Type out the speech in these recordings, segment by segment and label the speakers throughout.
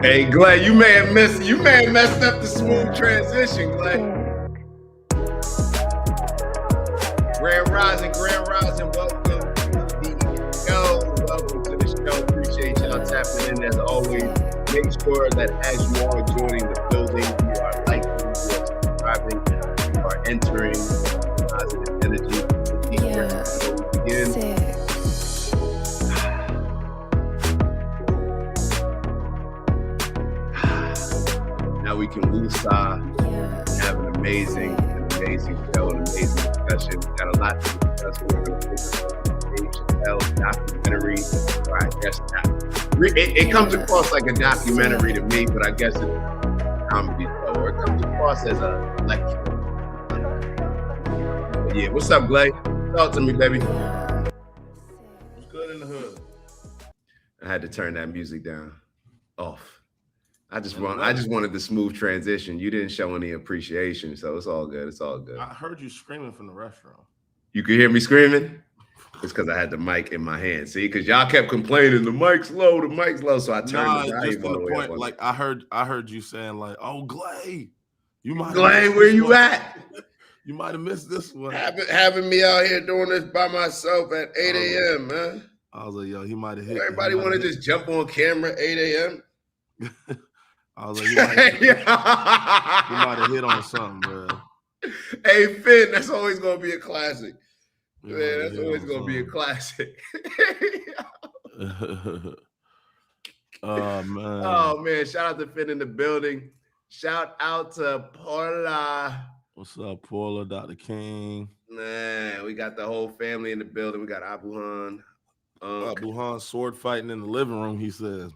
Speaker 1: Hey, Glad, you may have messed up the smooth transition, Glad. Grand Rising, welcome to the show. Welcome to the show. Appreciate y'all tapping in as always. Make sure that as you are joining the building, you are liking, you are subscribing, you are entering positive energy. Begin. Now we can woosah, have an amazing show, an amazing discussion. We got a lot to discuss. We're going to focus on Dave Chappelle documentary. Or I guess it comes across like a documentary to me, but I guess it's a comedy show, or it comes across as a lecture. But yeah, what's up, Glay? Talk to me, baby.
Speaker 2: What's good in the hood?
Speaker 1: I had to turn that music down, off. I just wanted the smooth transition. You didn't show any appreciation, so it's all good. It's all good.
Speaker 2: I heard you screaming from the restaurant.
Speaker 1: You could hear me screaming? It's because I had the mic in my hand. See, because y'all kept complaining, the mic's low, so I turned the volume all the way up.
Speaker 2: Like I heard you saying like, "Oh, Glay,
Speaker 1: where you at?
Speaker 2: You might have missed this one."
Speaker 1: Having me out here doing this by myself at 8 a.m., man.
Speaker 2: I was like, "Yo, he might have hit."
Speaker 1: Everybody want to just jump on camera at 8 a.m.
Speaker 2: I was like, he might have hit on something, bro.
Speaker 1: Hey, Finn, that's always gonna be a classic. Man, that's always gonna be a classic.
Speaker 2: Oh man.
Speaker 1: Oh man, shout out to Finn in the building. Shout out to Paula.
Speaker 2: What's up, Paula, Dr. King?
Speaker 1: Man, we got the whole family in the building. We got Abuhan.
Speaker 2: Abuhan sword fighting in the living room, he says.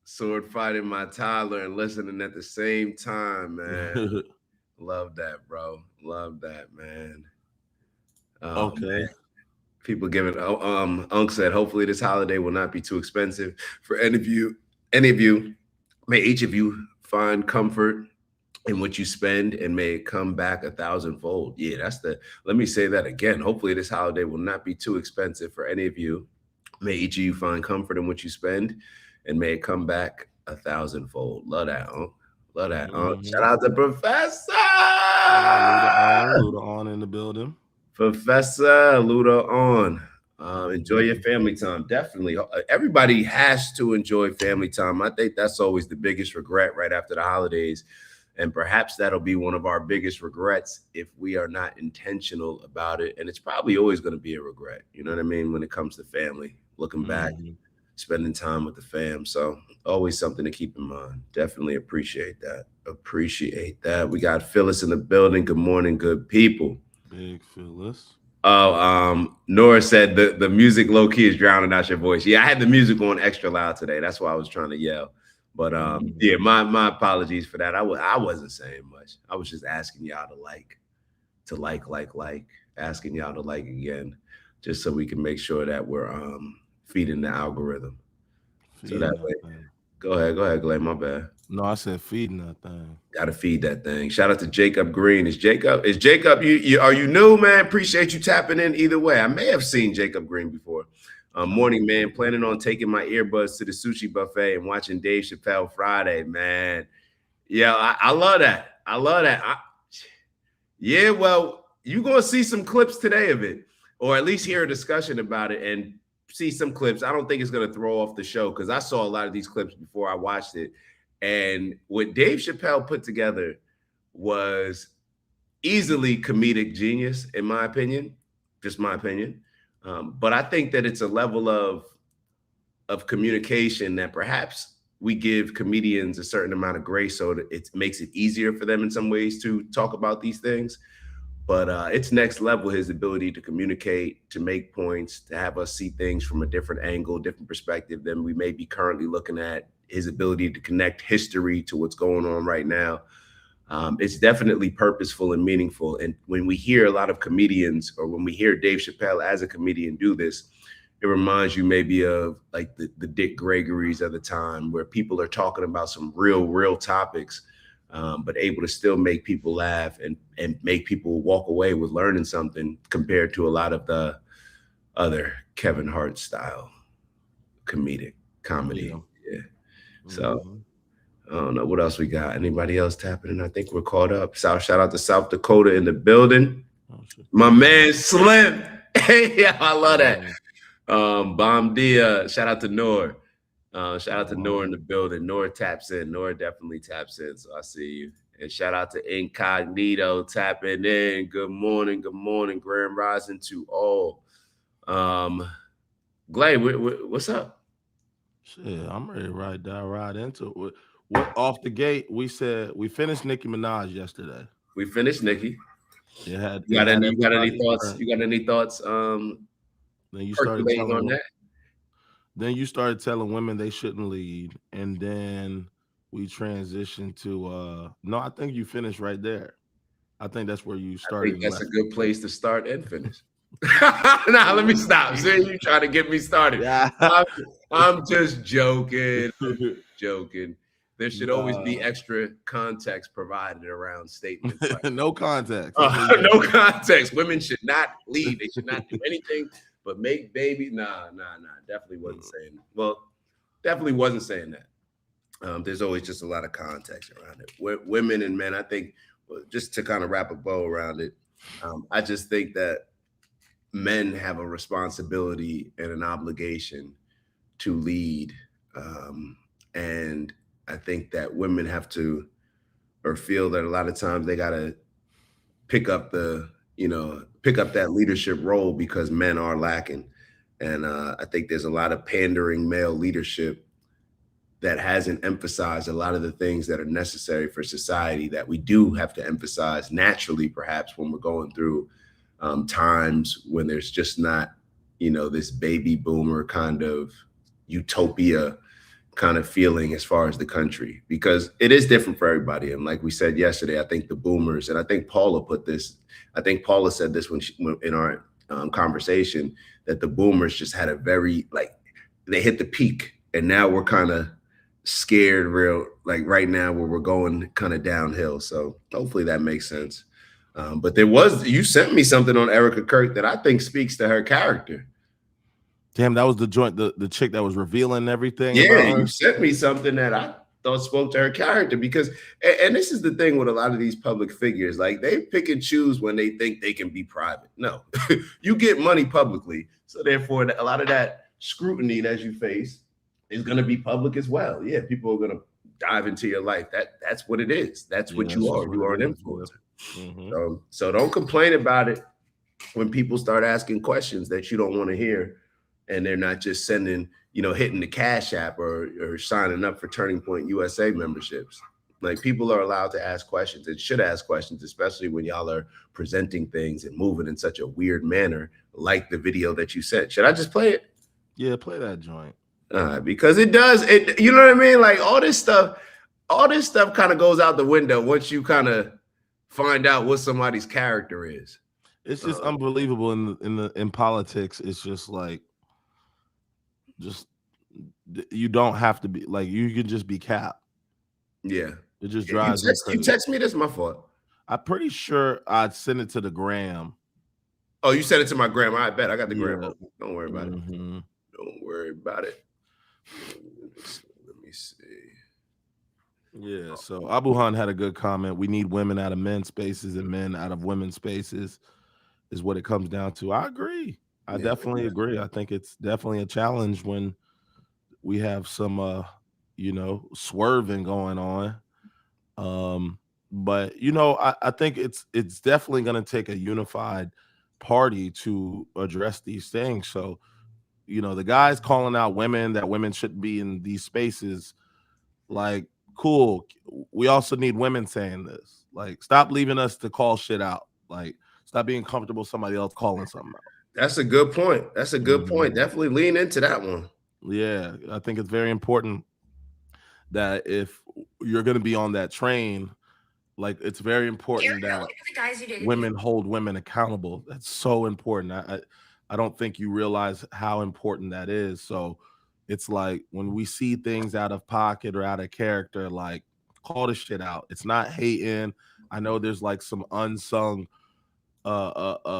Speaker 1: Sword fighting my toddler and listening at the same time, man. Love that, bro. Love that, man.
Speaker 2: Okay.
Speaker 1: Man. People giving Unc said, hopefully this holiday will not be too expensive for any of you. May each of you find comfort in what you spend and may it come back 1,000-fold. Yeah, let me say that again. Hopefully this holiday will not be too expensive for any of you. May each of you find comfort in what you spend and may it come back 1,000-fold. Love that, Unc. Love that, Unc. Shout out to Professor.
Speaker 2: Luda on in the building.
Speaker 1: Professor Luda on. Enjoy your family time. Definitely. Everybody has to enjoy family time. I think that's always the biggest regret right after the holidays. And perhaps that'll be one of our biggest regrets if we are not intentional about it. And it's probably always going to be a regret. You know what I mean? When it comes to family, looking back, spending time with the fam. So always something to keep in mind. Definitely appreciate that. We got Phyllis in the building. Good morning, good people.
Speaker 2: Big Phyllis.
Speaker 1: Oh, Nora said the music low key is drowning out your voice. Yeah, I had the music on extra loud today. That's why I was trying to yell. But yeah, my apologies for that. I wasn't saying much. I was just asking y'all to like, asking y'all to like again, just so we can make sure that we're feeding the algorithm. So that way, go ahead, Glay. My bad.
Speaker 2: No, I said feeding that thing.
Speaker 1: Gotta feed that thing. Shout out to Jacob Green. Is Jacob? Are you new, man? Appreciate you tapping in either way. I may have seen Jacob Green before. Morning, man. Planning on taking my earbuds to the sushi buffet and watching Dave Chappelle Friday, man. Yeah, I love that. Yeah, well, you're gonna see some clips today of it, or at least hear a discussion about it and see some clips. I don't think it's gonna throw off the show because I saw a lot of these clips before I watched it. And what Dave Chappelle put together was easily comedic genius, in my opinion, just my opinion. But I think that it's a level of communication that perhaps we give comedians a certain amount of grace so that it makes it easier for them in some ways to talk about these things. But it's next level, his ability to communicate, to make points, to have us see things from a different angle, different perspective than we may be currently looking at, his ability to connect history to what's going on right now. It's definitely purposeful and meaningful. And when we hear a lot of comedians, or when we hear Dave Chappelle as a comedian do this, it reminds you maybe of like the Dick Gregory's of the time, where people are talking about some real topics, but able to still make people laugh and make people walk away with learning something, compared to a lot of the other Kevin Hart style comedy. Yeah. So I don't know what else we got. Anybody else tapping in? I think we're caught up. Shout out to South Dakota in the building. My man Slim. Hey, yeah, I love that. Bomb Dia. Shout out to Noor. Shout out to Noor in the building. Noor taps in. Noor definitely taps in. So I see you. And shout out to Incognito tapping in. Good morning. Good morning. Grand rising to all. Glay, what's up?
Speaker 2: Shit, I'm ready to ride into it. What off the gate? We said we finished Nicki Minaj yesterday.
Speaker 1: We finished Nicki.
Speaker 2: You got
Speaker 1: any thoughts? You got any thoughts?
Speaker 2: Then you started telling
Speaker 1: on that.
Speaker 2: Then you started telling women they shouldn't lead, and then we transitioned to no, I think you finished right there. I think that's where you started.
Speaker 1: I think that's a good place to start and finish. Nah, let me stop. See, you trying to get me started. Yeah. I'm just joking. Joking. There should always be extra context provided around statements. Like,
Speaker 2: no context.
Speaker 1: No context. Women should not lead. They should not do anything but make babies. Nah. Definitely wasn't saying that. Well, definitely wasn't saying that. There's always just a lot of context around it. Women and men, I think, just to kind of wrap a bow around it, I just think that men have a responsibility and an obligation to lead. And I think that women have to, or feel that a lot of times they got to pick up that leadership role because men are lacking. And I think there's a lot of pandering male leadership that hasn't emphasized a lot of the things that are necessary for society that we do have to emphasize naturally, perhaps when we're going through times when there's just not, this baby boomer kind of utopia kind of feeling as far as the country, because it is different for everybody. And like we said yesterday, I think the boomers, and I think Paula said this in our conversation, that the boomers just had a very, they hit the peak, and now we're kind of scared right now where we're going kind of downhill. So hopefully that makes sense. But you sent me something on Erica Kirk that I think speaks to her character.
Speaker 2: Damn, that was the joint, the chick that was revealing everything.
Speaker 1: Yeah, you sent me something that I thought spoke to her character, because, and this is the thing with a lot of these public figures, like they pick and choose when they think they can be private. No, you get money publicly. So therefore, a lot of that scrutiny that you face is going to be public as well. Yeah, people are going to dive into your life. That's what it is. That's what you are. You are an influencer. Mm-hmm. So don't complain about it when people start asking questions that you don't want to hear, and they're not just sending, hitting the Cash App or signing up for Turning Point USA memberships. Like, people are allowed to ask questions and should ask questions, especially when y'all are presenting things and moving in such a weird manner, like the video that you sent. Should I just play it?
Speaker 2: Yeah, play that joint.
Speaker 1: Because it does it. You know what I mean? Like, all this stuff kind of goes out the window once you kind of find out what somebody's character is.
Speaker 2: It's just unbelievable in politics. It's just like, you don't have to be like, you can just be capped.
Speaker 1: Yeah,
Speaker 2: it just drives me crazy.
Speaker 1: You text me this, my fault.
Speaker 2: I'm pretty sure I'd send it to the gram.
Speaker 1: Oh, you sent it to my gram. I bet I got the gram. Don't worry about it. Don't worry about it. Let me see.
Speaker 2: Yeah, so Abuhan had a good comment. We need women out of men's spaces and men out of women's spaces is what it comes down to. I agree. I definitely agree. I think it's definitely a challenge when we have some swerving going on. But I think it's definitely going to take a unified party to address these things. So, the guys calling out women, that women shouldn't be in these spaces, like, cool. We also need women saying this. Like, stop leaving us to call shit out. Like, stop being comfortable somebody else calling something out.
Speaker 1: That's a good point. That's a good point. Definitely lean into that one.
Speaker 2: Yeah, I think it's very important that if you're going to be on that train, like, it's very important that women hold women accountable. That's so important. I don't think you realize how important that is. So it's like, when we see things out of pocket or out of character, like, call the shit out. It's not hating. I know there's like some unsung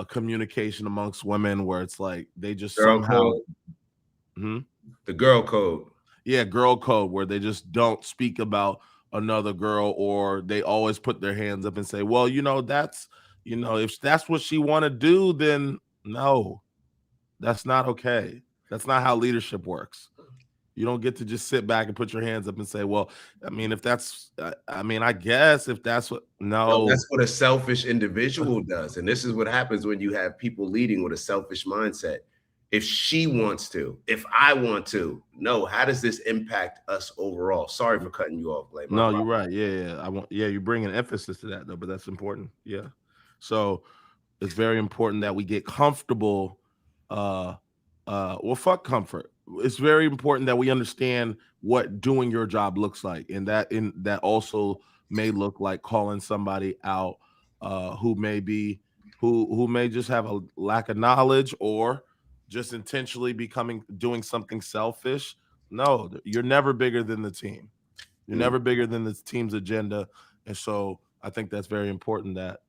Speaker 2: communication amongst women where it's like they just somehow
Speaker 1: the girl code.
Speaker 2: Yeah, girl code, where they just don't speak about another girl, or they always put their hands up and say, well, that's, if that's what she want to do, then no, that's not okay. That's not how leadership works. You don't get to just sit back and put your hands up and say, well, I mean, if that's, I guess if that's what, no.
Speaker 1: That's what a selfish individual does. And this is what happens when you have people leading with a selfish mindset. If she wants to, if I want to, no, how does this impact us overall? Sorry for cutting you off, Blake.
Speaker 2: No, you're right. Yeah. You bring an emphasis to that though, but that's important. Yeah. So it's very important that we get comfortable. Well, fuck comfort. It's very important that we understand what doing your job looks like, and that also may look like calling somebody out who may just have a lack of knowledge or just intentionally doing something selfish. No, you're never bigger than the team. You're never bigger than the team's agenda, and so I think that's very important that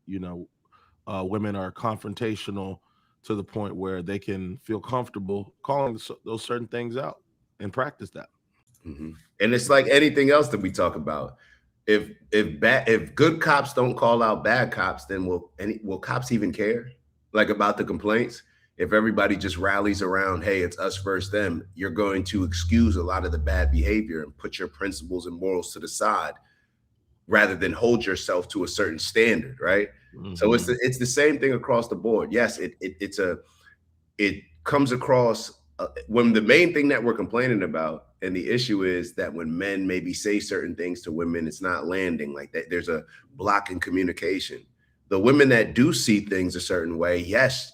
Speaker 2: women are confrontational to the point where they can feel comfortable calling those certain things out and practice that.
Speaker 1: Mm-hmm. And it's like anything else that we talk about. If good cops don't call out bad cops, then will cops even care about the complaints? If everybody just rallies around, hey, it's us versus them, you're going to excuse a lot of the bad behavior and put your principles and morals to the side rather than hold yourself to a certain standard, right? Mm-hmm. So it's the same thing across the board. Yes, it comes across when the main thing that we're complaining about, and the issue is that when men maybe say certain things to women, it's not landing like that. There's a block in communication. The women that do see things a certain way, yes,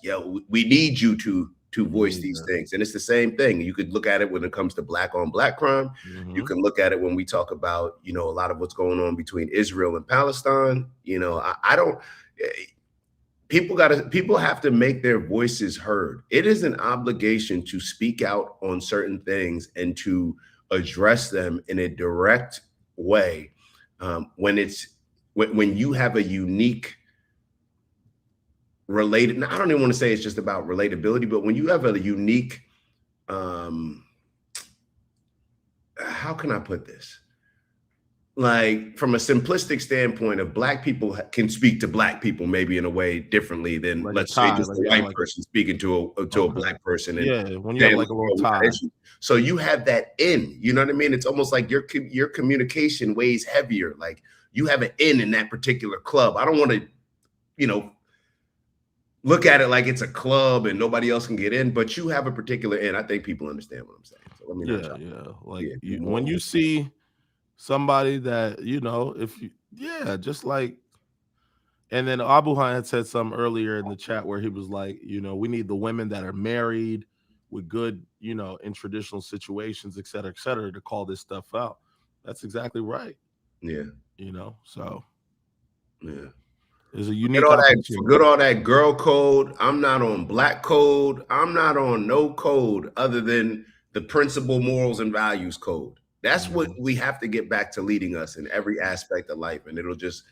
Speaker 1: we need you to voice these things. And it's the same thing. You could look at it when it comes to black on black crime. Mm-hmm. You can look at it when we talk about, a lot of what's going on between Israel and Palestine. People have to make their voices heard. It is an obligation to speak out on certain things and to address them in a direct way. When you have a unique related, I don't even want to say it's just about relatability, but when you have a unique, how can I put this? Like from a simplistic standpoint of black people can speak to black people maybe in a way differently than let's say just a white person speaking to a black person. And
Speaker 2: when you have like a little tie.
Speaker 1: So you have that in, you know what I mean? It's almost like your communication weighs heavier. Like you have an in that particular club. I don't want to, look at it like it's a club and nobody else can get in, but you have a particular in. I think people understand what I'm saying. So let me
Speaker 2: when you see somebody that, just like, and then Abuhan had said something earlier in the chat where he was like, we need the women that are married with good, in traditional situations, et cetera, to call this stuff out. That's exactly right.
Speaker 1: Yeah.
Speaker 2: So.
Speaker 1: Yeah.
Speaker 2: There's a unique
Speaker 1: forget all that girl code. I'm not on black code. I'm not on no code other than the principle, morals, and values code. That's what we have to get back to leading us in every aspect of life. And it'll just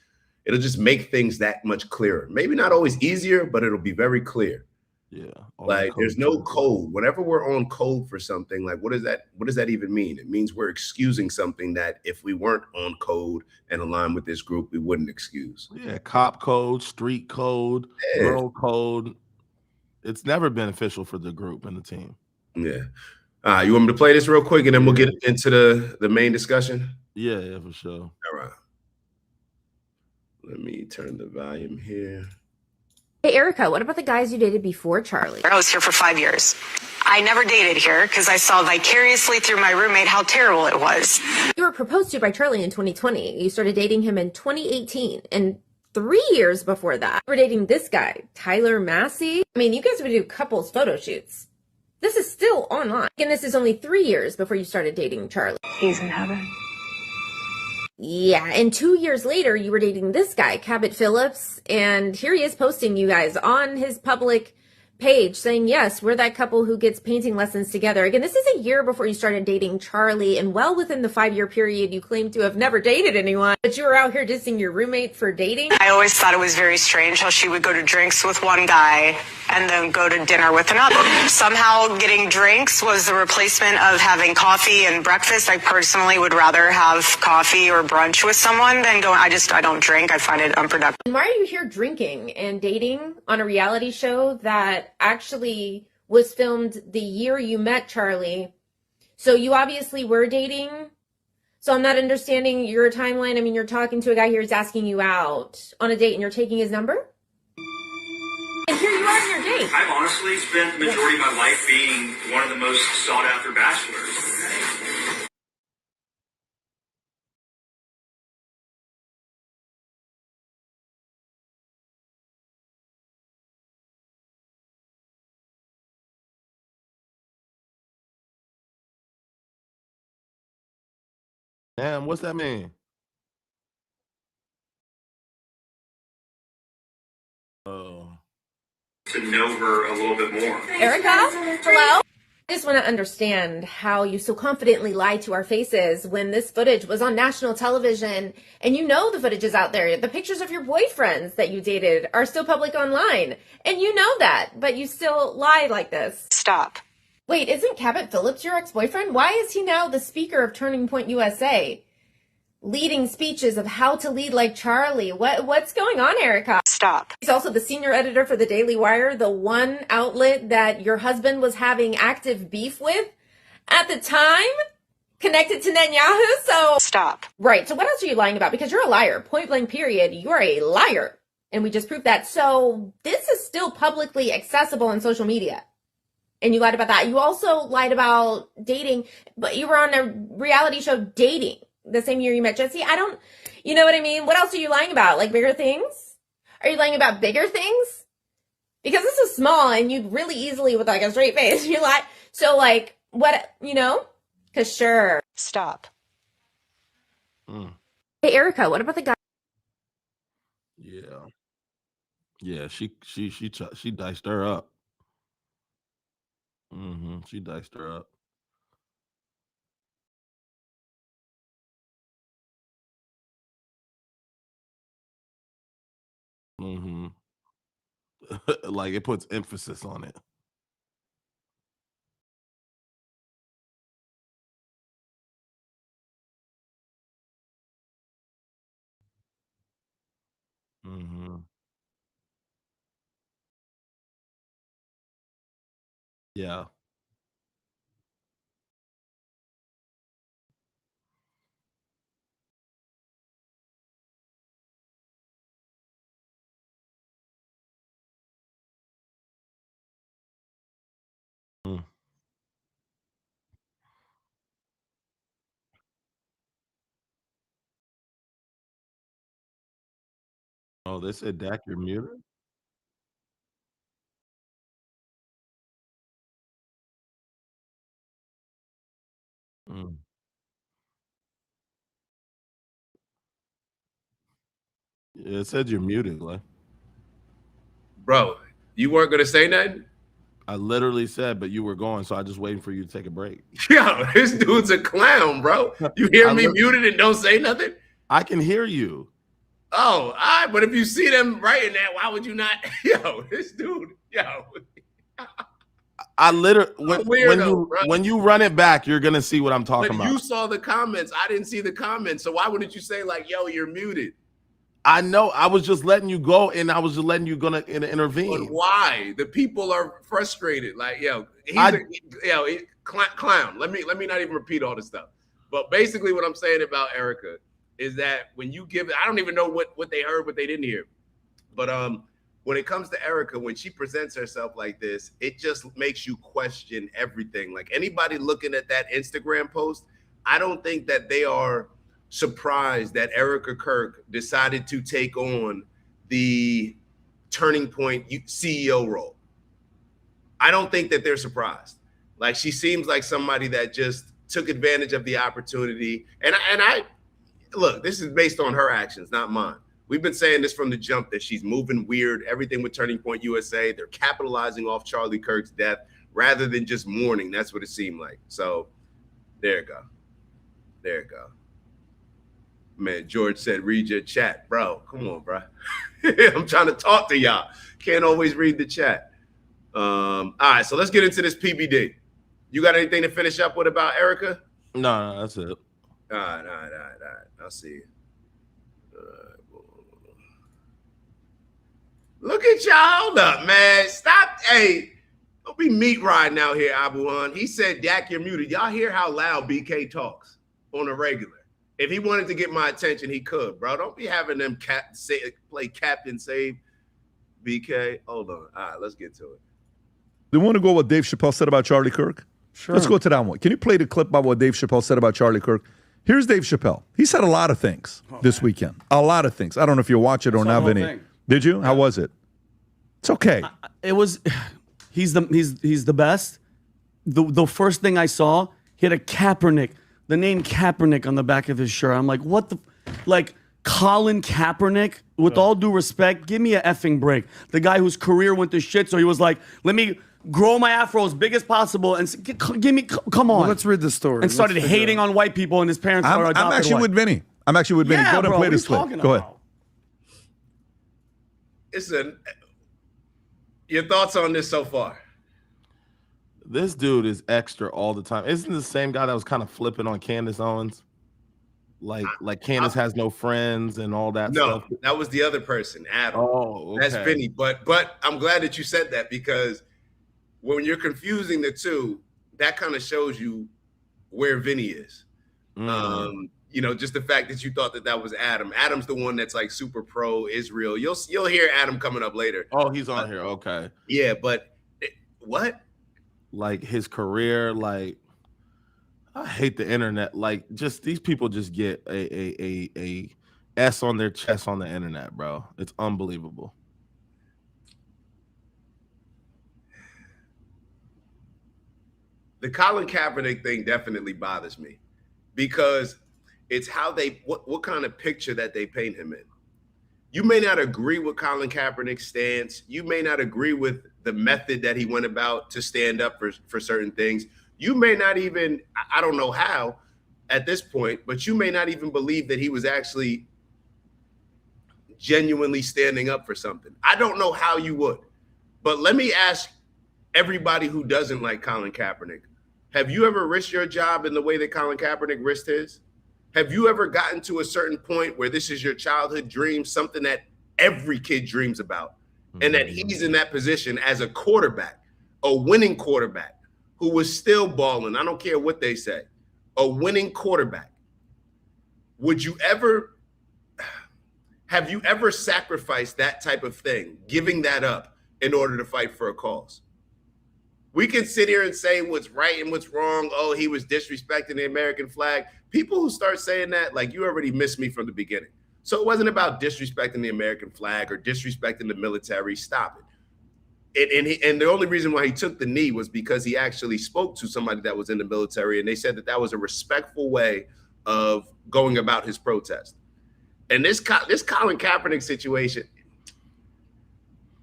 Speaker 1: make things that much clearer. Maybe not always easier, but it'll be very clear.
Speaker 2: Yeah.
Speaker 1: Like there's no code. Whenever we're on code for something, like what does that even mean? It means we're excusing something that if we weren't on code and aligned with this group, we wouldn't excuse.
Speaker 2: Yeah, cop code, street code, girl code. It's never beneficial for the group and the team.
Speaker 1: Yeah. You want me to play this real quick and then we'll get into the main discussion?
Speaker 2: Yeah, for sure.
Speaker 1: All right. Let me turn the volume here.
Speaker 3: Hey, Erica, what about the guys you dated before Charlie?
Speaker 4: I was here for 5 years. I never dated here because I saw vicariously through my roommate how terrible it was.
Speaker 3: You were proposed to by Charlie in 2020. You started dating him in 2018. And 3 years before that, you were dating this guy, Tyler Massey. I mean, you guys would do couples photo shoots. This is still online. And this is only 3 years before you started dating Charlie.
Speaker 4: He's in heaven.
Speaker 3: Yeah, and 2 years later, you were dating this guy, Cabot Phillips, and here he is posting you guys on his public page saying, yes, we're that couple who gets painting lessons together. Again, this is a year before you started dating Charlie, and well within the 5-year period you claim to have never dated anyone, but you were out here dissing your roommate for dating.
Speaker 4: I always thought it was very strange how she would go to drinks with one guy and then go to dinner with another. Somehow getting drinks was the replacement of having coffee and breakfast. I personally would rather have coffee or brunch with someone than going, I don't drink. I find it unproductive.
Speaker 3: And why are you here drinking and dating on a reality show that actually was filmed the year you met Charlie? So you obviously were dating. So I'm not understanding your timeline. I mean, you're talking to a guy here who's asking you out on a date and you're taking his number? And here you are on your date.
Speaker 5: I've honestly spent the majority of my life being one of the most sought after bachelors.
Speaker 2: Damn, what's that mean? Oh.
Speaker 5: To know her a little bit more.
Speaker 3: Erica, hello? I just want to understand how you so confidently lied to our faces when this footage was on national television, and you know the footage is out there. The pictures of your boyfriends that you dated are still public online, and you know that, but you still lie like this.
Speaker 4: Stop.
Speaker 3: Wait, isn't Cabot Phillips your ex-boyfriend? Why is he now the speaker of Turning Point USA? Leading speeches of how to lead like Charlie. What's going on, Erica?
Speaker 4: Stop.
Speaker 3: He's also the senior editor for the Daily Wire, the one outlet that your husband was having active beef with at the time, connected to Netanyahu. So
Speaker 4: Stop.
Speaker 3: Right. So what else are you lying about? Because you're a liar. Point blank period. You're a liar. And we just proved that. So this is still publicly accessible on social media. And you lied about that. You also lied about dating, but you were on a reality show dating the same year you met Jesse. You know what I mean? What else are you lying about? Like bigger things? Are you lying about bigger things? Because this is small and you'd really easily, with like a straight face, you lie. So like, what, Because sure.
Speaker 4: Stop.
Speaker 3: Hey, Erica, what about the guy?
Speaker 2: Yeah. Yeah, she diced her up. She diced her up. Like it puts emphasis on it. Yeah. Mm. Oh, they said Dak, you're muted? Mm. Yeah, it said you're muted, like.
Speaker 1: Bro, you weren't gonna say nothing?
Speaker 2: I literally said, but you were going, so I just waiting for you to take a break.
Speaker 1: Yo, this dude's a clown, bro. You hear me muted and don't say nothing?
Speaker 2: I can hear you.
Speaker 1: Oh, all right, but if you see them writing that, why would you not? Yo, this dude, yo.
Speaker 2: I literally
Speaker 1: Weirdo,
Speaker 2: when you run it back, you're gonna see what I'm talking
Speaker 1: But
Speaker 2: about.
Speaker 1: you saw the comments. I didn't see the comments. So why wouldn't you say like, yo, you're muted?
Speaker 2: I know. I was just letting you go, and I was just letting you gonna intervene.
Speaker 1: But why? The people are frustrated. Like, yo, clown. Let me not even repeat all this stuff. But basically, what I'm saying about Erica is that when you give, I don't even know what they heard, what they didn't hear. But when it comes to Erica, when she presents herself like this, it just makes you question everything. Like anybody looking at that Instagram post, I don't think that they are surprised that Erica Kirk decided to take on the Turning Point CEO role. I don't think that they're surprised. Like she seems like somebody that just took advantage of the opportunity. And I look, this is based on her actions, not mine. We've been saying this from the jump that she's moving weird, everything with Turning Point USA. They're capitalizing off Charlie Kirk's death rather than just mourning. That's what it seemed like. So there you go. There you go. Man, George said, read your chat. Bro, come on, bro. I'm trying to talk to y'all. Can't always read the chat. All right, so let's get into this PBD. You got anything to finish up with about Erica?
Speaker 2: No, that's it.
Speaker 1: All right. I'll see. Look at y'all. Hold up, man. Stop. Hey, don't be meat riding out here, Abuhan. He said, Dak, you're muted. Y'all hear how loud BK talks on a regular. If he wanted to get my attention, he could, bro. Don't be having them play captain save BK. Hold on. All right, let's get to it.
Speaker 6: Do you want to go what Dave Chappelle said about Charlie Kirk?
Speaker 7: Sure.
Speaker 6: Let's go to that one. Can you play the clip about what Dave Chappelle said about Charlie Kirk? Here's Dave Chappelle. He said a lot of things this weekend. A lot of things. I don't know if you watch it or not, Vinny. Did you? How was it? It's okay.
Speaker 7: It was. He's the best. The first thing I saw, he had a Kaepernick, the name Kaepernick on the back of his shirt. I'm like, what the, like Colin Kaepernick. With all due respect, give me a effing break. The guy whose career went to shit, so he was like, let me grow my afro as big as possible and give me, come on.
Speaker 8: Well, let's read the story.
Speaker 7: And started hating on white people, and his parents are adopted
Speaker 6: I'm actually
Speaker 7: white.
Speaker 6: with Vinny. Go ahead and play this clip. Go ahead.
Speaker 1: Your thoughts on this so far?
Speaker 2: This dude is extra all the time. Isn't the same guy that was kind of flipping on Candace Owens? Like Candace has no friends and all that stuff.
Speaker 1: No, that was the other person, Adam.
Speaker 2: Oh, okay.
Speaker 1: That's Vinny. But I'm glad that you said that, because when you're confusing the two, that kind of shows you where Vinny is. Just the fact that you thought that was Adam. Adam's the one that's like super pro Israel. You'll hear Adam coming up later.
Speaker 2: Oh, he's on here. Okay.
Speaker 1: Yeah, but what?
Speaker 2: Like his career, like I hate the internet. Like just these people just get a S on their chest on the internet, bro. It's unbelievable.
Speaker 1: The Colin Kaepernick thing definitely bothers me, because it's how what kind of picture that they paint him in. You may not agree with Colin Kaepernick's stance. You may not agree with the method that he went about to stand up for certain things. You may not even, I don't know how at this point, but you may not even believe that he was actually genuinely standing up for something. I don't know how you would. But let me ask everybody who doesn't like Colin Kaepernick, have you ever risked your job in the way that Colin Kaepernick risked his? Have you ever gotten to a certain point where this is your childhood dream, something that every kid dreams about, and that he's in that position as a quarterback, a winning quarterback who was still balling? I don't care what they say, a winning quarterback. Have you ever sacrificed that type of thing, giving that up in order to fight for a cause? We can sit here and say what's right and what's wrong. Oh, he was disrespecting the American flag. People who start saying that, like, you already missed me from the beginning. So it wasn't about disrespecting the American flag or disrespecting the military. Stop it. And the only reason why he took the knee was because he actually spoke to somebody that was in the military, and they said that was a respectful way of going about his protest. And this Colin Kaepernick situation,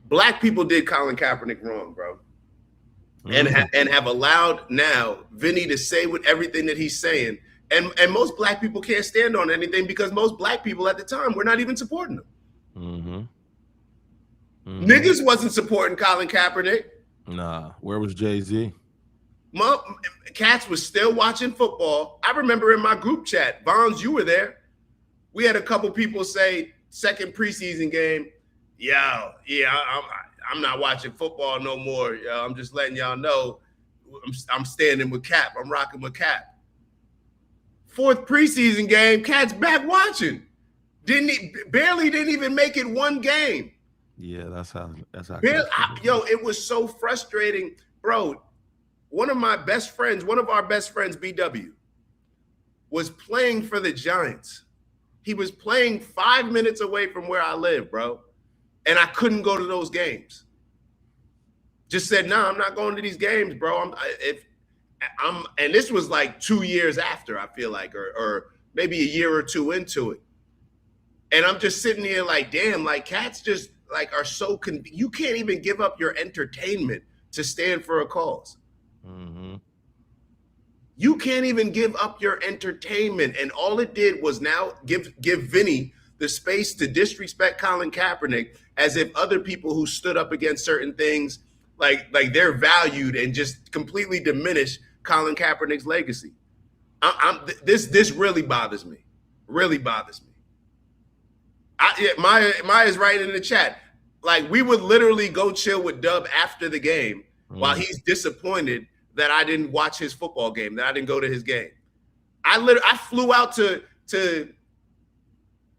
Speaker 1: black people did Colin Kaepernick wrong, bro. And have allowed now Vinny to say with everything that he's saying. And most black people can't stand on anything, because most black people at the time were not even supporting him. Niggas wasn't supporting Colin Kaepernick.
Speaker 2: Nah, where was Jay-Z?
Speaker 1: Cats was still watching football. I remember in my group chat, Bonds, you were there. We had a couple people say, second preseason game, I'm not watching football no more. I'm just letting y'all know I'm standing with Cap. I'm rocking with Cap. Fourth preseason game, Cat's back watching. Barely didn't even make it one game.
Speaker 2: Yeah, that's how.
Speaker 1: It was so frustrating, bro. One of our best friends, BW, was playing for the Giants. He was playing 5 minutes away from where I live, bro. And I couldn't go to those games. Just said, nah, I'm not going to these games, bro. And this was like 2 years after, I feel like, or maybe a year or two into it. And I'm just sitting here like, damn, like cats just like are so you can't even give up your entertainment to stand for a cause. You can't even give up your entertainment. And all it did was now give Vinny the space to disrespect Colin Kaepernick, as if other people who stood up against certain things like they're valued and just completely diminish Colin Kaepernick's legacy. This really bothers me. Really bothers me. Maya's right in the chat. Like, we would literally go chill with Dub after the game while he's disappointed that I didn't watch his football game, that I didn't go to his game. I flew out to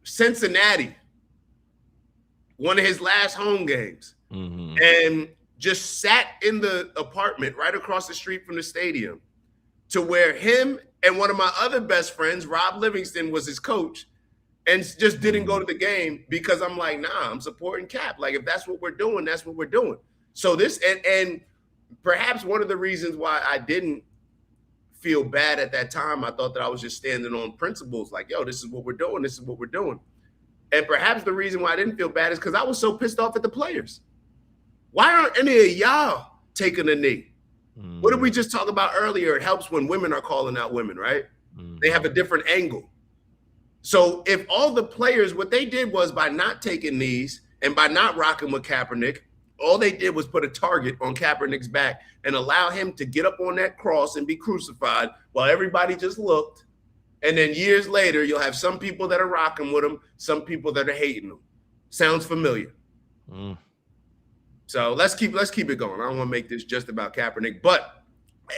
Speaker 1: Cincinnati, one of his last home games, and just sat in the apartment right across the street from the stadium to where him and one of my other best friends, Rob Livingston, was his coach, and just didn't go to the game because I'm like, nah, I'm supporting Cap. Like, if that's what we're doing, that's what we're doing. So this, and perhaps one of the reasons why I didn't feel bad at that time, I thought that I was just standing on principles, like, yo, this is what we're doing. This is what we're doing. And perhaps the reason why I didn't feel bad is because I was so pissed off at the players. Why aren't any of y'all taking a knee? What did we just talk about earlier? It helps when women are calling out women, right? They have a different angle. So if all the players, what they did was by not taking knees and by not rocking with Kaepernick, all they did was put a target on Kaepernick's back and allow him to get up on that cross and be crucified while everybody just looked. And then years later, you'll have some people that are rocking with him, some people that are hating him. Sounds familiar. So let's keep it going. I don't want to make this just about Kaepernick, but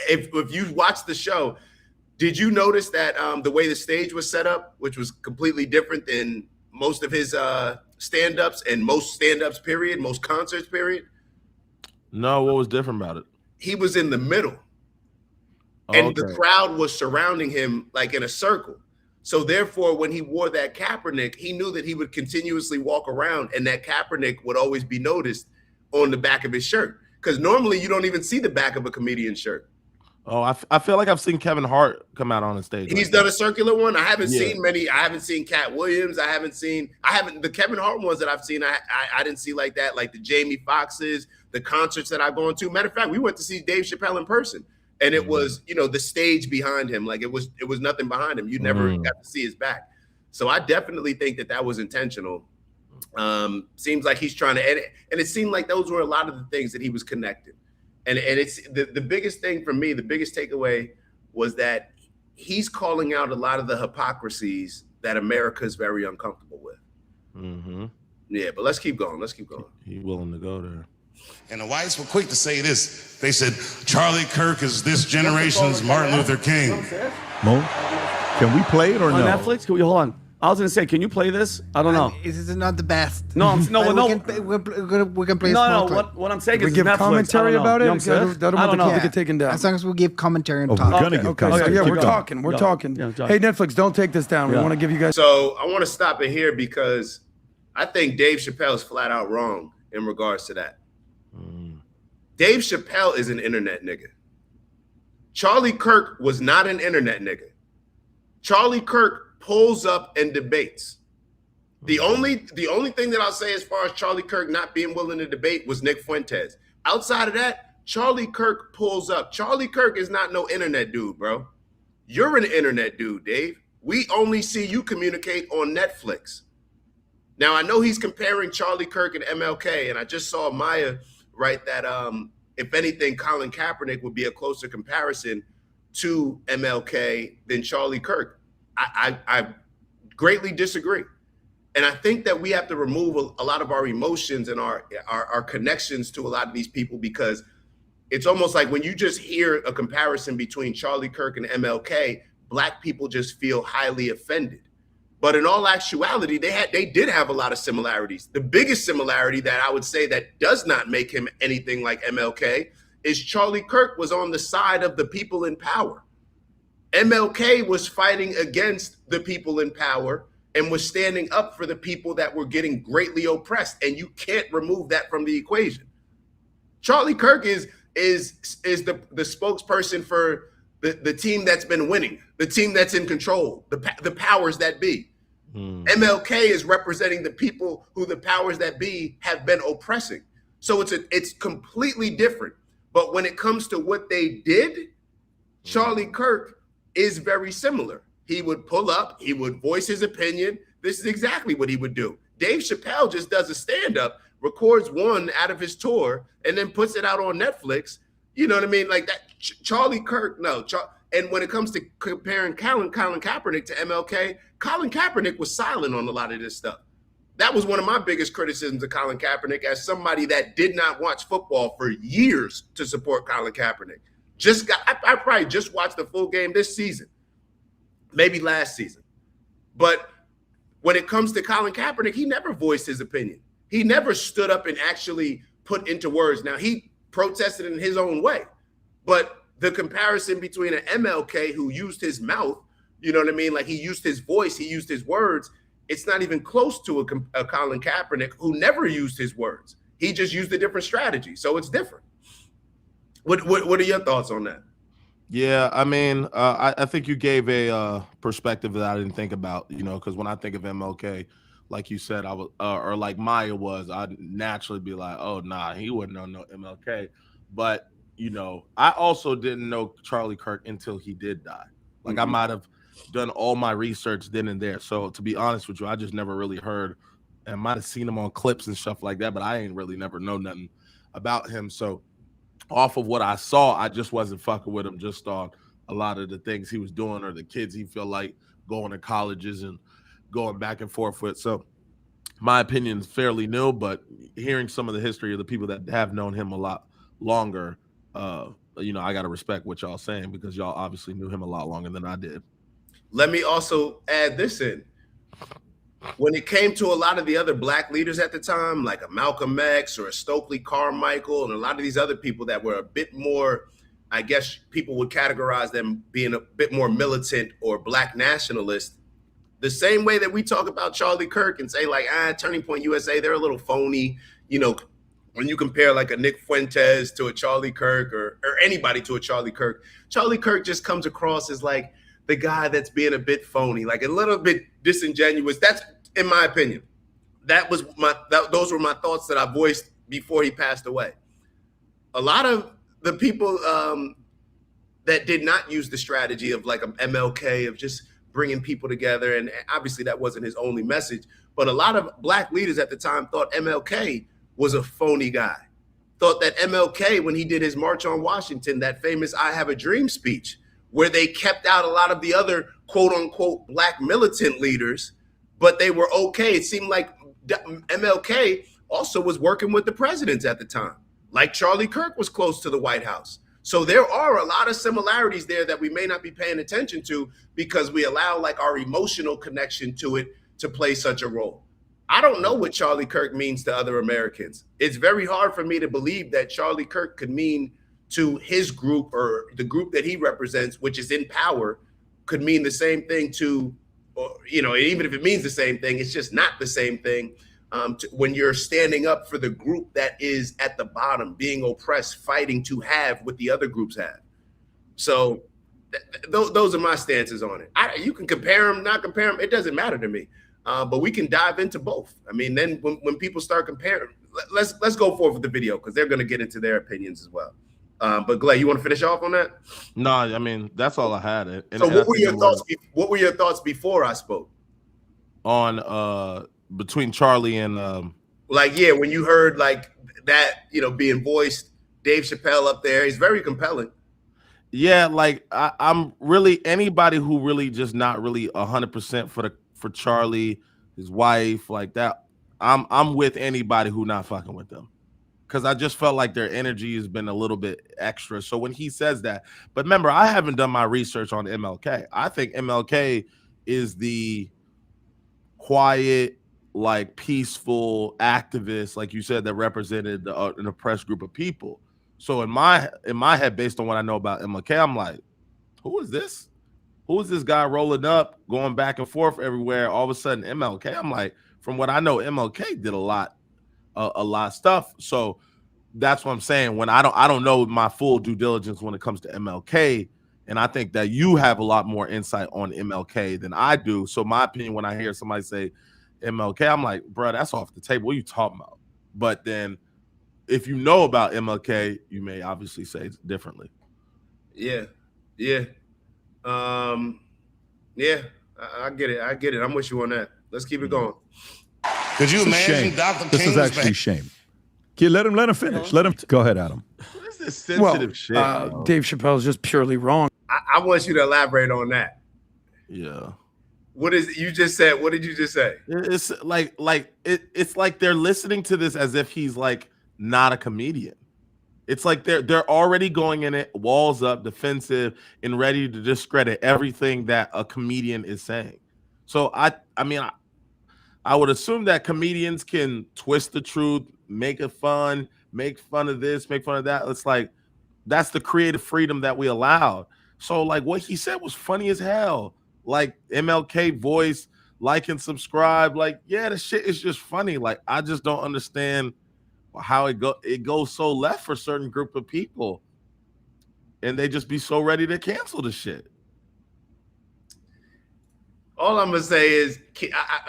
Speaker 1: if you watch the show, did you notice that the way the stage was set up, which was completely different than most of his stand-ups and most stand-ups period, most concerts period?
Speaker 2: No, what was different about it?
Speaker 1: He was in the middle. And the crowd was surrounding him like in a circle. So therefore, when he wore that Kaepernick, he knew that he would continuously walk around and that Kaepernick would always be noticed on the back of his shirt. Because normally you don't even see the back of a comedian's shirt.
Speaker 2: Oh, I feel like I've seen Kevin Hart come out on the stage.
Speaker 1: He's done a circular one. I haven't seen many. I haven't seen Cat Williams. The Kevin Hart ones that I've seen, I didn't see like that, like the Jamie Foxxes, the concerts that I've gone to. Matter of fact, we went to see Dave Chappelle in person. And it was, the stage behind him. Like it was nothing behind him. You never got to see hhis back. So I definitely think that was intentional. Seems like he's trying to, and it seemed like those were a lot of the things that he was connecting. And it's the biggest thing for me, the biggest takeaway was that he's calling out a lot of the hypocrisies that America is very uncomfortable with. Yeah, but let's keep going.
Speaker 2: He's willing to go there.
Speaker 8: And the whites were quick to say this. They said, Charlie Kirk is this generation's Martin Luther King.
Speaker 6: Mo, can we play it or
Speaker 7: on
Speaker 6: no?
Speaker 7: Netflix? Hold on. I was going to say, can you play this? I don't know.
Speaker 9: This is not the best.
Speaker 7: No,
Speaker 9: We can play a small clip.
Speaker 7: What I'm saying
Speaker 10: We
Speaker 7: is
Speaker 10: give
Speaker 7: Netflix.
Speaker 10: commentary about it.
Speaker 7: You know what I'm saying?
Speaker 10: I don't want to get taken down.
Speaker 9: As long as we give commentary on
Speaker 6: Oh,
Speaker 9: top.
Speaker 6: we're gonna give commentary.
Speaker 10: Yeah,
Speaker 6: Keep
Speaker 10: we're
Speaker 6: going.
Speaker 10: talking. We're talking.
Speaker 7: Yeah,
Speaker 10: Hey, Netflix, don't take this down. We want to give you guys.
Speaker 1: So I want to stop it here because I think Dave Chappelle is flat out wrong in regards to that. Dave Chappelle is an internet nigga. Charlie Kirk was not an internet nigga. Charlie Kirk pulls up and debates. The only thing that I'll say as far as Charlie Kirk not being willing to debate was Nick Fuentes. Outside of that, Charlie Kirk pulls up. Charlie Kirk is not no internet dude, bro. You're an internet dude, Dave. We only see you communicate on Netflix. Now, I know he's comparing Charlie Kirk and MLK, and I just saw Maya write that if anything, Colin Kaepernick would be a closer comparison to MLK than Charlie Kirk. I greatly disagree. And I think that we have to remove a lot of our emotions and our connections to a lot of these people, because it's almost like when you just hear a comparison between Charlie Kirk and MLK, Black people just feel highly offended. But in all actuality, they did have a lot of similarities. The biggest similarity that I would say that does not make him anything like MLK is Charlie Kirk was on the side of the people in power. MLK was fighting against the people in power and was standing up for the people that were getting greatly oppressed. And you can't remove that from the equation. Charlie Kirk is the spokesperson for the team that's been winning, the team that's in control, the powers that be. MLK is representing the people who the powers that be have been oppressing. So it's completely different. But when it comes to what they did, Charlie Kirk is very similar. He would pull up, he would voice his opinion. This is exactly what he would do. Dave Chappelle just does a stand-up records one out of his tour, and then puts it out on Netflix. You know what I mean? Like that. Charlie Kirk, no. And when it comes to comparing Colin Kaepernick to MLK, Colin Kaepernick was silent on a lot of this stuff. That was one of my biggest criticisms of Colin Kaepernick as somebody that did not watch football for years to support Colin Kaepernick. I probably just watched the full game this season, maybe last season. But when it comes to Colin Kaepernick, he never voiced his opinion. He never stood up and actually put into words. Now, he protested in his own way, but the comparison between an MLK who used his mouth, you know what I mean? Like he used his voice, he used his words. It's not even close to a Colin Kaepernick who never used his words. He just used a different strategy. So it's different. What are your thoughts on that?
Speaker 2: Yeah, I mean, I think you gave a perspective that I didn't think about, because when I think of MLK, like you said, I was, or like Maya was, I'd naturally be like, oh, nah, he wouldn't know no MLK. But, I also didn't know Charlie Kirk until he did die. Like I might have done all my research then and there. So to be honest with you, I just never really heard and might have seen him on clips and stuff like that, but I ain't really never know nothing about him. So off of what I saw, I just wasn't fucking with him just on a lot of the things he was doing or the kids he felt like going to colleges and going back and forth with. So my opinion is fairly new, but hearing some of the history of the people that have known him a lot longer, I got to respect what y'all saying because y'all obviously knew him a lot longer than I did.
Speaker 1: Let me also add this in. When it came to a lot of the other black leaders at the time, like a Malcolm X or a Stokely Carmichael and a lot of these other people that were a bit more, I guess people would categorize them being a bit more militant or black nationalist, the same way that we talk about Charlie Kirk and say like, Turning Point USA, they're a little phony. When you compare like a Nick Fuentes to a Charlie Kirk or anybody to a Charlie Kirk just comes across as like the guy that's being a bit phony, like a little bit disingenuous. That's, in my opinion, those were my thoughts that I voiced before he passed away. A lot of the people that did not use the strategy of like MLK of just bringing people together, and obviously that wasn't his only message, but a lot of black leaders at the time thought MLK was a phony guy, thought that MLK, when he did his March on Washington, that famous I Have a Dream speech, where they kept out a lot of the other quote unquote black militant leaders, but they were okay. It seemed like MLK also was working with the presidents at the time, like Charlie Kirk was close to the White House. So there are a lot of similarities there that we may not be paying attention to because we allow like our emotional connection to it to play such a role. I don't know what Charlie Kirk means to other Americans. It's very hard for me to believe that Charlie Kirk could mean to his group or the group that he represents, which is in power, could mean the same thing to, even if it means the same thing, it's just not the same thing when you're standing up for the group that is at the bottom, being oppressed, fighting to have what the other groups have. So those are my stances on it. You can compare them, not compare them. It doesn't matter to me. But we can dive into both. I mean, then when people start comparing, let's go forward with the video because they're going to get into their opinions as well. But Glay, you want to finish off on that?
Speaker 2: No, I mean that's all I had.
Speaker 1: So what were your thoughts? What were your thoughts before I spoke?
Speaker 2: On between Charlie and
Speaker 1: when you heard like that, being voiced, Dave Chappelle up there, he's very compelling.
Speaker 2: Yeah, like I'm really anybody who really just not really 100% for Charlie, his wife, like that. I'm with anybody who not fucking with them. Because I just felt like their energy has been a little bit extra. So when he says that, but remember, I haven't done my research on MLK. I think MLK is the quiet, like peaceful activist, like you said, that represented an oppressed group of people. So in my head, based on what I know about MLK, I'm like, who is this? Who is this guy rolling up, going back and forth everywhere? All of a sudden, MLK. I'm like, from what I know, MLK did a lot of stuff. So that's what I'm saying. When I don't know my full due diligence when it comes to MLK, and I think that you have a lot more insight on MLK than I do. So my opinion, when I hear somebody say MLK, I'm like, bro, that's off the table. What are you talking about? But then if you know about MLK, you may obviously say differently.
Speaker 1: Yeah. I get it. I'm with you on that. Let's keep it going.
Speaker 8: Could you
Speaker 6: It's a
Speaker 8: imagine
Speaker 6: shame.
Speaker 8: Dr.
Speaker 6: This
Speaker 8: King
Speaker 6: is
Speaker 8: was
Speaker 6: actually a shame. Okay, let him finish. Let him go ahead, Adam.
Speaker 1: What is this sensitive shit? Bro?
Speaker 10: Dave Chappelle is just purely wrong.
Speaker 1: I want you to elaborate on that.
Speaker 2: Yeah.
Speaker 1: What is you just said? What did you just say?
Speaker 2: It's it's like they're listening to this as if he's like not a comedian. It's like they're already going in it, walls up, defensive, and ready to discredit everything that a comedian is saying. So I would assume that comedians can twist the truth, make it fun, make fun of this, make fun of that. It's like that's the creative freedom that we allowed. So like what he said was funny as hell. Like MLK voice, like and subscribe. Like, yeah, the shit is just funny. Like, I just don't understand how it goes so left for a certain group of people. And they just be so ready to cancel the shit.
Speaker 1: All I'm gonna say is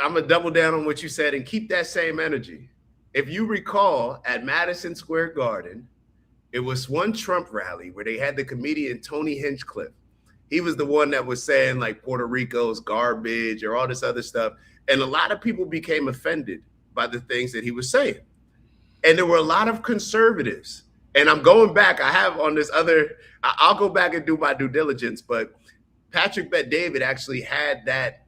Speaker 1: I'm gonna double down on what you said and keep that same energy. If you recall, at Madison Square Garden, it was one Trump rally where they had the comedian Tony Hinchcliffe. He was the one that was saying like Puerto Rico's garbage or all this other stuff. And a lot of people became offended by the things that he was saying. And there were a lot of conservatives. And I'm going back. I have on this other, I'll go back and do my due diligence, but Patrick Bet-David actually had that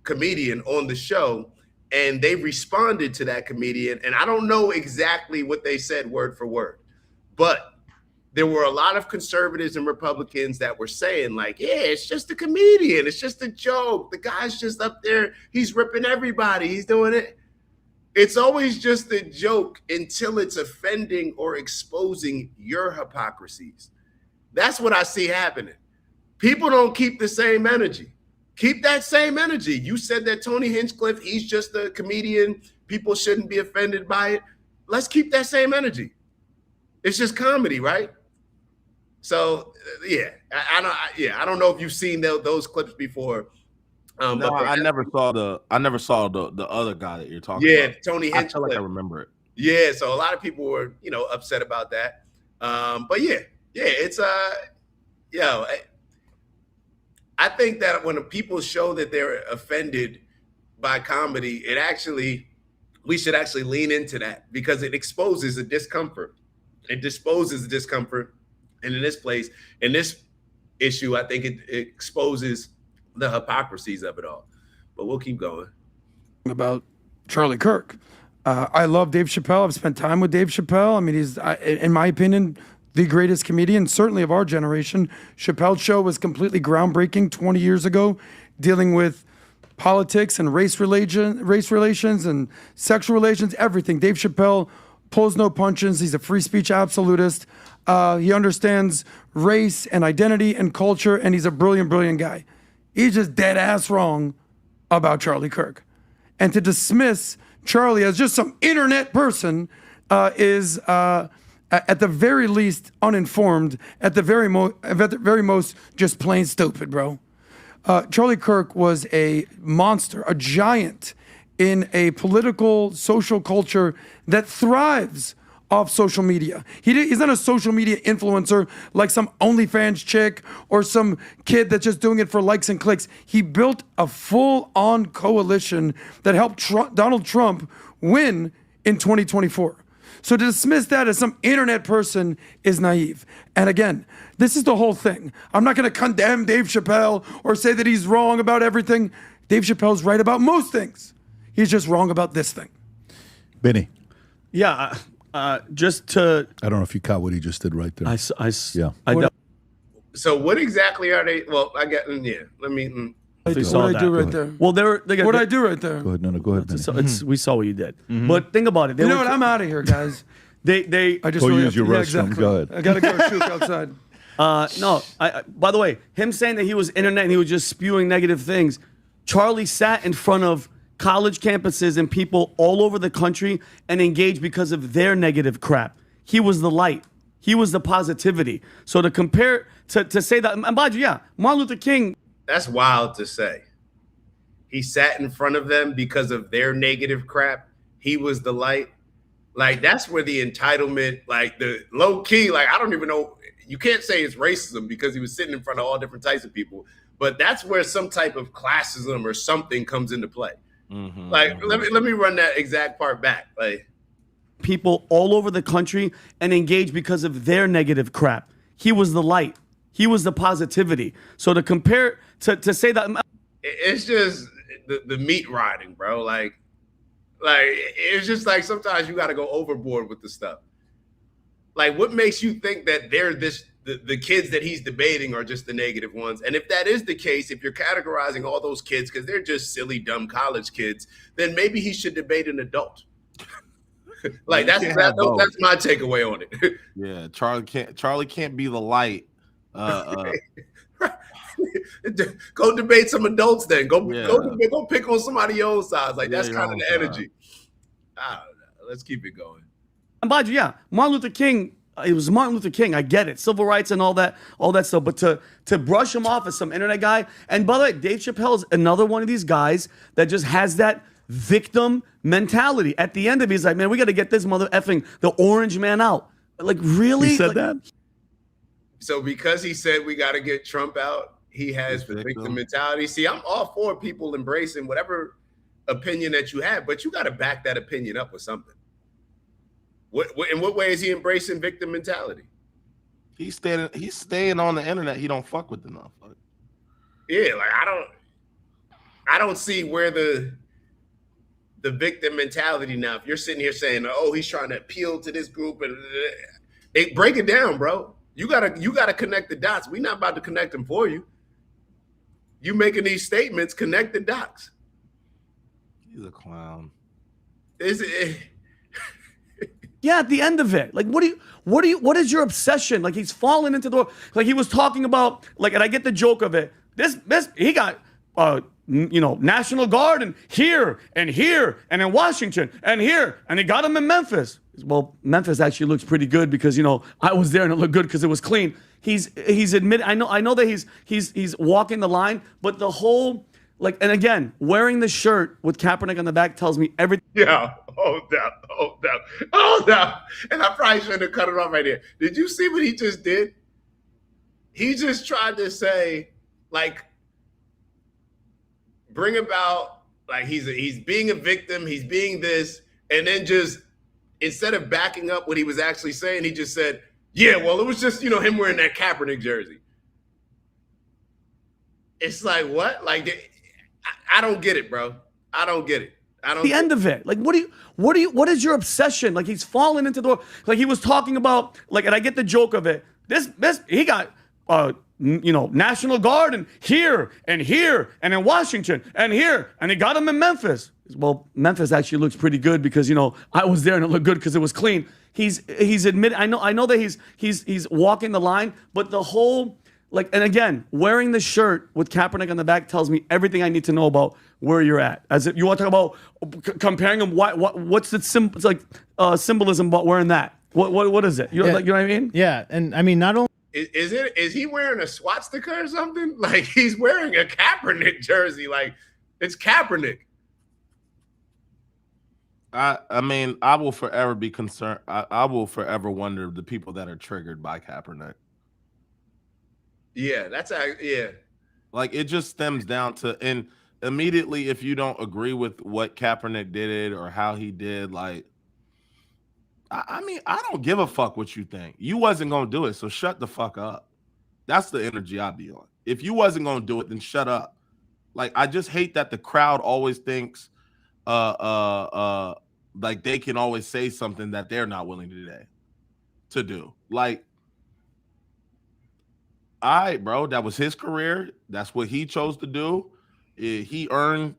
Speaker 1: comedian on the show and they responded to that comedian. And I don't know exactly what they said word for word, but there were a lot of conservatives and Republicans that were saying like, yeah, it's just a comedian. It's just a joke. The guy's just up there. He's ripping everybody. He's doing it. It's always just a joke until it's offending or exposing your hypocrisies. That's what I see happening. People don't keep the same energy. Keep that same energy. You said that Tony Hinchcliffe, he's just a comedian. People shouldn't be offended by it. Let's keep that same energy. It's just comedy, right? So yeah, I don't know if you've seen those clips before.
Speaker 2: No, I never saw the other guy that you're talking about.
Speaker 1: Yeah, Tony Hinchcliffe.
Speaker 2: I feel like I remember it.
Speaker 1: Yeah, so a lot of people were, upset about that. But yeah, it's I think that when people show that they're offended by comedy, we should actually lean into that because it exposes a discomfort. It disposes the discomfort. And in this issue, I think it exposes the hypocrisies of it all. But we'll keep going.
Speaker 10: About Charlie Kirk. I love Dave Chappelle. I've spent time with Dave Chappelle. I mean, he's, in my opinion, the greatest comedian, certainly of our generation. Chappelle's show was completely groundbreaking 20 years ago, dealing with politics and race relations and sexual relations, everything. Dave Chappelle pulls no punches. He's a free speech absolutist. He understands race and identity and culture, and he's a brilliant, brilliant guy. He's just dead ass wrong about Charlie Kirk. And to dismiss Charlie as just some internet person is, at the very least, uninformed. At the very most, just plain stupid, bro. Charlie Kirk was a monster, a giant in a political, social culture that thrives off social media. He's not a social media influencer like some OnlyFans chick or some kid that's just doing it for likes and clicks. He built a full-on coalition that helped Donald Trump win in 2024. So to dismiss that as some internet person is naive. And again, this is the whole thing. I'm not going to condemn Dave Chappelle or say that he's wrong about everything. Dave Chappelle's right about most things. He's just wrong about this thing.
Speaker 6: Benny.
Speaker 7: Yeah. Just to,
Speaker 6: I don't know if you caught what he just did right there.
Speaker 1: So what exactly are they? Well, I got Let me.
Speaker 10: What did I do right there?
Speaker 7: Well,
Speaker 10: what did I do right there?
Speaker 6: Go ahead. Go ahead, Benny.
Speaker 7: We saw what you did. But think about it.
Speaker 10: You know what? I'm out of here, guys.
Speaker 7: I
Speaker 6: just use your restroom.
Speaker 10: Exactly.
Speaker 6: Go ahead.
Speaker 10: I gotta go shoot outside.
Speaker 7: No. By the way, him saying that he was internet and he was just spewing negative things. Charlie sat in front of college campuses and people all over the country and engaged because of their negative crap. He was the light. He was the positivity. So to compare, to say that, and mind you, yeah, Martin Luther King.
Speaker 1: That's wild to say. He sat in front of them because of their negative crap. He was the light. Like, that's where the entitlement, like the low key, like, I don't even know. You can't say it's racism because he was sitting in front of all different types of people. But that's where some type of classism or something comes into play. Like, let me run that exact part back. Like,
Speaker 7: people all over the country and engage because of their negative crap. He was the light. He was the positivity. So to compare, to say that,
Speaker 1: it's just the meat riding, bro. Like it's just like sometimes you got to go overboard with the stuff. Like, what makes you think that they're the kids that he's debating are just the negative ones? And if that is the case, if you're categorizing all those kids because they're just silly, dumb college kids, then maybe he should debate an adult. Like, that's my takeaway on it.
Speaker 2: Yeah, Charlie can't be the light.
Speaker 1: Go debate some adults then. Go pick on somebody else's size. Like, that's kind of the energy. I don't know. Let's keep it going.
Speaker 7: And by the way, Martin Luther King. It was Martin Luther King. I get it, civil rights and all that stuff. But to brush him off as some internet guy. And by the way, Dave Chappelle is another one of these guys that just has that victim mentality. At the end of it, he's like, man, we got to get this mother effing the orange man out. Like, really?
Speaker 6: He said that?
Speaker 1: So because he said we got to get Trump out, he has the victim mentality. See, I'm all for people embracing whatever opinion that you have, but you got to back that opinion up with something. In what way is he embracing victim mentality?
Speaker 2: He's staying on the internet. He don't fuck with enough.
Speaker 1: Yeah, like I don't see where the victim mentality now. If you're sitting here saying, "Oh, he's trying to appeal to this group," and break it down, bro. You gotta connect the dots. We're not about to connect them for you. You making these statements, connect the dots.
Speaker 2: He's a clown.
Speaker 1: Is it?
Speaker 7: Yeah, at the end of it, like, what is your obsession? Like, he's fallen into the, like, he was talking about, like, and I get the joke of it. This he got, National Guard and here and in Washington and here, and they got him in Memphis. Well, Memphis actually looks pretty good because I was there and it looked good because it was clean. He's admitted. I know that he's walking the line, but the whole, like, and again, wearing the shirt with Kaepernick on the back tells me everything.
Speaker 1: Yeah, hold up. And I probably shouldn't have cut it off right there. Did you see what he just did? He just tried to say, like, bring about, like, he's being a victim, he's being this, and then just, instead of backing up what he was actually saying, he just said, yeah, well, it was just, him wearing that Kaepernick jersey. It's like, what? Like, I don't get it, bro. I don't get it.
Speaker 7: The end of it. Like, what is your obsession? Like, he's fallen into the, like, he was talking about, like, and I get the joke of it. This he got, National Guard and here and in Washington and here, and they got him in Memphis. Well, Memphis actually looks pretty good because I was there and it looked good because it was clean. He's admitted. I know that he's walking the line, but the whole, like, and again, wearing the shirt with Kaepernick on the back tells me everything I need to know about where you're at. As if you want to talk about comparing them, what's the symbolism about wearing that? What is it? You know what I mean?
Speaker 11: Yeah, and I mean, not only
Speaker 1: is he wearing a swastika or something? Like, he's wearing a Kaepernick jersey. Like, it's Kaepernick.
Speaker 2: I mean, I will forever be concerned. I will forever wonder the people that are triggered by Kaepernick.
Speaker 1: Yeah, yeah.
Speaker 2: Like, it just stems down to, and immediately if you don't agree with what Kaepernick did or how he did, like, I mean, I don't give a fuck what you think. You wasn't gonna do it, so shut the fuck up. That's the energy I be on. If you wasn't gonna do it, then shut up. Like, I just hate that the crowd always thinks like they can always say something that they're not willing to do. Like, all right, bro, that was his career. That's what he chose to do. He earned,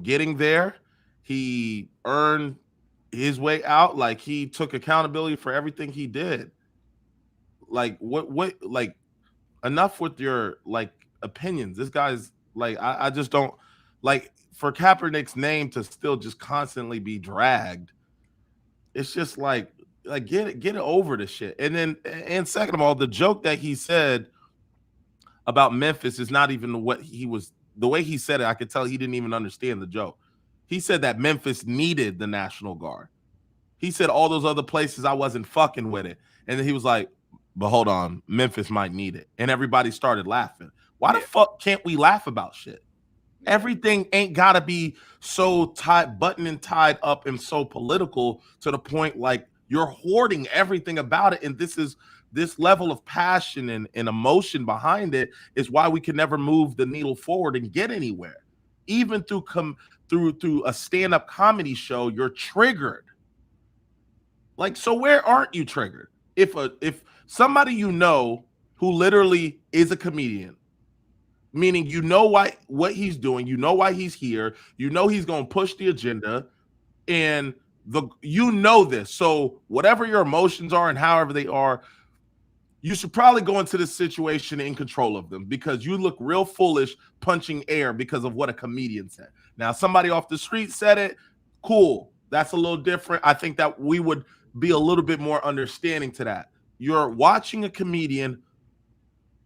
Speaker 2: getting there. He earned his way out. Like, he took accountability for everything he did. Like, what, like, enough with your, like, opinions. This guy's, like, I just don't, like, for Kaepernick's name to still just constantly be dragged, it's just like get it over the shit. And second of all, the joke that he said about Memphis is not even the way he said it. I could tell he didn't even understand the joke. He said that Memphis needed the National Guard. He said all those other places I wasn't fucking with it. And then he was like, but hold on, Memphis might need it. And everybody started laughing. Why the fuck can't we laugh about shit? Everything ain't gotta be so buttoned and tied up and so political to the point like you're hoarding everything about it. And this level of passion and emotion behind it is why we can never move the needle forward and get anywhere. Even through a stand-up comedy show, you're triggered. Like, so where aren't you triggered? If somebody you know who literally is a comedian, meaning you know what he's doing, you know why he's here, you know he's going to push the agenda, and you know this. So whatever your emotions are and however they are, you should probably go into this situation in control of them, because you look real foolish punching air because of what a comedian said. Now, somebody off the street said it, cool. That's a little different. I think that we would be a little bit more understanding to that. You're watching a comedian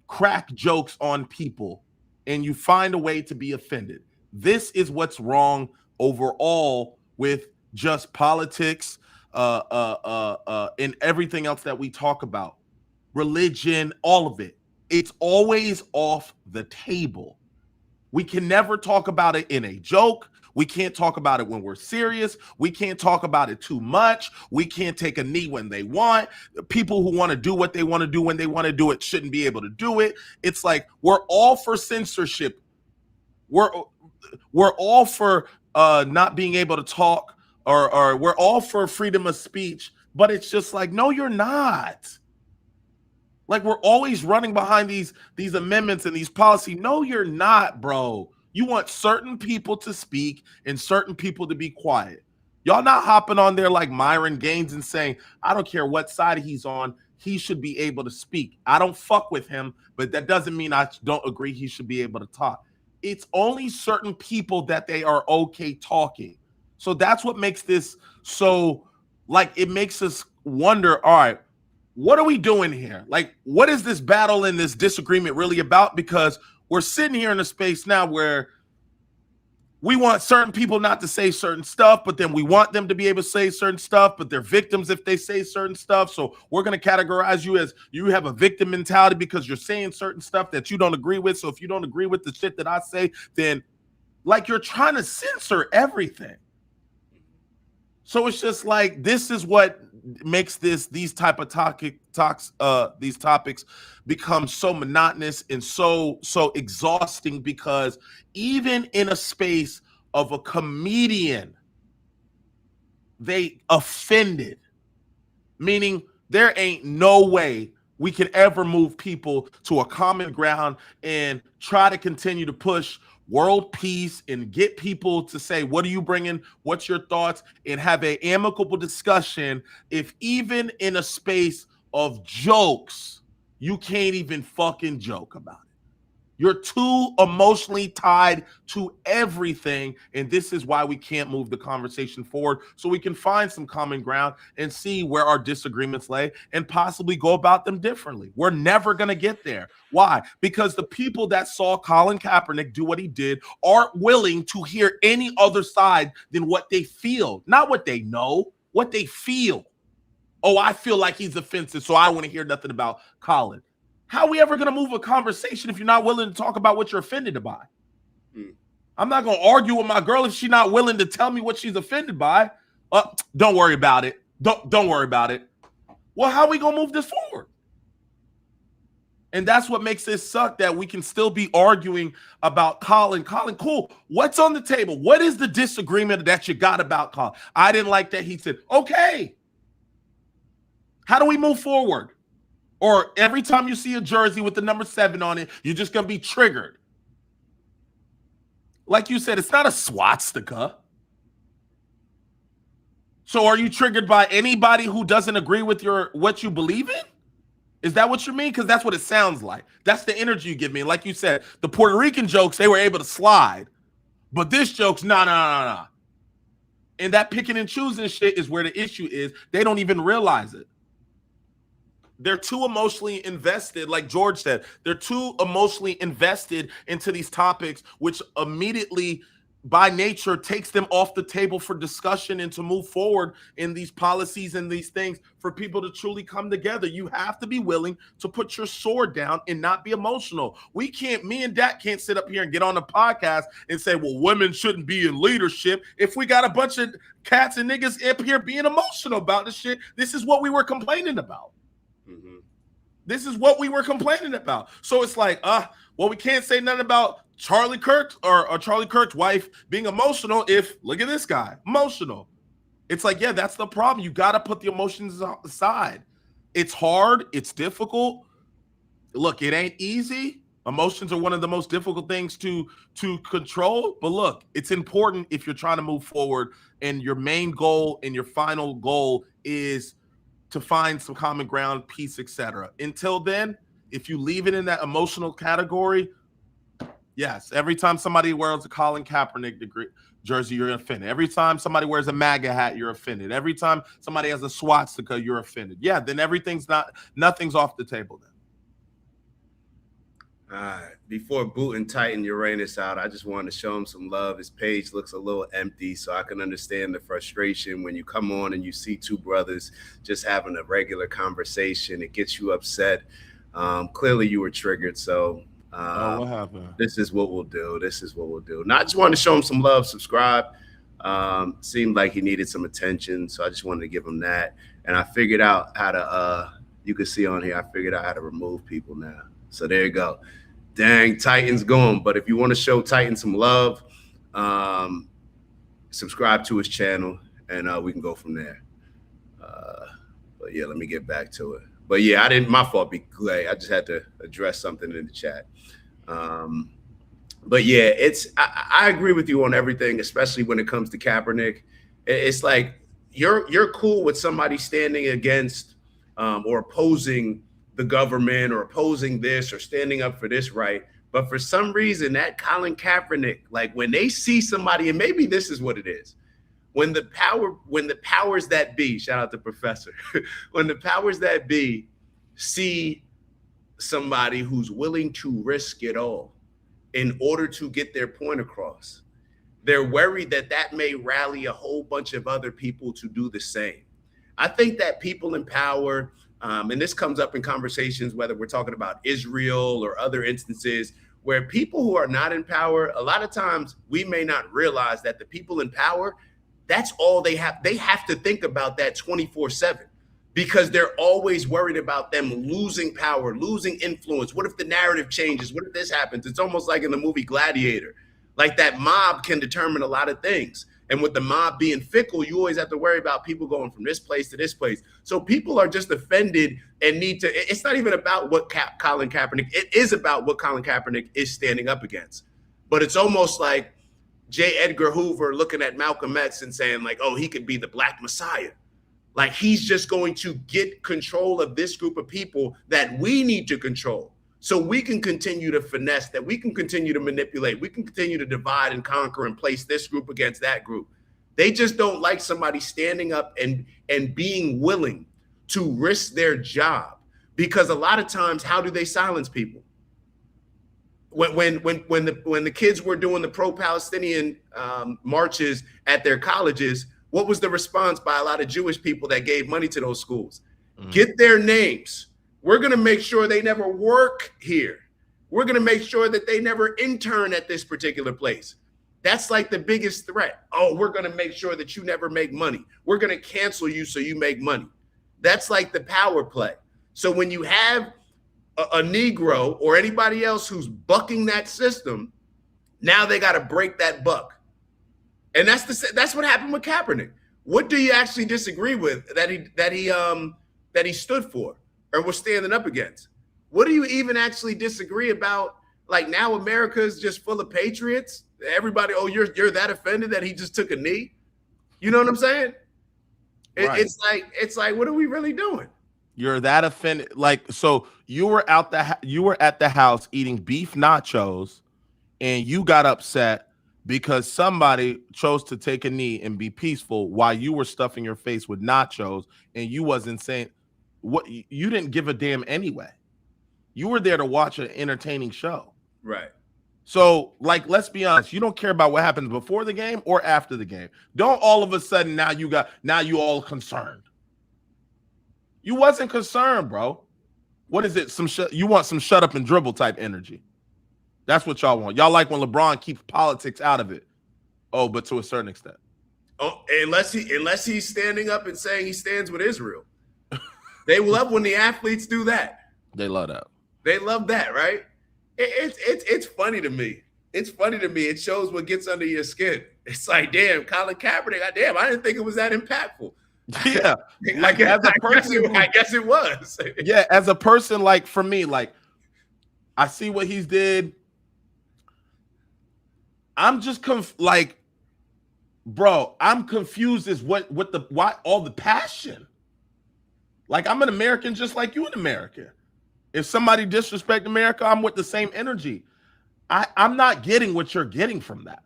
Speaker 2: crack jokes on people and you find a way to be offended. This is what's wrong overall with just politics and everything else that we talk about. Religion, all of it. It's always off the table. We can never talk about it in a joke. We can't talk about it when we're serious. We can't talk about it too much. We can't take a knee when they want. People who want to do what they want to do when they want to do it shouldn't be able to do it. It's like we're all for censorship. We're all for not being able to talk, or we're all for freedom of speech. But it's just like, no, you're not. Like, we're always running behind these amendments and these policies. No, you're not, bro. You want certain people to speak and certain people to be quiet. Y'all not hopping on there like Myron Gaines and saying, I don't care what side he's on, he should be able to speak. I don't fuck with him, but that doesn't mean I don't agree he should be able to talk. It's only certain people that they are okay talking. So that's what makes this so, like, it makes us wonder, all right, what are we doing here? Like, what is this battle and this disagreement really about? Because we're sitting here in a space now where we want certain people not to say certain stuff, but then we want them to be able to say certain stuff, but they're victims if they say certain stuff. So we're going to categorize you as you have a victim mentality because you're saying certain stuff that you don't agree with. So if you don't agree with the shit that I say, then like you're trying to censor everything. So it's just like, this is what makes these type of these topics become so monotonous and so exhausting, because even in a space of a comedian, they offended, meaning there ain't no way we can ever move people to a common ground and try to continue to push world peace and get people to say, what are you bringing? What's your thoughts? And have an amicable discussion. If even in a space of jokes, you can't even fucking joke about it. You're too emotionally tied to everything. And this is why we can't move the conversation forward, so we can find some common ground and see where our disagreements lay and possibly go about them differently. We're never going to get there. Why? Because the people that saw Colin Kaepernick do what he did aren't willing to hear any other side than what they feel, not what they know, what they feel. Oh, I feel like he's offensive, so I don't want to hear nothing about Colin. How are we ever going to move a conversation if you're not willing to talk about what you're offended by? I'm not going to argue with my girl if she's not willing to tell me what she's offended by. Don't worry about it. Don't worry about it. Well, how are we going to move this forward? And that's what makes this suck, that we can still be arguing about Colin. Colin, cool. What's on the table? What is the disagreement that you got about Colin? I didn't like that he said, okay. How do we move forward? Or every time you see a jersey with the number 7 on it, you're just going to be triggered. Like you said, it's not a swastika. So are you triggered by anybody who doesn't agree with what you believe in? Is that what you mean? Because that's what it sounds like. That's the energy you give me. Like you said, the Puerto Rican jokes, they were able to slide. But this joke's nah. And that picking and choosing shit is where the issue is. They don't even realize it. They're too emotionally invested, like George said. They're too emotionally invested into these topics, which immediately by nature takes them off the table for discussion and to move forward in these policies and these things for people to truly come together. You have to be willing to put your sword down and not be emotional. Me and Dak can't sit up here and get on the podcast and say, well, women shouldn't be in leadership if we got a bunch of cats and niggas up here being emotional about this shit. This is what we were complaining about.
Speaker 1: Mm-hmm.
Speaker 2: This is what we were complaining about. So it's like, well, we can't say nothing about Charlie Kirk or Charlie Kirk's wife being emotional if, look at this guy, emotional. It's like, yeah, that's the problem. You got to put the emotions aside. It's hard. It's difficult. Look, it ain't easy. Emotions are one of the most difficult things to control. But look, it's important if you're trying to move forward and your main goal and your final goal is to find some common ground, peace, etc. Until then, if you leave it in that emotional category, yes, every time somebody wears a Colin Kaepernick jersey, you're offended. Every time somebody wears a MAGA hat, you're offended. Every time somebody has a swastika, you're offended. Yeah, then nothing's off the table then.
Speaker 1: All right. Before booting Titan Uranus out, I just wanted to show him some love. His page looks a little empty, so I can understand the frustration when you come on and you see two brothers just having a regular conversation. It gets you upset. Clearly, you were triggered, so
Speaker 2: what happened?
Speaker 1: This is what we'll do. Now, I just wanted to show him some love. Subscribe. Seemed like he needed some attention, so I just wanted to give him that. And I figured out how to, you can see on here, I figured out how to remove people now. So there you go. Dang, Titan's gone. But if you want to show Titan some love, subscribe to his channel, and we can go from there. But yeah, let me get back to it. But yeah, my fault, be glad. I just had to address something in the chat. But yeah, I agree with you on everything, especially when it comes to Kaepernick. It's like you're cool with somebody standing against or opposing the government or opposing this or standing up for this right. But for some reason, that Colin Kaepernick, like when they see somebody, and maybe this is what it is, when the powers that be, shout out to Professor, when the powers that be see somebody who's willing to risk it all in order to get their point across, they're worried that may rally a whole bunch of other people to do the same. I think that people in power, and this comes up in conversations, whether we're talking about Israel or other instances, where people who are not in power, a lot of times we may not realize that the people in power, that's all they have. They have to think about that 24/7 because they're always worried about them losing power, losing influence. What if the narrative changes? What if this happens? It's almost like in the movie Gladiator. Like that mob can determine a lot of things. And with the mob being fickle, you always have to worry about people going from this place to this place. So people are just offended and need to, it's not even about what Colin Kaepernick, it is about what Colin Kaepernick is standing up against. But it's almost like J. Edgar Hoover looking at Malcolm X and saying like, oh, he could be the Black Messiah. Like he's just going to get control of this group of people that we need to control. So we can continue to finesse, that we can continue to manipulate, we can continue to divide and conquer and place this group against that group. They just don't like somebody standing up and being willing to risk their job, because a lot of times, how do they silence people? When the kids were doing the pro-Palestinian marches at their colleges, what was the response by a lot of Jewish people that gave money to those schools? Get their names. We're going to make sure they never work here. We're going to make sure that they never intern at this particular place. That's like the biggest threat. Oh, we're going to make sure that you never make money. We're going to cancel you so you make money. That's like the power play. So when you have a Negro or anybody else who's bucking that system, now they got to break that buck. And that's what happened with Kaepernick. What do you actually disagree with that he stood for or was standing up against? What do you even actually disagree about? Like now America is just full of patriots. Everybody, oh, you're that offended that he just took a knee. You know what I'm saying? Right. It's like, what are we really doing?
Speaker 2: You're that offended. Like, so you were at the house eating beef nachos, and you got upset because somebody chose to take a knee and be peaceful while you were stuffing your face with nachos, and you wasn't saying what you didn't give a damn anyway. You were there to watch an entertaining show.
Speaker 1: Right.
Speaker 2: So, like, let's be honest. You don't care about what happens before the game or after the game. Don't all of a sudden now you all concerned. You wasn't concerned, bro. What is it? You want some shut up and dribble type energy. That's what y'all want. Y'all like when LeBron keeps politics out of it. Oh, but to a certain extent.
Speaker 1: Oh, unless he's standing up and saying he stands with Israel. They love when the athletes do that.
Speaker 2: They love that.
Speaker 1: They love that, right? It's funny to me. It's funny to me. It shows what gets under your skin. It's like, damn, Colin Kaepernick. Damn, I didn't think it was that impactful.
Speaker 2: Yeah, like as a person,
Speaker 1: I guess it was.
Speaker 2: Yeah, as a person, like for me, like I see what he's did. I'm just bro, I'm confused as why all the passion. Like I'm an American just like you an American. If somebody disrespect America, I'm with the same energy. I'm not getting what you're getting from that.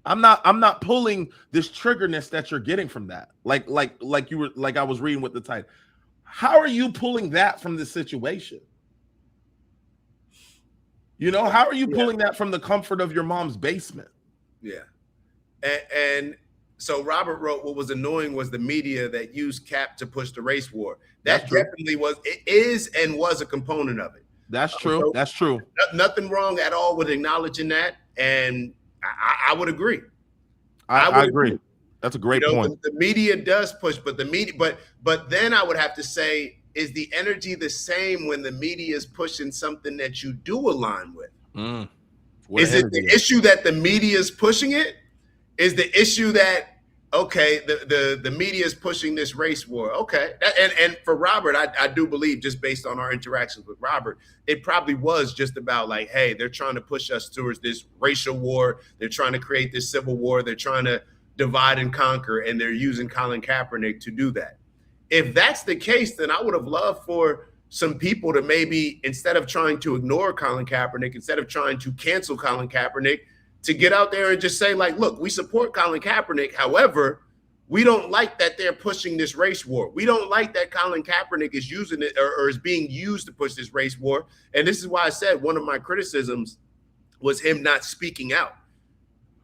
Speaker 2: I'm not pulling this triggerness that you're getting from that. Like I was reading with the title. How are you pulling that from the situation? You know, how are you pulling that from the comfort of your mom's basement?
Speaker 1: Yeah. And so Robert wrote, what was annoying was the media that used Cap to push the race war. That definitely was a component of it.
Speaker 2: That's true.
Speaker 1: So
Speaker 2: that's true.
Speaker 1: Nothing wrong at all with acknowledging that. And I would agree.
Speaker 2: I agree. That's a great point.
Speaker 1: The media does push, but but then I would have to say, is the energy the same when the media is pushing something that you do align with? Is it the issue that the media is pushing it? Is the issue that, okay, the media is pushing this race war? Okay. And for Robert, I do believe, just based on our interactions with Robert, it probably was just about like, hey, they're trying to push us towards this racial war. They're trying to create this civil war. They're trying to divide and conquer, and they're using Colin Kaepernick to do that. If that's the case, then I would have loved for some people to maybe, instead of trying to ignore Colin Kaepernick, instead of trying to cancel Colin Kaepernick, to get out there and just say, like, look, we support Colin Kaepernick. However, we don't like that they're pushing this race war. We don't like that Colin Kaepernick is using it or is being used to push this race war. And this is why I said one of my criticisms was him not speaking out.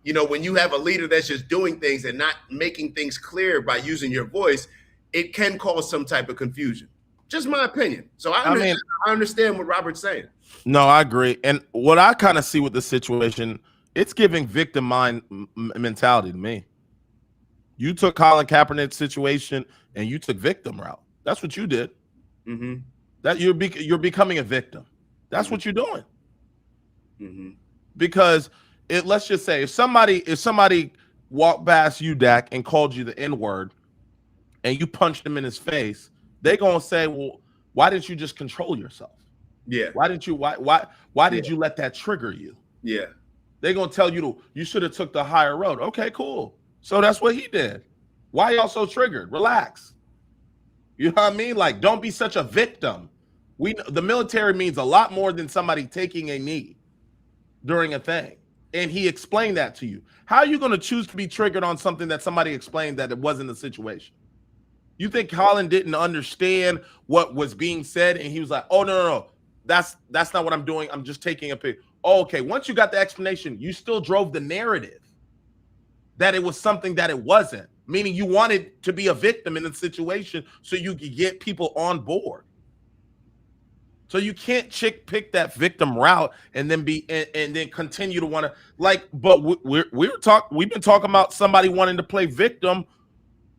Speaker 1: You know, when you have a leader that's just doing things and not making things clear by using your voice, it can cause some type of confusion. Just my opinion. So I understand what Robert's saying.
Speaker 2: No, I agree. And what I kind of see with the situation, it's giving victim mentality to me. You took Colin Kaepernick's situation and you took victim route. That's what you did.
Speaker 1: Mm-hmm.
Speaker 2: That you're becoming a victim. That's what you're doing.
Speaker 1: Mm-hmm.
Speaker 2: Because let's just say if somebody walked past you, Dak, and called you the N-word, and you punched him in his face, they're gonna say, well, why didn't you just control yourself?
Speaker 1: Yeah.
Speaker 2: Why did you let that trigger you?
Speaker 1: Yeah.
Speaker 2: They're gonna tell you you should have took the higher road. Okay, cool. So that's what he did. Why y'all so triggered? Relax. You know what I mean? Like, don't be such a victim. The military means a lot more than somebody taking a knee during a thing. And he explained that to you. How are you going to choose to be triggered on something that somebody explained that it wasn't the situation? You think Colin didn't understand what was being said and he was like, oh, no. That's not what I'm doing. I'm just taking a pic. Oh, okay. Once you got the explanation, you still drove the narrative that it was something that it wasn't, meaning you wanted to be a victim in the situation so you could get people on board. So you can't pick that victim route and then then continue to want to But we've been talking about somebody wanting to play victim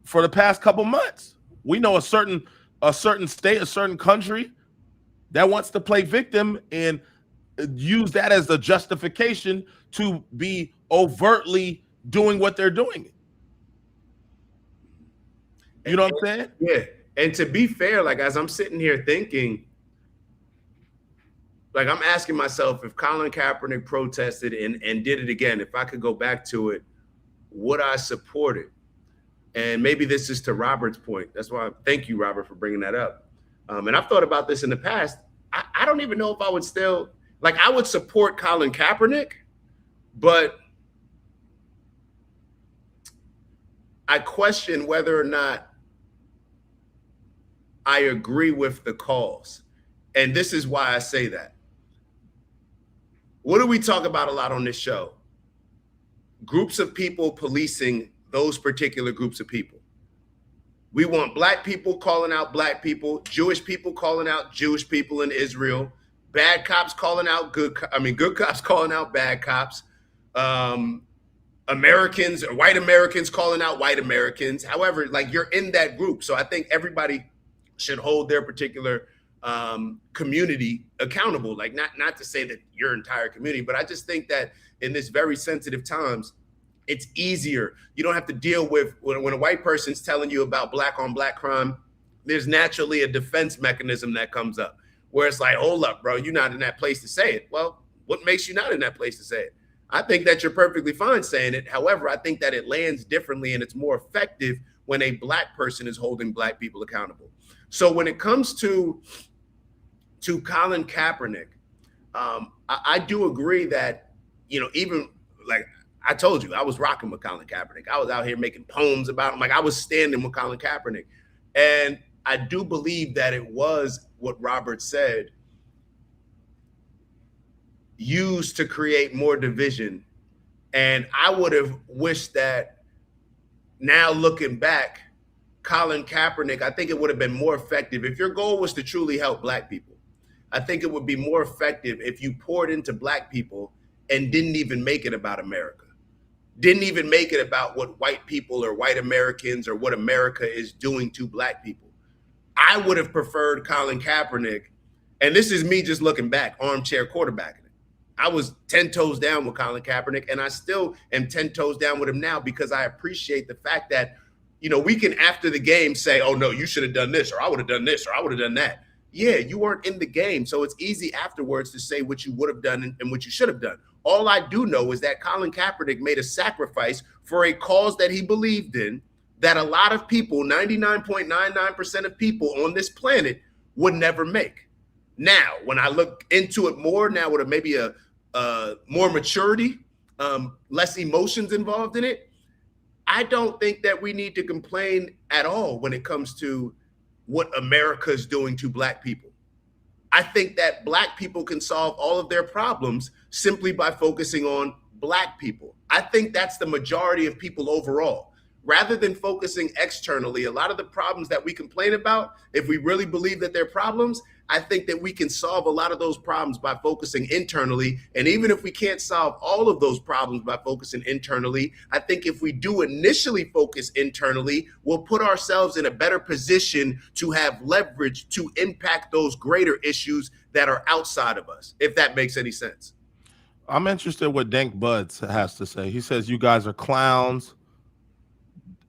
Speaker 2: for the past couple months. We know a certain state, a certain country that wants to play victim and use that as a justification to be overtly doing what they're doing. You know what I'm saying?
Speaker 1: Yeah. And to be fair, like as I'm sitting here thinking, like I'm asking myself, if Colin Kaepernick protested and did it again, if I could go back to it, would I support it? And maybe this is to Robert's point. That's why thank you, Robert, for bringing that up. And I've thought about this in the past. I don't even know if I would still, like, I would support Colin Kaepernick, but I question whether or not I agree with the cause. And this is why I say that. what do we talk about a lot on this show? Groups of people policing those particular groups of people. We want black people calling out black people, Jewish people calling out Jewish people in Israel, bad cops calling out good cops calling out bad cops, Americans or white Americans calling out white Americans. However, like, you're in that group. So I think everybody should hold their particular community accountable. Like, not to say that your entire community, but I just think that in this very sensitive times, it's easier. You don't have to deal with when a white person's telling you about black on black crime. There's naturally a defense mechanism that comes up where it's like, hold up, bro, you're not in that place to say it. Well, what makes you not in that place to say it? I think that you're perfectly fine saying it. However, I think that it lands differently and it's more effective when a black person is holding black people accountable. So when it comes to Colin Kaepernick, I do agree that, even like I told you, I was rocking with Colin Kaepernick. I was out here making poems about him. Like, I was standing with Colin Kaepernick. And I do believe that it was what Robert said, used to create more division. And I would have wished that, now looking back, Colin Kaepernick, I think it would have been more effective. If your goal was to truly help black people, I think it would be more effective if you poured into black people and didn't even make it about America. Didn't even make it about what white people or white Americans or what America is doing to black people. I would have preferred Colin Kaepernick, and this is me just looking back, armchair quarterbacking it. I was 10 toes down with Colin Kaepernick, and I still am 10 toes down with him now because I appreciate the fact that, we can after the game say, oh no, you should have done this, or I would have done this, or I would have done that. Yeah, you weren't in the game. So it's easy afterwards to say what you would have done and what you should have done. All I do know is that Colin Kaepernick made a sacrifice for a cause that he believed in, that a lot of people, 99.99% of people on this planet, would never make. Now, when I look into it more now with maybe a more maturity, less emotions involved in it, I don't think that we need to complain at all when it comes to what America is doing to black people. I think that black people can solve all of their problems simply by focusing on black people. I think that's the majority of people overall. Rather than focusing externally, a lot of the problems that we complain about, if we really believe that they're problems, I think that we can solve a lot of those problems by focusing internally. And even if we can't solve all of those problems by focusing internally, I think if we do initially focus internally, we'll put ourselves in a better position to have leverage to impact those greater issues that are outside of us, if that makes any sense.
Speaker 2: I'm interested what Dank Buds has to say. He says, you guys are clowns.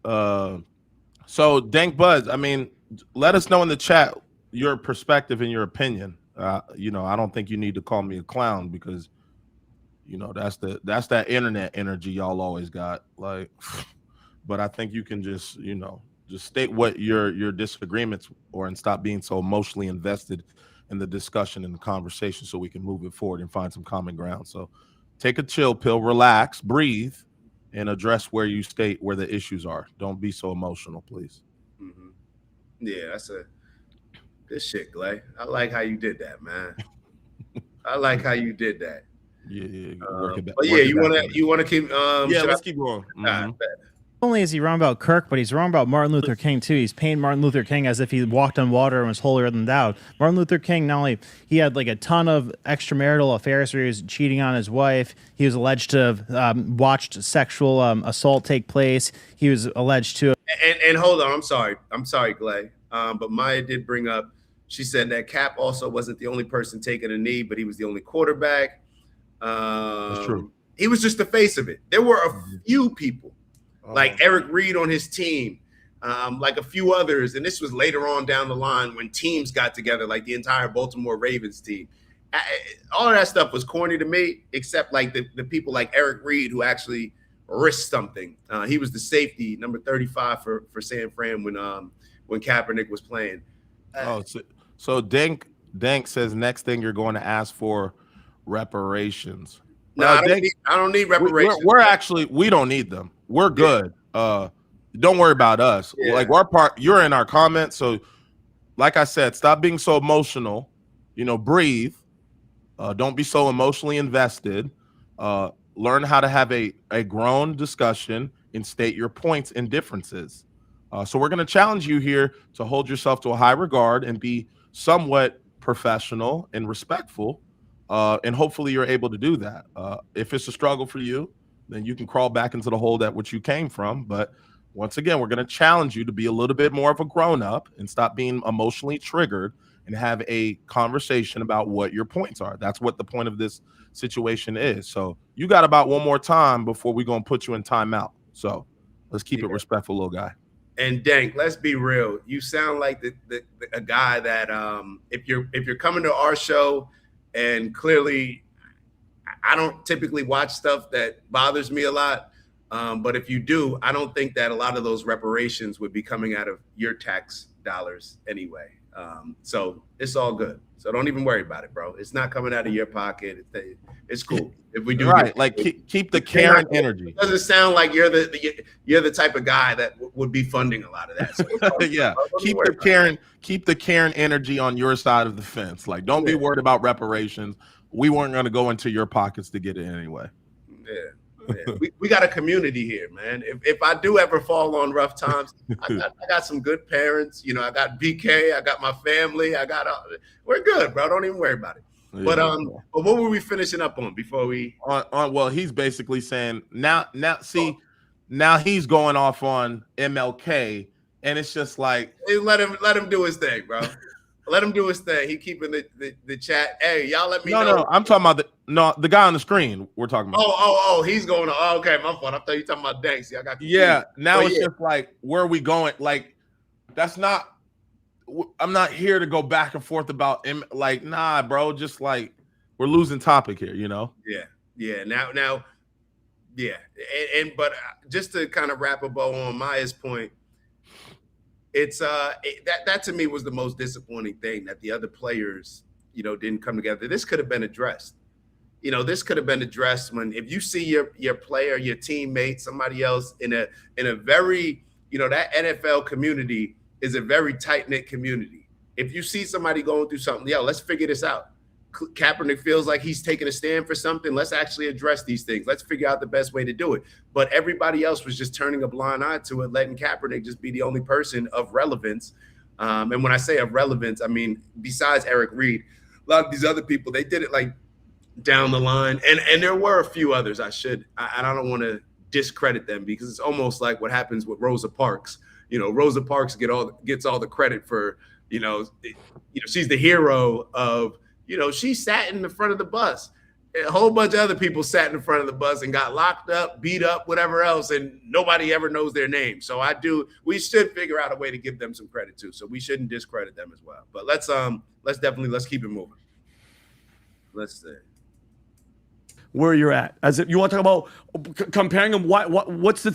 Speaker 2: So Dank Buds, I mean, let us know in the chat your perspective and your opinion. I don't think you need to call me a clown because, that's that internet energy y'all always got. Like, but I think you can just state what your disagreements are and stop being so emotionally invested in the discussion and the conversation so we can move it forward and find some common ground. So take a chill pill, relax, breathe, and address where you state where the issues are. Don't be so emotional, please.
Speaker 1: Mm-hmm. Yeah, that's a good shit, Clay. I like how you did that, man. I like how you did that.
Speaker 2: Yeah.
Speaker 1: But yeah, you wanna keep
Speaker 2: let's keep going. Mm-hmm.
Speaker 11: Not only is he wrong about Kirk, but he's wrong about Martin Luther King too. He's painting Martin Luther King as if he walked on water and was holier than thou. Martin Luther King, not only he had like a ton of extramarital affairs where he was cheating on his wife. He was alleged to have watched sexual assault take place. He was alleged to.
Speaker 1: And hold on, I'm sorry, Clay. But Maya did bring up. She said that Cap also wasn't the only person taking a knee, but he was the only quarterback.
Speaker 2: That's true.
Speaker 1: He was just the face of it. There were a few people. Like Eric Reed on his team, like a few others. And this was later on down the line when teams got together, like the entire Baltimore Ravens team. All of that stuff was corny to me, except like the people like Eric Reed who actually risked something. He was the safety, number 35 for San Fran when Kaepernick was playing.
Speaker 2: So Dank says next thing you're going to ask for reparations.
Speaker 1: No, I don't need reparations.
Speaker 2: We don't need them. We're good. Don't worry about us. Yeah. Like our part, you're in our comments. So like I said, stop being so emotional, breathe Don't be so emotionally invested. Learn how to have a grown discussion and state your points and differences. So we're going to challenge you here to hold yourself to a high regard and be somewhat professional and respectful. And hopefully you're able to do that. If it's a struggle for you, then you can crawl back into the hole that which you came from. But once again, we're going to challenge you to be a little bit more of a grown-up and stop being emotionally triggered and have a conversation about what your points are. That's what the point of this situation is. So you got about one more time before we're going to put you in timeout. So let's keep it respectful, little guy.
Speaker 1: And Dank, let's be real. You sound like a guy that if you're coming to our show, and clearly I don't typically watch stuff that bothers me a lot. But if you do, I don't think that a lot of those reparations would be coming out of your tax dollars anyway. So it's all good. So don't even worry about it, bro. It's not coming out of your pocket. It's cool. If we do
Speaker 2: right, like keep the Karen energy.
Speaker 1: It doesn't sound like you're the type of guy that would be funding a lot of that. So
Speaker 2: yeah, keep the Karen energy on your side of the fence. Like, don't be worried about reparations. We weren't going to go into your pockets to get it anyway.
Speaker 1: Yeah. We got a community here, man. If I do ever fall on rough times, I got some good parents. You know, I got BK, I got my family, we're good, bro. Don't even worry about it. Yeah. But what were we finishing up on before we?
Speaker 2: Well, he's basically saying now he's going off on MLK, and it's just like
Speaker 1: let him do his thing, bro. Let him do his thing. He keeping the chat. Hey, y'all let me know.
Speaker 2: No, I'm talking about the guy on the screen we're talking about.
Speaker 1: Oh, he's going to, okay, my fault. I thought you were talking about Dank. See, I got confused.
Speaker 2: Yeah, now it's just like, where are we going? Like, I'm not here to go back and forth about him. Like, nah, bro, just like, we're losing topic here, you know?
Speaker 1: Yeah. Now, yeah. But just to kind of wrap a bow on Maya's point, it's that to me was the most disappointing thing, that the other players, didn't come together. This could have been addressed. This could have been addressed if you see your player, your teammate, somebody else in a very, that NFL community is a very tight-knit community. If you see somebody going through something, let's figure this out. Kaepernick feels like he's taking a stand for something. Let's actually address these things. Let's figure out the best way to do it. But everybody else was just turning a blind eye to it, letting Kaepernick just be the only person of relevance. And when I say of relevance, I mean, besides Eric Reed, a lot of these other people, they did it like down the line. And there were a few others I don't want to discredit them, because it's almost like what happens with Rosa Parks. Rosa Parks gets all the credit for, she's the hero of, she sat in the front of the bus. A whole bunch of other people sat in the front of the bus and got locked up, beat up, whatever else, and nobody ever knows their name. So we should figure out a way to give them some credit too. So we shouldn't discredit them as well. But let's keep it moving. Let's see
Speaker 7: where you're at. As if you want to talk about comparing them, what's the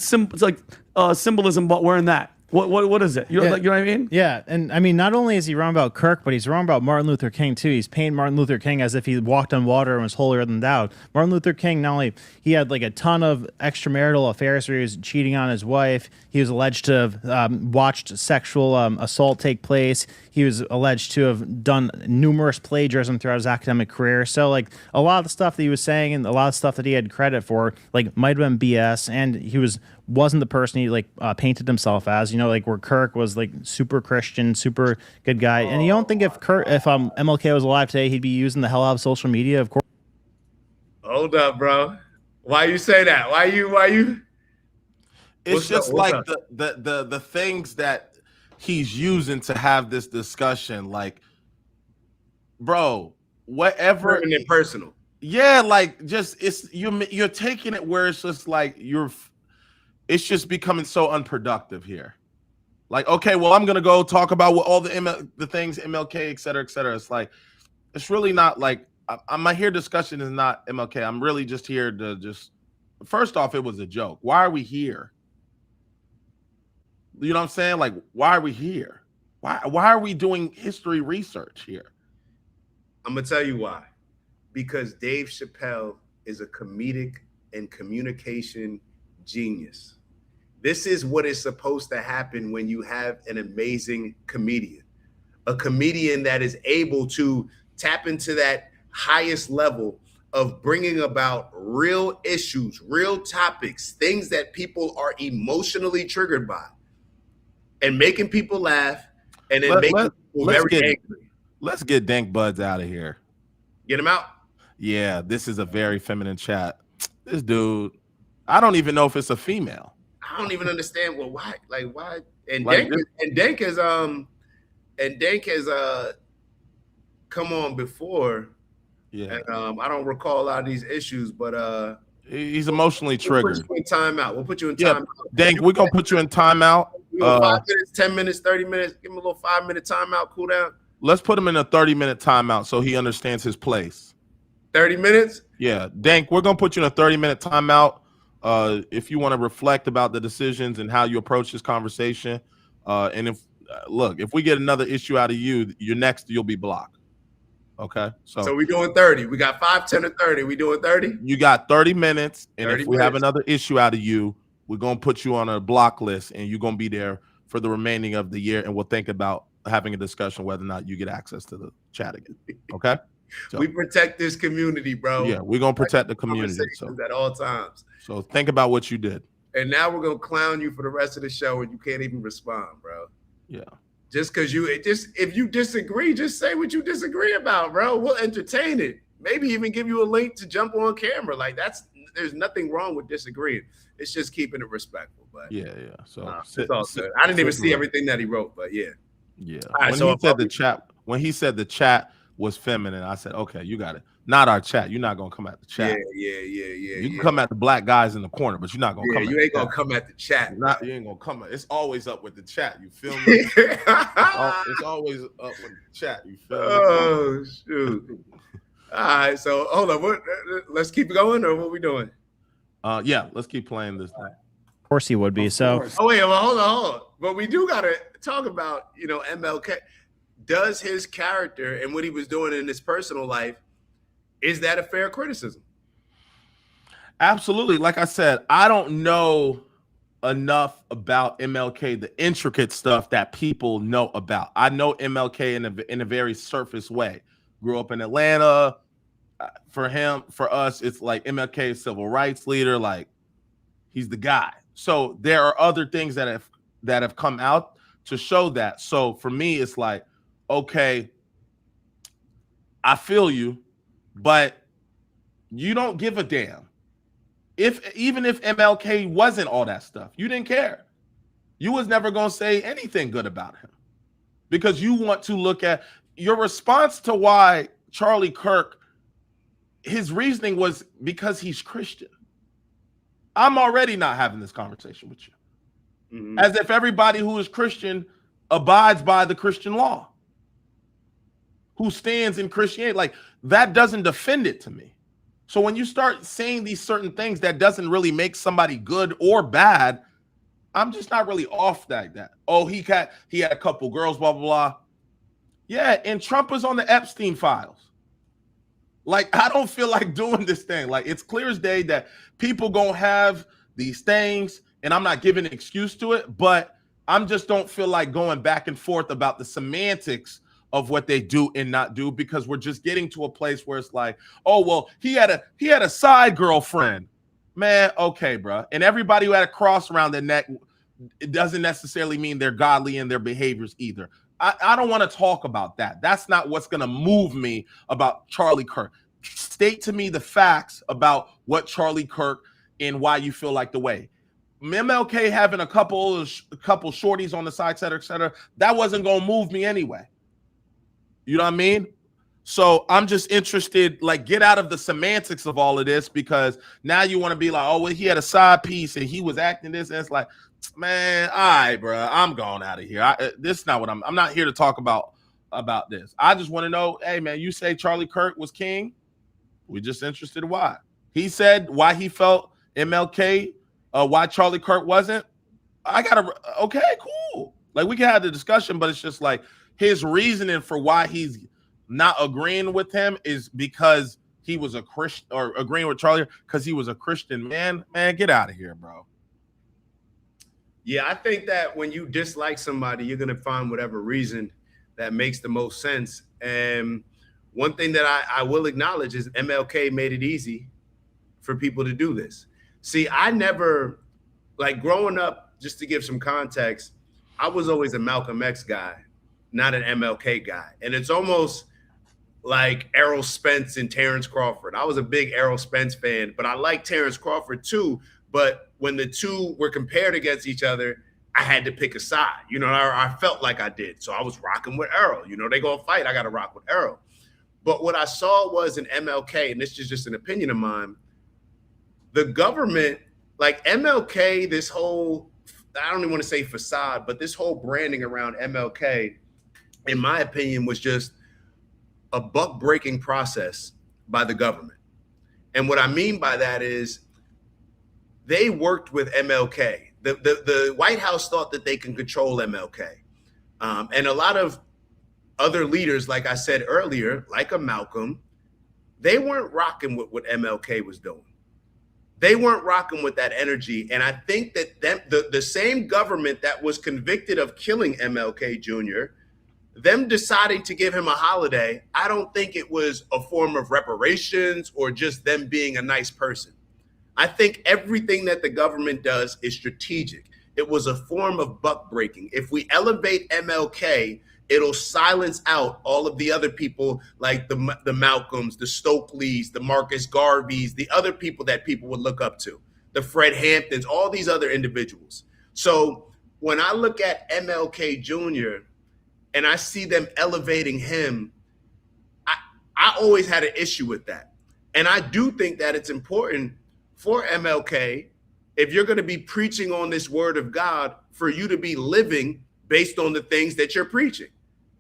Speaker 7: symbolism about wearing that? What is it? You know what I mean?
Speaker 11: Yeah, and I mean, not only is he wrong about Kirk, but he's wrong about Martin Luther King too. He's painting Martin Luther King as if he walked on water and was holier than thou. Martin Luther King, not only he had like a ton of extramarital affairs where he was cheating on his wife. He was alleged to have watched sexual assault take place. He was alleged to have done numerous plagiarism throughout his academic career. So like a lot of the stuff that he was saying and a lot of stuff that he had credit for, like, might have been BS, and he wasn't the person he painted himself as, like where Kirk was like super Christian, super good guy. And you don't think if MLK was alive today, he'd be using the hell out of social media? Of course.
Speaker 1: Hold up, bro. Why you say that? Why you?
Speaker 2: It's just like the things that he's using to have this discussion. Like, bro, whatever.
Speaker 1: Turning it personal.
Speaker 2: Yeah, like just you're taking it where it's just like it's just becoming so unproductive here. Like, okay, well, I'm gonna go talk about what all the things MLK, et cetera, et cetera. It's like, it's really not like my here discussion is not MLK. I'm really just here to first off, it was a joke. Why are we here? You know what I'm saying? Like, why are we here? Why are we doing history research here?
Speaker 1: I'm gonna tell you why. Because Dave Chappelle is a comedic and communication genius. This is what is supposed to happen when you have an amazing comedian, a comedian that is able to tap into that highest level of bringing about real issues, real topics, things that people are emotionally triggered by, and making people laugh, and then making people very angry.
Speaker 2: Let's get Dank Buds out of here.
Speaker 1: Get him out.
Speaker 2: Yeah, this is a very feminine chat. This dude, I don't even know if it's a female.
Speaker 1: I don't even understand why. And
Speaker 2: Like
Speaker 1: Dank has come on before.
Speaker 2: Yeah.
Speaker 1: And I don't recall a lot of these issues, but
Speaker 2: he's emotionally triggered.
Speaker 1: We'll put you in timeout. We'll put you in timeout.
Speaker 2: Dank, we're gonna put you in timeout.
Speaker 1: 5 minutes, 10 minutes, 30 minutes. Give him a little 5-minute timeout, cool down.
Speaker 2: Let's put him in a 30-minute timeout so he understands his place.
Speaker 1: 30 minutes?
Speaker 2: Yeah. Dank, we're gonna put you in a 30-minute timeout. If you want to reflect about the decisions and how you approach this conversation. And if we get another issue out of you, you'll be blocked. Okay.
Speaker 1: So we doing 30. We got 5, 10, or 30. We doing 30?
Speaker 2: You got 30 minutes. And
Speaker 1: 30
Speaker 2: if we
Speaker 1: minutes.
Speaker 2: have another issue out of you, we're gonna put you on a block list and you're gonna be there for the remaining of the year, and we'll think about having a discussion whether or not you get access to the chat again. Okay. So,
Speaker 1: we protect this community, bro.
Speaker 2: Yeah, we're gonna protect the community. So
Speaker 1: at all times.
Speaker 2: So think about what you did.
Speaker 1: And now we're gonna clown you for the rest of the show, and you can't even respond, bro.
Speaker 2: Yeah.
Speaker 1: Just because if you disagree, just say what you disagree about, bro. We'll entertain it. Maybe even give you a link to jump on camera. There's nothing wrong with disagreeing. It's just keeping it respectful. But
Speaker 2: yeah. So
Speaker 1: it's all good. I didn't even see everything that he wrote, but yeah.
Speaker 2: Yeah.
Speaker 1: Right,
Speaker 2: When he said the chat was feminine, I said, okay, you got it. Not our chat. You're not gonna come at the chat.
Speaker 1: Yeah.
Speaker 2: You can come at the black guys in the corner, but you're not gonna come.
Speaker 1: You ain't gonna come at the chat.
Speaker 2: You ain't gonna come at. It's always up with the chat. You feel me? It's always up with the chat. You feel me?
Speaker 1: Oh shoot! All right, so hold on. Let's keep going, or what are we doing?
Speaker 2: Yeah, let's keep playing this thing.
Speaker 11: Of course he would be. So.
Speaker 1: Oh wait, well, hold on. But we do gotta talk about MLK. Does his character and what he was doing in his personal life, is that a fair criticism?
Speaker 2: Absolutely. Like I said, I don't know enough about MLK, the intricate stuff that people know about. I know MLK in a very surface way. Grew up in Atlanta. For us, it's like MLK is civil rights leader. Like, he's the guy. So there are other things that have come out to show that. So for me, it's like, okay, I feel you, but you don't give a damn. Even if MLK wasn't all that stuff, you didn't care. You was never going to say anything good about him because you want to look at your response to why Charlie Kirk, his reasoning was because he's Christian. I'm already not having this conversation with you. As if everybody who is Christian abides by the Christian law, who stands in Christianity. Like, that doesn't defend it to me. So when you start saying these certain things that doesn't really make somebody good or bad, I'm just not really off like that. Oh, he had a couple girls, blah, blah, blah. Yeah, and Trump was on the Epstein files. Like, I don't feel like doing this thing. Like, it's clear as day that people gonna have these things, and I'm not giving an excuse to it, but I'm just don't feel like going back and forth about the semantics of what they do and not do, because we're just getting to a place where it's like, oh, well, he had a side girlfriend. Man, okay, bro. And everybody who had a cross around their neck, it doesn't necessarily mean they're godly in their behaviors either. I don't want to talk about that. That's not what's going to move me about Charlie Kirk. State to me the facts about what Charlie Kirk and why you feel like the way. MLK having a couple shorties on the side, et cetera, that wasn't going to move me anyway. You know what I mean? So I'm just interested, like, get out of the semantics of all of this, because now you want to be like, oh, well, he had a side piece and he was acting this. And it's like, man, all right, bro, I'm going out of here. This is not what I'm not here to talk about this. I just want to know, hey, man, you say Charlie Kirk was king. We're just interested in why. He said why he felt MLK, why Charlie Kirk wasn't. Okay, cool. Like, we can have the discussion, but it's just like his reasoning for why he's not agreeing with him is because he was a Christian, or agreeing with Charlie because he was a Christian man. Man, get out of here, bro.
Speaker 1: Yeah, I think that when you dislike somebody, you're going to find whatever reason that makes the most sense. And one thing that I will acknowledge is MLK made it easy for people to do this. See, I never, like growing up, just to give some context, I was always a Malcolm X guy, not an MLK guy. And it's almost like Errol Spence and Terrence Crawford. I was a big Errol Spence fan, but I like Terrence Crawford too. But when the two were compared against each other, I had to pick a side. You know, I felt like I did. So I was rocking with Errol. You know, they gonna fight, I got to rock with Errol. But what I saw was an MLK, and this is just an opinion of mine, the government, like MLK, this whole, I don't even want to say facade, but this whole branding around MLK, in my opinion, was just a buck-breaking process by the government. And what I mean by that is they worked with MLK. The White House thought that they can control MLK. And a lot of other leaders, like I said earlier, like a Malcolm, they weren't rocking with what MLK was doing. They weren't rocking with that energy. And I think that the same government that was convicted of killing MLK Jr., them deciding to give him a holiday, I don't think it was a form of reparations or just them being a nice person. I think everything that the government does is strategic. It was a form of buck breaking. If we elevate MLK, it'll silence out all of the other people like the Malcolms, the Stokeleys, the Marcus Garveys, the other people that people would look up to, the Fred Hamptons, all these other individuals. So when I look at MLK Jr., and I see them elevating him, I always had an issue with that. And I do think that it's important for MLK, if you're going to be preaching on this word of God, for you to be living based on the things that you're preaching.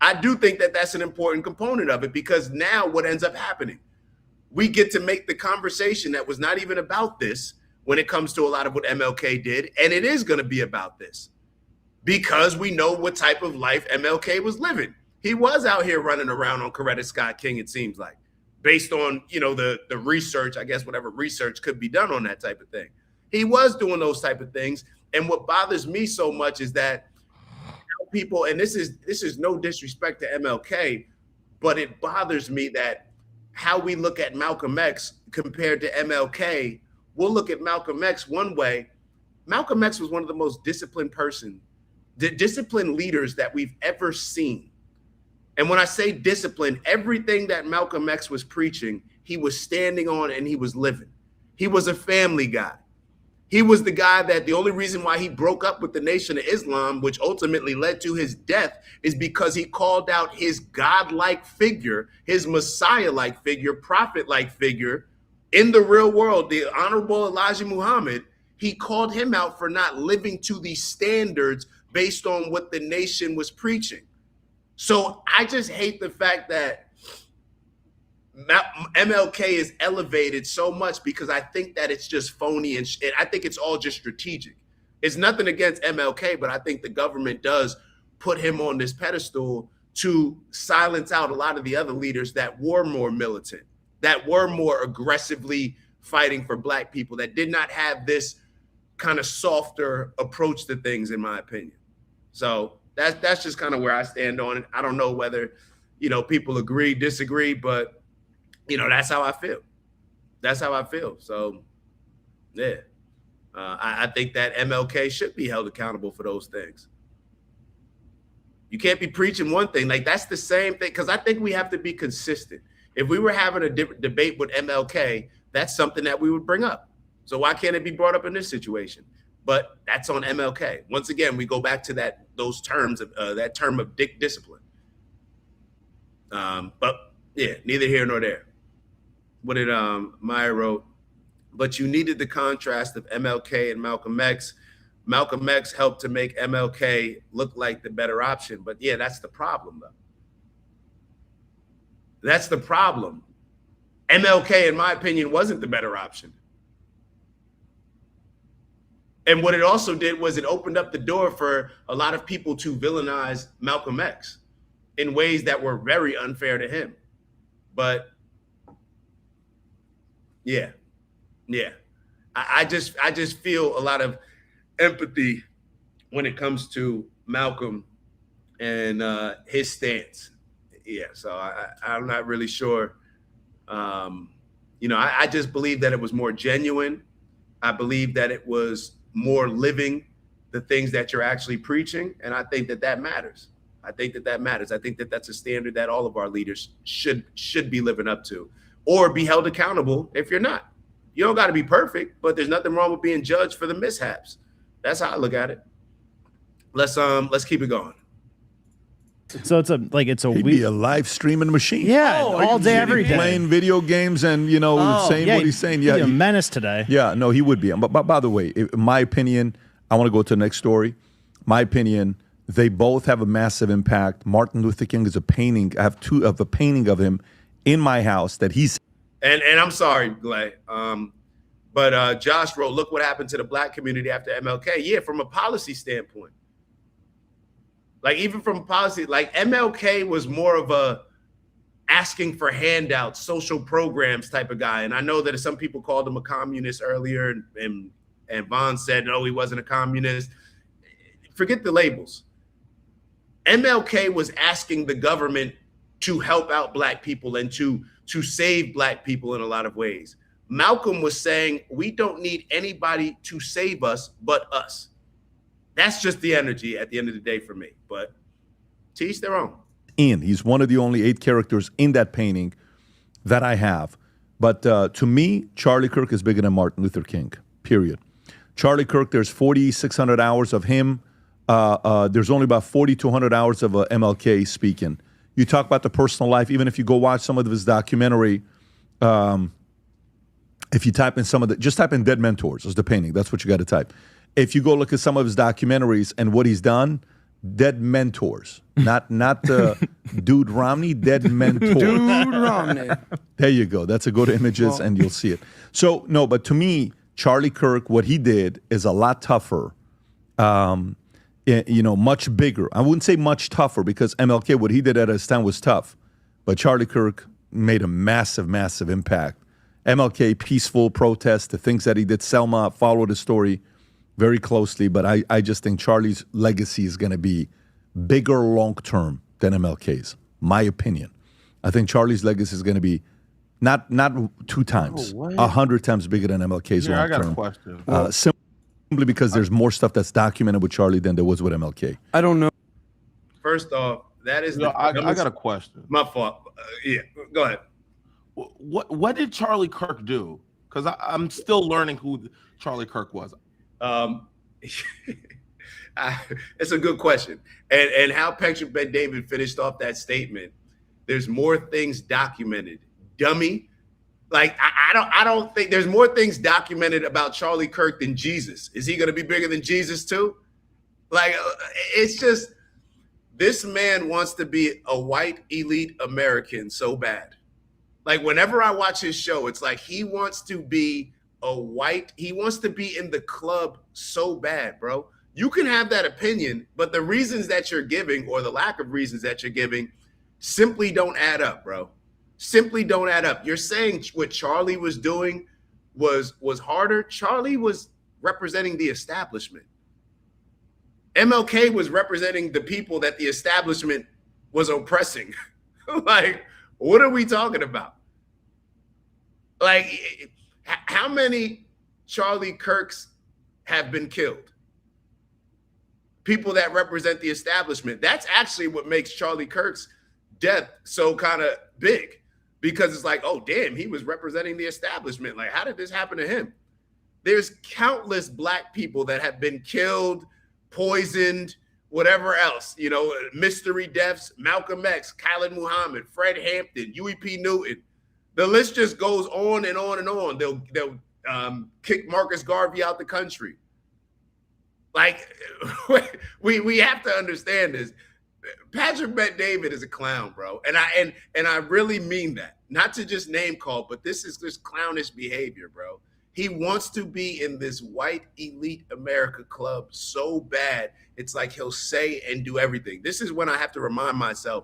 Speaker 1: I do think that that's an important component of it, because now what ends up happening, we get to make the conversation that was not even about this when it comes to a lot of what MLK did. And it is going to be about this, because we know what type of life MLK was living. He was out here running around on Coretta Scott King, it seems like, based on, you know, the research, I guess, whatever research could be done on that type of thing. He was doing those type of things. And what bothers me so much is that people, and this is no disrespect to MLK, but it bothers me that how we look at Malcolm X compared to MLK. We'll look at Malcolm X one way. Malcolm X was one of the most disciplined leaders that we've ever seen. And when I say discipline, everything that Malcolm X was preaching, he was standing on and he was living. He was a family guy. He was the guy that the only reason why he broke up with the Nation of Islam, which ultimately led to his death, is because he called out his godlike figure, his Messiah-like figure, prophet-like figure in the real world, the Honorable Elijah Muhammad. He called him out for not living to these standards based on what the nation was preaching. So I just hate the fact that MLK is elevated so much, because I think that it's just phony, and I think it's all just strategic. It's nothing against MLK, but I think the government does put him on this pedestal to silence out a lot of the other leaders that were more militant, that were more aggressively fighting for Black people, that did not have this kind of softer approach to things, in my opinion. So that's just kind of where I stand on it. I don't know whether, you know, people agree, disagree, but you know, that's how I feel. That's how I feel. So, yeah, I think that MLK should be held accountable for those things. You can't be preaching one thing. Like, that's the same thing, because I think we have to be consistent. If we were having a debate with MLK, that's something that we would bring up. So why can't it be brought up in this situation? But that's on MLK. Once again, we go back to those terms of that term of discipline. But yeah, neither here nor there. What did Maya wrote? But you needed the contrast of MLK and Malcolm X. Malcolm X helped to make MLK look like the better option. But yeah, that's the problem, though. That's the problem. MLK, in my opinion, wasn't the better option. And what it also did was it opened up the door for a lot of people to villainize Malcolm X in ways that were very unfair to him. But yeah. I just feel a lot of empathy when it comes to Malcolm and his stance. yeah. So I'm not really sure. I just believe that it was more genuine. I believe that it was more living the things that you're actually preaching, and I think that matters. I think that that's a standard that all of our leaders should be living up to, or be held accountable if you're not. You don't got to be perfect, but there's nothing wrong with being judged for the mishaps. That's how I look at it. Let's keep it going.
Speaker 11: So
Speaker 6: He'd be a live streaming machine.
Speaker 11: Yeah, all day, every day.
Speaker 6: Playing video games and, saying what he's saying. Yeah,
Speaker 11: he's a menace today.
Speaker 6: Yeah, no, he would be. But by the way, in my opinion, I want to go to the next story. My opinion, they both have a massive impact. Martin Luther King is a painting. I have a painting of him in my house that he's.
Speaker 1: And I'm sorry, Glay. But Josh wrote, look what happened to the black community after MLK. Yeah, from a policy standpoint. Like, even from policy, like MLK was more of a asking for handouts, social programs type of guy. And I know that some people called him a communist earlier, and Vaughn said, no, he wasn't a communist. Forget the labels. MLK was asking the government to help out black people and to save black people in a lot of ways. Malcolm was saying, we don't need anybody to save us but us. That's just the energy at the end of the day for me. But to each their own.
Speaker 6: He's one of the only 8 characters in that painting that I have. But to me, Charlie Kirk is bigger than Martin Luther King, period. Charlie Kirk, there's 4,600 hours of him. There's only about 4,200 hours of MLK speaking. You talk about the personal life, even if you go watch some of his documentary, if you type in just type in Dead Mentors as the painting. That's what you got to type. If you go look at some of his documentaries and what he's done, Dead Mentors, not Dude Romney, Dead Mentors.
Speaker 10: Dude Romney.
Speaker 6: There you go. That's a go to images and you'll see it. So, no, but to me, Charlie Kirk, what he did is a lot tougher, much bigger. I wouldn't say much tougher because MLK, what he did at his time was tough. But Charlie Kirk made a massive, massive impact. MLK, peaceful protest, the things that he did. Selma followed his story very closely, but I just think Charlie's legacy is going to be bigger long-term than MLK's, my opinion. I think Charlie's legacy is going to be not 2 times, 100 times bigger than MLK's long-term.
Speaker 2: I got a question.
Speaker 6: Simply because there's more stuff that's documented with Charlie than there was with MLK.
Speaker 10: I don't know.
Speaker 1: First off, that is
Speaker 2: I got a question.
Speaker 1: My fault. Yeah, go ahead.
Speaker 2: What did Charlie Kirk do? Because I'm still learning who Charlie Kirk was.
Speaker 1: It's a good question. And how Patrick Bet David finished off that statement. There's more things documented. Dummy. Like, I don't think there's more things documented about Charlie Kirk than Jesus. Is he going to be bigger than Jesus too? Like, it's just, this man wants to be a white elite American so bad. Like, whenever I watch his show, it's like he wants to be he wants to be in the club so bad, bro. You can have that opinion, but the reasons that you're giving, or the lack of reasons that you're giving, simply don't add up, bro. Simply don't add up. You're saying what Charlie was doing was harder. Charlie was representing the establishment. MLK was representing the people that the establishment was oppressing. Like, what are we talking about? Like, how many Charlie Kirks have been killed? People that represent the establishment. That's actually what makes Charlie Kirk's death so kind of big, because it's like, oh, damn, he was representing the establishment. Like, how did this happen to him? There's countless black people that have been killed, poisoned, whatever else, mystery deaths, Malcolm X, Khalid Muhammad, Fred Hampton, Huey P. Newton. The list just goes on and on and on. They'll kick Marcus Garvey out the country. Like, we have to understand this. Patrick Bet David is a clown, bro. And I really mean that. Not to just name call, but this is just clownish behavior, bro. He wants to be in this white elite America club so bad. It's like he'll say and do everything. This is when I have to remind myself,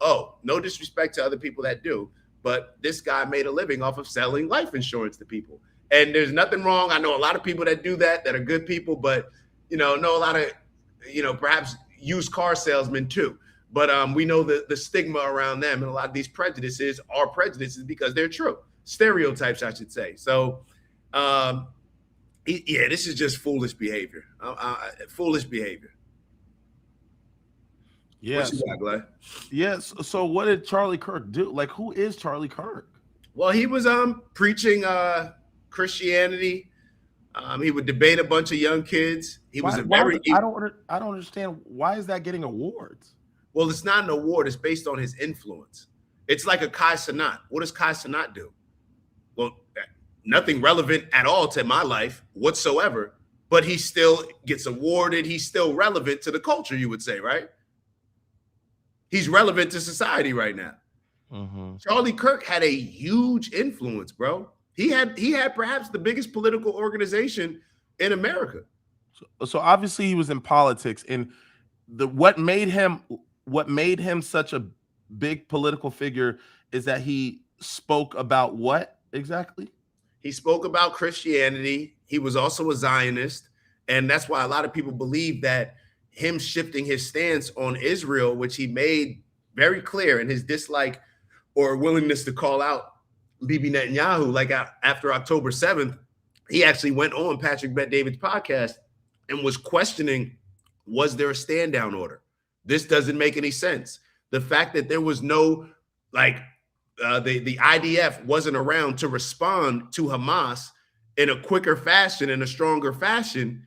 Speaker 1: oh, no disrespect to other people that do, but this guy made a living off of selling life insurance to people. And there's nothing wrong. I know a lot of people that do that are good people, but, know a lot of, perhaps used car salesmen too. But we know the stigma around them, and a lot of these prejudices are prejudices because they're true. Stereotypes, I should say. So, yeah, this is just foolish behavior. Foolish behavior.
Speaker 2: Yes.
Speaker 1: What you got, Glenn?
Speaker 2: Yes. So what did Charlie Kirk do? Like, who is Charlie Kirk?
Speaker 1: Well, he was preaching Christianity. He would debate a bunch of young kids. He was
Speaker 2: I don't understand. Why is that getting awards?
Speaker 1: Well, it's not an award. It's based on his influence. It's like a Kai Cenat. What does Kai Cenat do? Well, nothing relevant at all to my life whatsoever, but he still gets awarded. He's still relevant to the culture, you would say, right? He's relevant to society right now.
Speaker 2: Mm-hmm.
Speaker 1: Charlie Kirk had a huge influence, bro. He had perhaps the biggest political organization in America.
Speaker 2: So obviously he was in politics, and what made him such a big political figure is that he spoke about what exactly?
Speaker 1: He spoke about Christianity. He was also a Zionist, and that's why a lot of people believe that him shifting his stance on Israel, which he made very clear in his dislike or willingness to call out Bibi Netanyahu, like after October 7th, he actually went on Patrick Bet-David's podcast and was questioning, was there a stand down order? This doesn't make any sense. The fact that there was no, the IDF wasn't around to respond to Hamas in a quicker fashion, in a stronger fashion,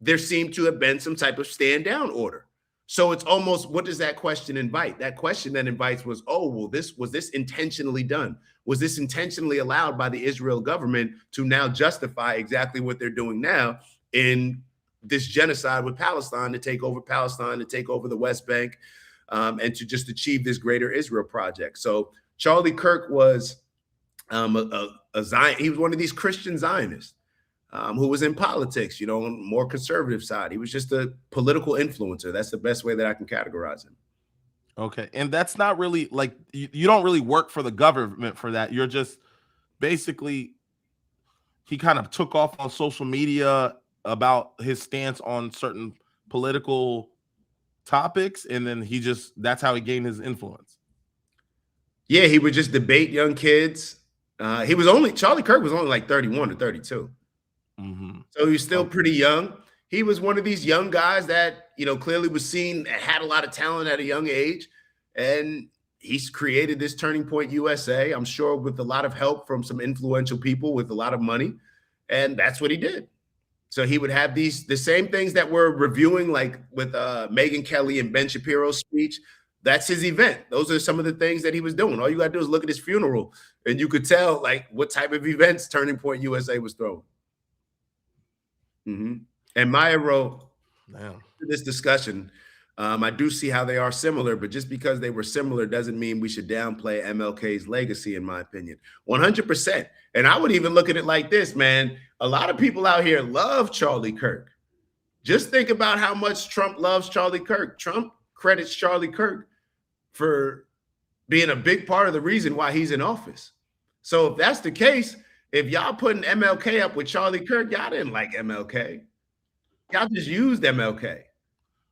Speaker 1: there seemed to have been some type of stand down order. So it's almost, what does that question invite? That question that invites was, oh, well, was this intentionally done? Was this intentionally allowed by the Israel government to now justify exactly what they're doing now in this genocide with Palestine, to take over Palestine, to take over the West Bank, and to just achieve this greater Israel project? So Charlie Kirk was a Zion. He was one of these Christian Zionists who was in politics, on more conservative side. He was just a political influencer. That's the best way that I can categorize him.
Speaker 2: Okay. And that's not really like, you don't really work for the government for that. You're just basically, he kind of took off on social media about his stance on certain political topics. And then that's how he gained his influence.
Speaker 1: Yeah. He would just debate young kids. Charlie Kirk was only like 31 or 32.
Speaker 2: Mm-hmm.
Speaker 1: So he was still pretty young. He was one of these young guys that, clearly was seen, had a lot of talent at a young age. And he's created this Turning Point USA, I'm sure with a lot of help from some influential people with a lot of money. And that's what he did. So he would have the same things that we're reviewing, like with Megyn Kelly and Ben Shapiro's speech. That's his event. Those are some of the things that he was doing. All you got to do is look at his funeral, and you could tell like what type of events Turning Point USA was throwing. Mm-hmm. And Maya wrote this discussion. I do see how they are similar, but just because they were similar doesn't mean we should downplay MLK's legacy, in my opinion. 100%. And I would even look at it like this, man. A lot of people out here love Charlie Kirk. Just think about how much Trump loves Charlie Kirk. Trump credits Charlie Kirk for being a big part of the reason why he's in office. So if that's the case, if y'all putting MLK up with Charlie Kirk, y'all didn't like MLK. Y'all just used MLK.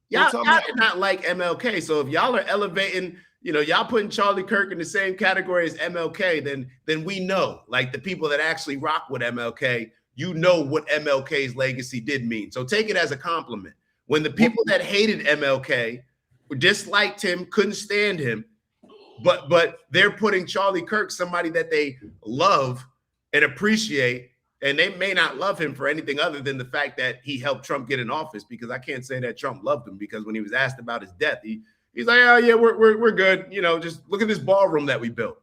Speaker 1: Y'all did not like MLK. So if y'all are elevating, y'all putting Charlie Kirk in the same category as MLK, then we know, like the people that actually rock with MLK, what MLK's legacy did mean. So take it as a compliment. When the people that hated MLK, disliked him, couldn't stand him, but they're putting Charlie Kirk, somebody that they love and appreciate, and they may not love him for anything other than the fact that he helped Trump get in office, because I can't say that Trump loved him, because when he was asked about his death, he's like, oh yeah, we're good. Just look at this ballroom that we built.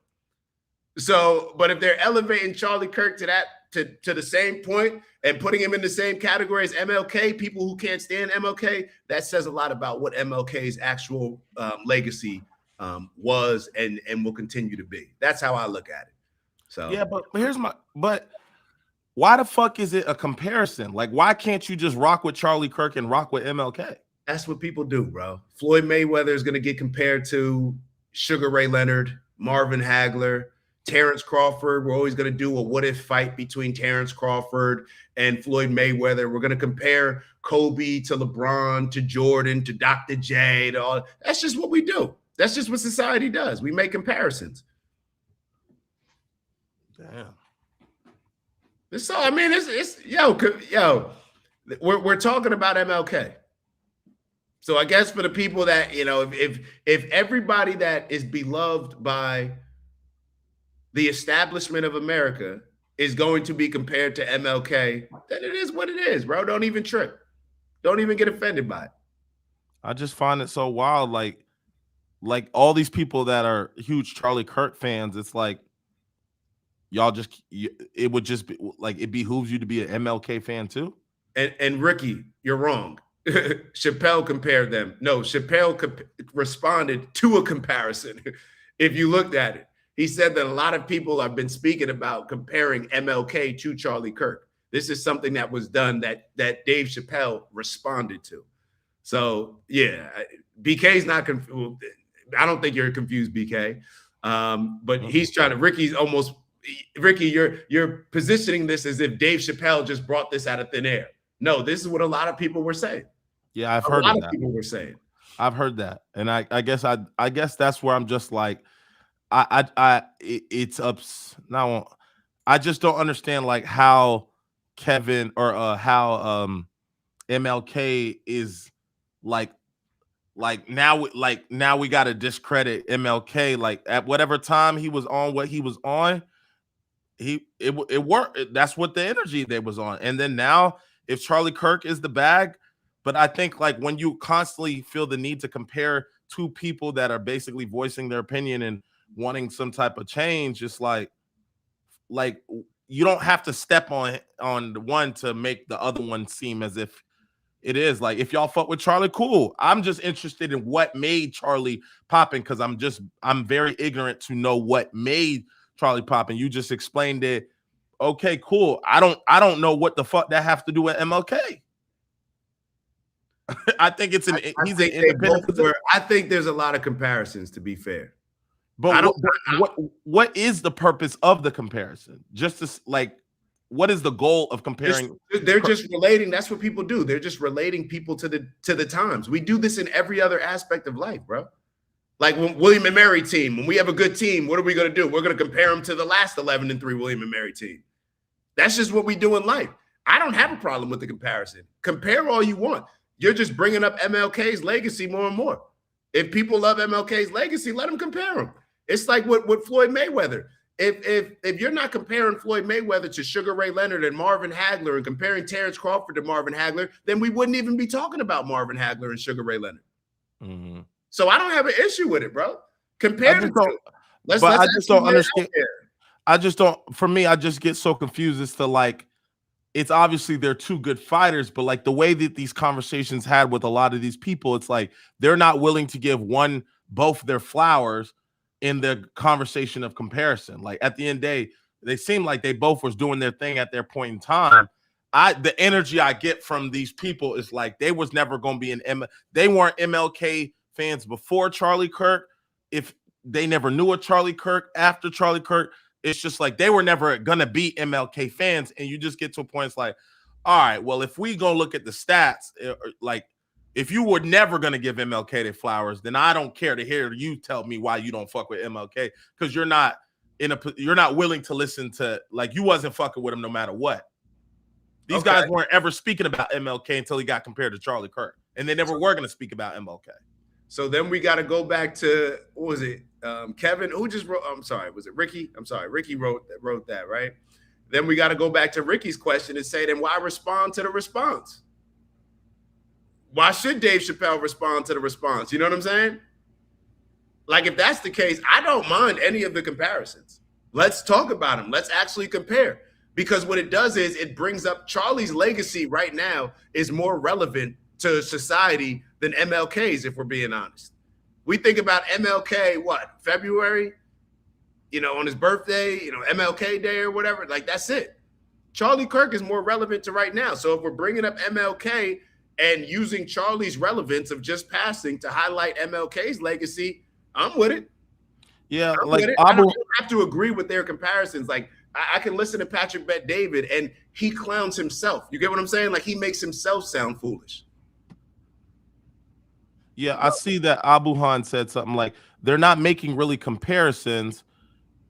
Speaker 1: So, but if they're elevating Charlie Kirk to the same point and putting him in the same category as MLK, people who can't stand MLK, that says a lot about what MLK's actual legacy was and will continue to be. That's how I look at it. So
Speaker 2: yeah, but why the fuck is it a comparison? Like, why can't you just rock with Charlie Kirk and rock with MLK?
Speaker 1: That's what people do, bro. Floyd Mayweather is going to get compared to Sugar Ray Leonard, Marvin Hagler, Terrence Crawford. We're always going to do a what if fight between Terrence Crawford and Floyd Mayweather. We're going to compare Kobe to LeBron to Jordan to Dr. J to all. That's just what we do. That's just what society does. We make comparisons.
Speaker 2: Damn.
Speaker 1: So I mean, it's yo. We're talking about MLK. So I guess for the people that, you know, if everybody that is beloved by the establishment of America is going to be compared to MLK, then it is what it is, bro. Don't even trip. Don't even get offended by it.
Speaker 2: I just find it so wild. Like all these people that are huge Charlie Kirk fans, it's like y'all just, it would just be like, it behooves you to be an MLK fan too.
Speaker 1: And Ricky, you're wrong. Chappelle compared them. No, Chappelle responded to a comparison. If you looked at it, he said that a lot of people have been speaking about comparing MLK to Charlie Kirk. This is something that was done that Dave Chappelle responded to. So yeah, BK's not confused. I don't think you're confused, BK. But he's trying to. Ricky, you're positioning this as if Dave Chappelle just brought this out of thin air. No, this is what a lot of people were saying.
Speaker 2: Yeah, I've heard that.
Speaker 1: A lot of people were saying.
Speaker 2: I've heard that, and I guess that's where I'm just like, it's ups now. I just don't understand like how Kevin or how MLK is like now we got to discredit MLK. Like at whatever time he was on what he was on, it worked. That's what the energy they was on. And then now if Charlie Kirk is the bag, but I think like when you constantly feel the need to compare two people that are basically voicing their opinion and wanting some type of change, just like you don't have to step on one to make the other one seem as if it is. Like if y'all fuck with Charlie, cool. I'm just interested in what made Charlie popping because I'm very ignorant to know what made Charlie popping. You just explained it. Okay, cool. I don't know what the fuck that have to do with MLK. I think it's he's an independent.
Speaker 1: I think there's a lot of comparisons, to be fair.
Speaker 2: But what is the purpose of the comparison? Just to, like, what is the goal of comparing?
Speaker 1: They're just relating. That's what people do. They're just relating people to the times. We do this in every other aspect of life, bro. Like when William and Mary team, when we have a good team, what are we going to do? We're going to compare them to the last 11-3 William and Mary team. That's just what we do in life. I don't have a problem with the comparison. Compare all you want. You're just bringing up MLK's legacy more and more. If people love MLK's legacy, let them compare him. It's like with Floyd Mayweather. If you're not comparing Floyd Mayweather to Sugar Ray Leonard and Marvin Hagler and comparing Terrence Crawford to Marvin Hagler, then we wouldn't even be talking about Marvin Hagler and Sugar Ray Leonard. Mm-hmm. So I don't have an issue with it, bro. Compare the two.
Speaker 2: I just don't understand. For me, I just get so confused as to like, it's obviously they're two good fighters, but like the way that these conversations had with a lot of these people, it's like they're not willing to give both their flowers in the conversation of comparison. Like at the end of the day, they seem like they both was doing their thing at their point in time. The energy I get from these people is like they was never going to be they weren't MLK fans before Charlie Kirk. If they never knew a Charlie Kirk after Charlie Kirk, it's just like they were never going to be MLK fans. And you just get to a point, it's like, all right, well, if we go look at the stats, like if you were never going to give MLK their flowers, then I don't care to hear you tell me why you don't fuck with MLK, because you're not willing to listen to, like, you wasn't fucking with him no matter what. These guys weren't ever speaking about MLK until he got compared to Charlie Kirk, and they never were going to speak about MLK.
Speaker 1: So then we got to go back to, what was it? Kevin, who just wrote, I'm sorry, was it Ricky? I'm sorry, Ricky wrote that, right? Then we got to go back to Ricky's question and say, then why respond to the response? Why should Dave Chappelle respond to the response? You know what I'm saying? Like, if that's the case, I don't mind any of the comparisons. Let's talk about them. Let's actually compare. Because what it does is it brings up Charlie's legacy right now is more relevant to society than MLK's, if we're being honest. We think about MLK, February? On his birthday, MLK Day or whatever. Like, that's it. Charlie Kirk is more relevant to right now. So if we're bringing up MLK and using Charlie's relevance of just passing to highlight MLK's legacy, I'm with it.
Speaker 2: Yeah,
Speaker 1: I'm
Speaker 2: like
Speaker 1: with it. I don't have to agree with their comparisons. Like I can listen to Patrick Bet David and he clowns himself. You get what I'm saying? Like he makes himself sound foolish.
Speaker 2: Yeah, I see that Abuhan said something like they're not making really comparisons.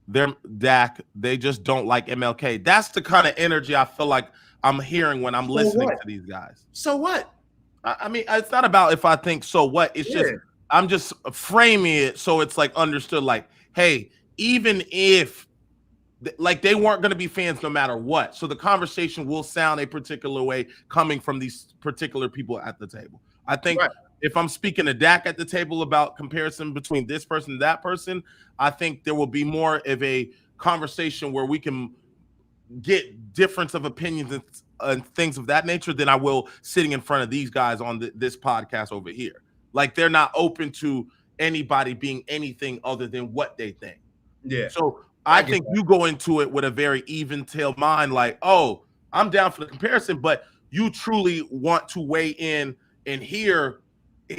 Speaker 2: They're Dak. They just don't like MLK. That's the kind of energy I feel like I'm hearing when I'm listening to these guys.
Speaker 1: So what?
Speaker 2: I mean, it's not about if I think so what. It's just I'm just framing it so it's like understood. Like, hey, even if like they weren't going to be fans no matter what, so the conversation will sound a particular way coming from these particular people at the table. I think if I'm speaking to Dak at the table about comparison between this person and that person, I think there will be more of a conversation where we can get difference of opinions and things of that nature than I will sitting in front of these guys on this podcast over here. Like they're not open to anybody being anything other than what they think.
Speaker 1: Yeah.
Speaker 2: So I think you go into it with a very even-tailed mind, like, oh, I'm down for the comparison, but you truly want to weigh in and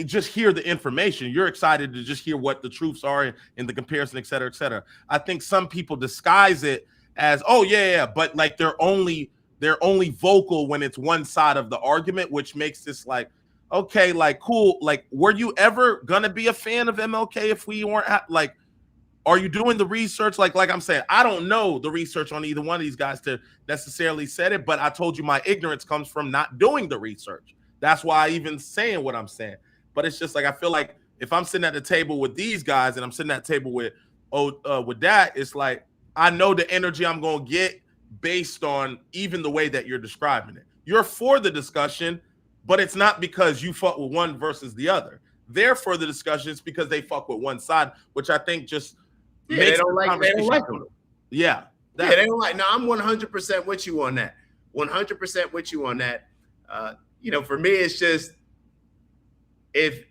Speaker 2: just hear the information. You're excited to just hear what the truths are in the comparison, et cetera, et cetera. I think some people disguise it as, oh yeah, but like they're only vocal when it's one side of the argument, which makes this like, okay, like cool. Like, were you ever gonna be a fan of MLK if we weren't like, are you doing the research? Like I'm saying, I don't know the research on either one of these guys to necessarily said it, but I told you my ignorance comes from not doing the research. That's why I even saying what I'm saying. But it's just like I feel like if I'm sitting at the table with these guys and I'm sitting at the table with that, it's like I know the energy I'm gonna get based on even the way that you're describing it. You're for the discussion, but it's not because you fuck with one versus the other. They're for the discussion, it's because they fuck with one side, which I think just makes
Speaker 1: they don't like them.
Speaker 2: Yeah.
Speaker 1: They don't like. No, I'm 100% with you on that. 100% with you on that. For me, it's just if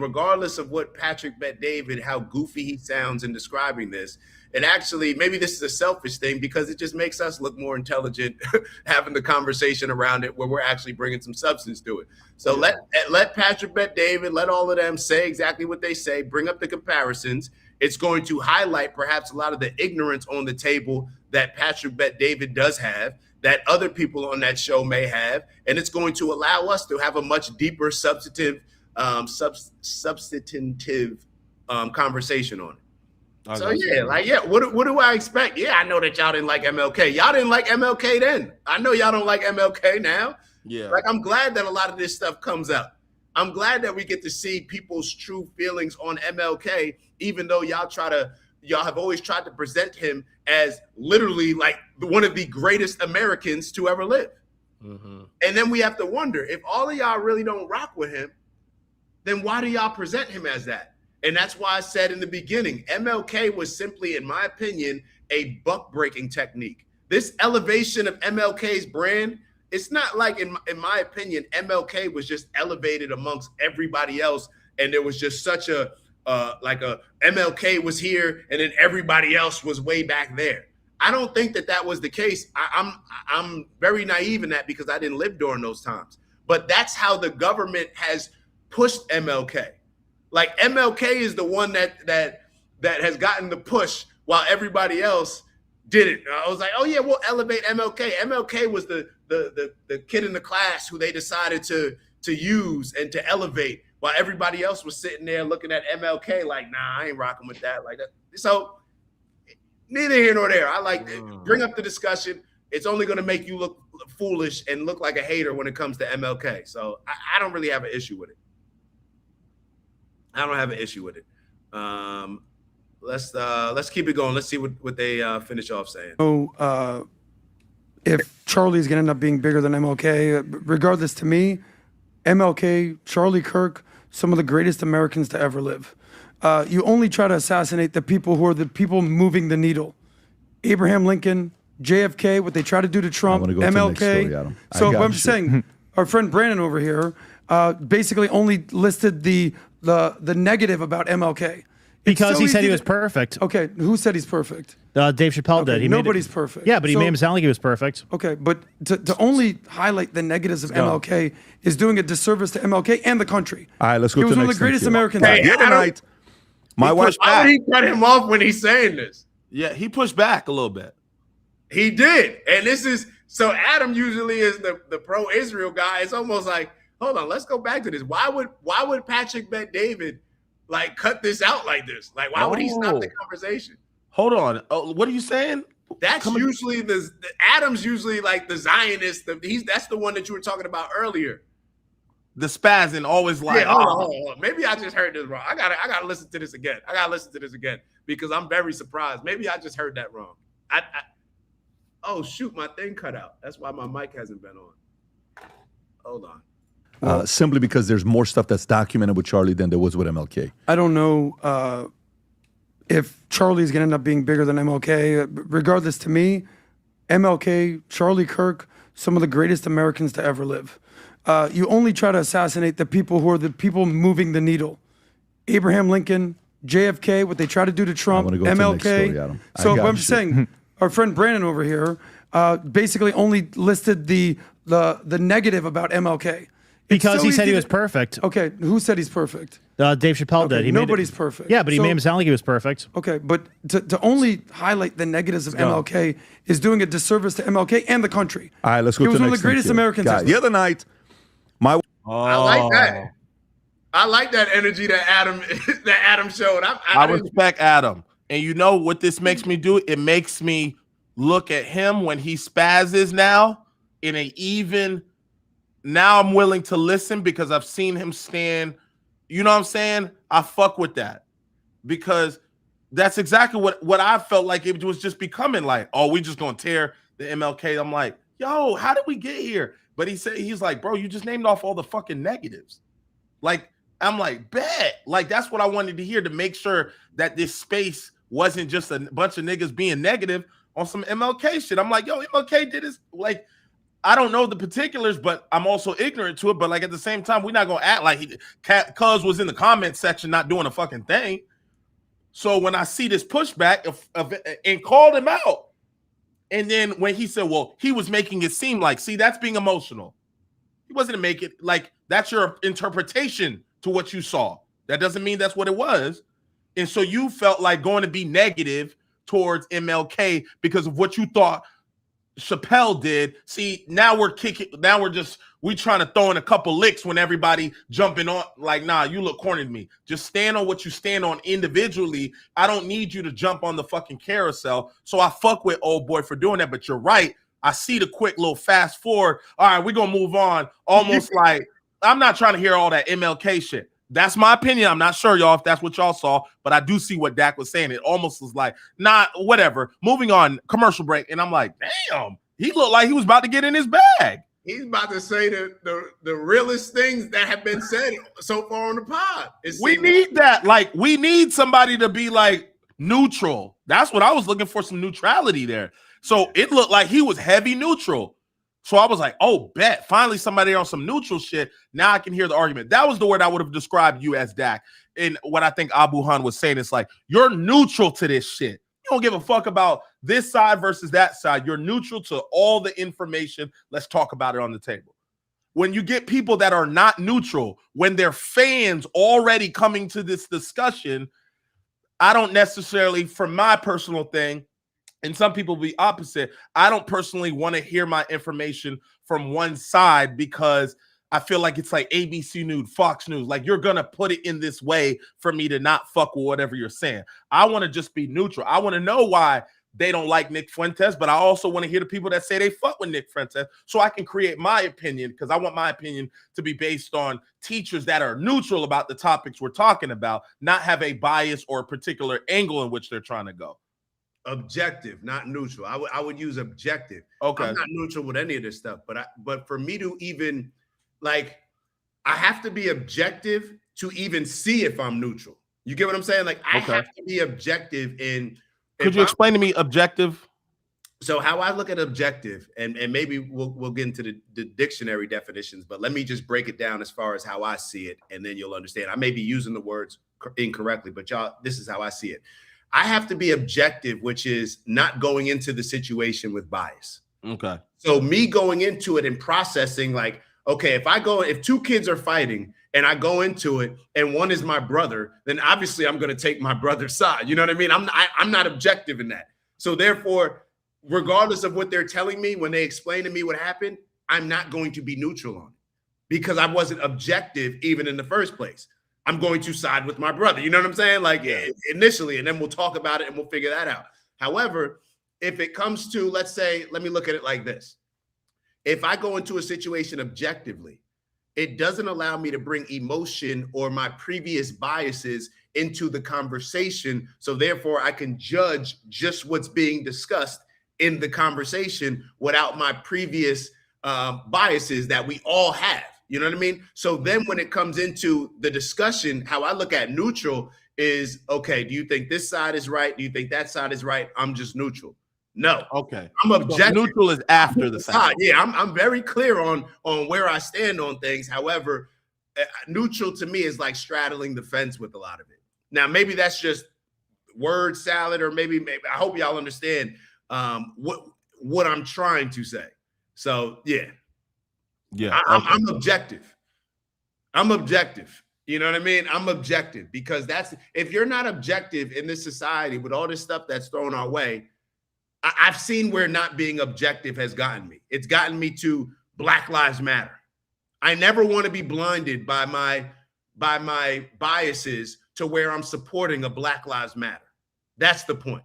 Speaker 1: regardless of what Patrick Bet David, how goofy he sounds in describing this, and actually maybe this is a selfish thing because it just makes us look more intelligent having the conversation around it where we're actually bringing some substance to it. So let Patrick Bet David, let all of them say exactly what they say, bring up the comparisons. It's going to highlight perhaps a lot of the ignorance on the table that Patrick Bet David does have, that other people on that show may have, and it's going to allow us to have a much deeper substantive conversation on it. What do I expect? Yeah, I know that y'all didn't like MLK. Y'all didn't like MLK then. I know y'all don't like MLK now.
Speaker 2: Yeah.
Speaker 1: Like I'm glad that a lot of this stuff comes out. I'm glad that we get to see people's true feelings on MLK, even though y'all have always tried to present him as literally like one of the greatest Americans to ever live.
Speaker 2: Mm-hmm.
Speaker 1: And then we have to wonder if all of y'all really don't rock with him, then why do y'all present him as that? And that's why I said in the beginning, MLK was simply, in my opinion, a buck breaking technique. This elevation of MLK's brand, it's not like, in my opinion, MLK was just elevated amongst everybody else. And there was just such a MLK was here and then everybody else was way back there. I don't think that was the case. I'm very naive in that because I didn't live during those times. But that's how the government has pushed MLK. Like MLK is the one that has gotten the push while everybody else didn't. I was like, oh yeah, we'll elevate MLK. MLK was the kid in the class who they decided to use and to elevate while everybody else was sitting there looking at MLK like, nah, I ain't rocking with that like that. So neither here nor there. I like bring up the discussion. It's only going to make you look foolish and look like a hater when it comes to MLK. So I don't really have an issue with it. I don't have an issue with it. Let's keep it going. Let's see what they finish off saying.
Speaker 10: So if Charlie's going to end up being bigger than MLK, regardless to me, MLK, Charlie Kirk, some of the greatest Americans to ever live. You only try to assassinate the people who are the people moving the needle. Abraham Lincoln, JFK, what they try to do to Trump, MLK. So what I'm saying, our friend Brandon over here basically only listed the negative about MLK.
Speaker 11: Because he said he was perfect.
Speaker 10: Okay, who said he's perfect?
Speaker 11: Dave Chappelle did.
Speaker 10: Nobody's perfect.
Speaker 11: Yeah, but he made him sound like he was perfect.
Speaker 10: Okay, but to only highlight the negatives of MLK is doing a disservice to MLK and the country.
Speaker 6: All right, let's go
Speaker 10: to
Speaker 6: the
Speaker 10: the next. He was one of the greatest Americans.
Speaker 6: My wife.
Speaker 1: Why would he cut him off when he's saying this?
Speaker 2: Yeah, he pushed back a little bit.
Speaker 1: He did, and this is so. Adam usually is the pro-Israel guy. It's almost like, hold on, let's go back to this. Why would Patrick Bet David like cut this out like this? Like, why would he stop the conversation?
Speaker 2: Hold on, what are you saying?
Speaker 1: That's usually the Adam's usually like the Zionist. That's the one that you were talking about earlier.
Speaker 2: The spazzing always like.
Speaker 1: Yeah, hold on. Maybe I just heard this wrong. I gotta listen to this again. Because I'm very surprised. Maybe I just heard that wrong. Oh shoot, my thing cut out. That's why my mic hasn't been on. Hold on.
Speaker 6: Simply because there's more stuff that's documented with Charlie than there was with MLK.
Speaker 10: I don't know if Charlie's going to end up being bigger than MLK. Regardless, to me, MLK, Charlie Kirk, some of the greatest Americans to ever live. You only try to assassinate the people who are the people moving the needle. Abraham Lincoln, JFK, what they try to do to Trump,
Speaker 6: MLK.
Speaker 10: To the next story, Adam. So I'm saying, our friend Brandon over here basically only listed the negative about MLK.
Speaker 11: Because he said he was perfect.
Speaker 10: Okay, who said he's perfect?
Speaker 11: Dave Chappelle did.
Speaker 10: Nobody's perfect.
Speaker 11: Yeah, but he made him sound like he was perfect.
Speaker 10: Okay, but to only highlight the negatives of MLK is doing a disservice to MLK and the country.
Speaker 6: All right, let's go to the next
Speaker 10: He was one of the greatest Americans.
Speaker 6: The other night,
Speaker 1: I like that. I like that energy that Adam showed.
Speaker 2: I respect Adam. And you know what this makes me do? It makes me look at him when he spazzes now in an even. Now I'm willing to listen because I've seen him stand. You know what I'm saying? I fuck with that because that's exactly what I felt like it was just becoming like, oh, we just gonna tear the MLK. I'm like, yo, how did we get here? But he's like, bro, you just named off all the fucking negatives. Like, I'm like, bet. Like, that's what I wanted to hear to make sure that this space wasn't just a bunch of niggas being negative on some MLK shit. I'm like, yo, MLK did this. Like, I don't know the particulars, but I'm also ignorant to it. But like at the same time, we're not gonna act like Cuz was in the comment section not doing a fucking thing. So when I see this pushback and called him out, and then when he said, well, he was making it seem like, see, that's being emotional. He wasn't making it like that's your interpretation to what you saw. That doesn't mean that's what it was. And so you felt like going to be negative towards MLK because of what you thought Chappelle did. See, now we're trying to throw in a couple licks when everybody jumping on like, nah, you look corny to me. Just stand on what you stand on individually. I don't need you to jump on the fucking carousel. So I fuck with old boy for doing that, but you're right. I see the quick little fast forward. All right, we're gonna move on. Almost like I'm not trying to hear all that MLK shit. That's my opinion. I'm not sure, y'all, if that's what y'all saw, but I do see what Dak was saying. It almost was like, nah, whatever. Moving on, commercial break. And I'm like, damn, he looked like he was about to get in his bag.
Speaker 1: He's about to say the realest things that have been said so far on the pod.
Speaker 2: We need that. Like, we need somebody to be like neutral. That's what I was looking for, some neutrality there. So it looked like he was heavy neutral. So I was like, oh, bet. Finally, somebody on some neutral shit. Now I can hear the argument. That was the word I would have described you as, Dak. And what I think Abu Han was saying is like, you're neutral to this shit. You don't give a fuck about this side versus that side. You're neutral to all the information. Let's talk about it on the table. When you get people that are not neutral, when they're fans already coming to this discussion, I don't necessarily, for my personal thing, and some people be opposite, I don't personally want to hear my information from one side because I feel like it's like ABC News, Fox News. Like, you're going to put it in this way for me to not fuck with whatever you're saying. I want to just be neutral. I want to know why they don't like Nick Fuentes, but I also want to hear the people that say they fuck with Nick Fuentes so I can create my opinion, because I want my opinion to be based on teachers that are neutral about the topics we're talking about, not have a bias or a particular angle in which they're trying to go.
Speaker 1: Objective, not neutral. I would use objective.
Speaker 2: Okay.
Speaker 1: I'm not neutral with any of this stuff, but for me to even like, I have to be objective to even see if I'm neutral. You get what I'm saying? Like, I have to be objective in.
Speaker 2: Could you explain to me objective?
Speaker 1: So how I look at objective, and maybe we'll get into the dictionary definitions, but let me just break it down as far as how I see it, and then you'll understand. I may be using the words incorrectly, but y'all, this is how I see it. I have to be objective, which is not going into the situation with bias.
Speaker 2: Okay.
Speaker 1: So me going into it and processing like, okay, if two kids are fighting and I go into it and one is my brother, then obviously I'm going to take my brother's side. You know what I mean? I'm not objective in that. So therefore, regardless of what they're telling me, when they explain to me what happened, I'm not going to be neutral on it because I wasn't objective even in the first place. I'm going to side with my brother. You know what I'm saying? Like initially, and then we'll talk about it and we'll figure that out. However, if it comes to, let's say, let me look at it like this. If I go into a situation objectively, it doesn't allow me to bring emotion or my previous biases into the conversation. So therefore, I can judge just what's being discussed in the conversation without my previous biases that we all have. You know what I mean? So then when it comes into the discussion, how I look at neutral is, okay, do you think this side is right? Do you think that side is right? I'm just neutral. No.
Speaker 2: Okay.
Speaker 1: I'm objective.
Speaker 2: So neutral is after the fact.
Speaker 1: Yeah, I'm very clear on where I stand on things. However, neutral to me is like straddling the fence with a lot of it. Now, maybe that's just word salad, or maybe I hope y'all understand what I'm trying to say. So yeah. I'm objective. I'm objective. You know what I mean? I'm objective because if you're not objective in this society with all this stuff that's thrown our way, I've seen where not being objective has gotten me. It's gotten me to Black Lives Matter. I never want to be blinded by my biases to where I'm supporting a Black Lives Matter. That's the point.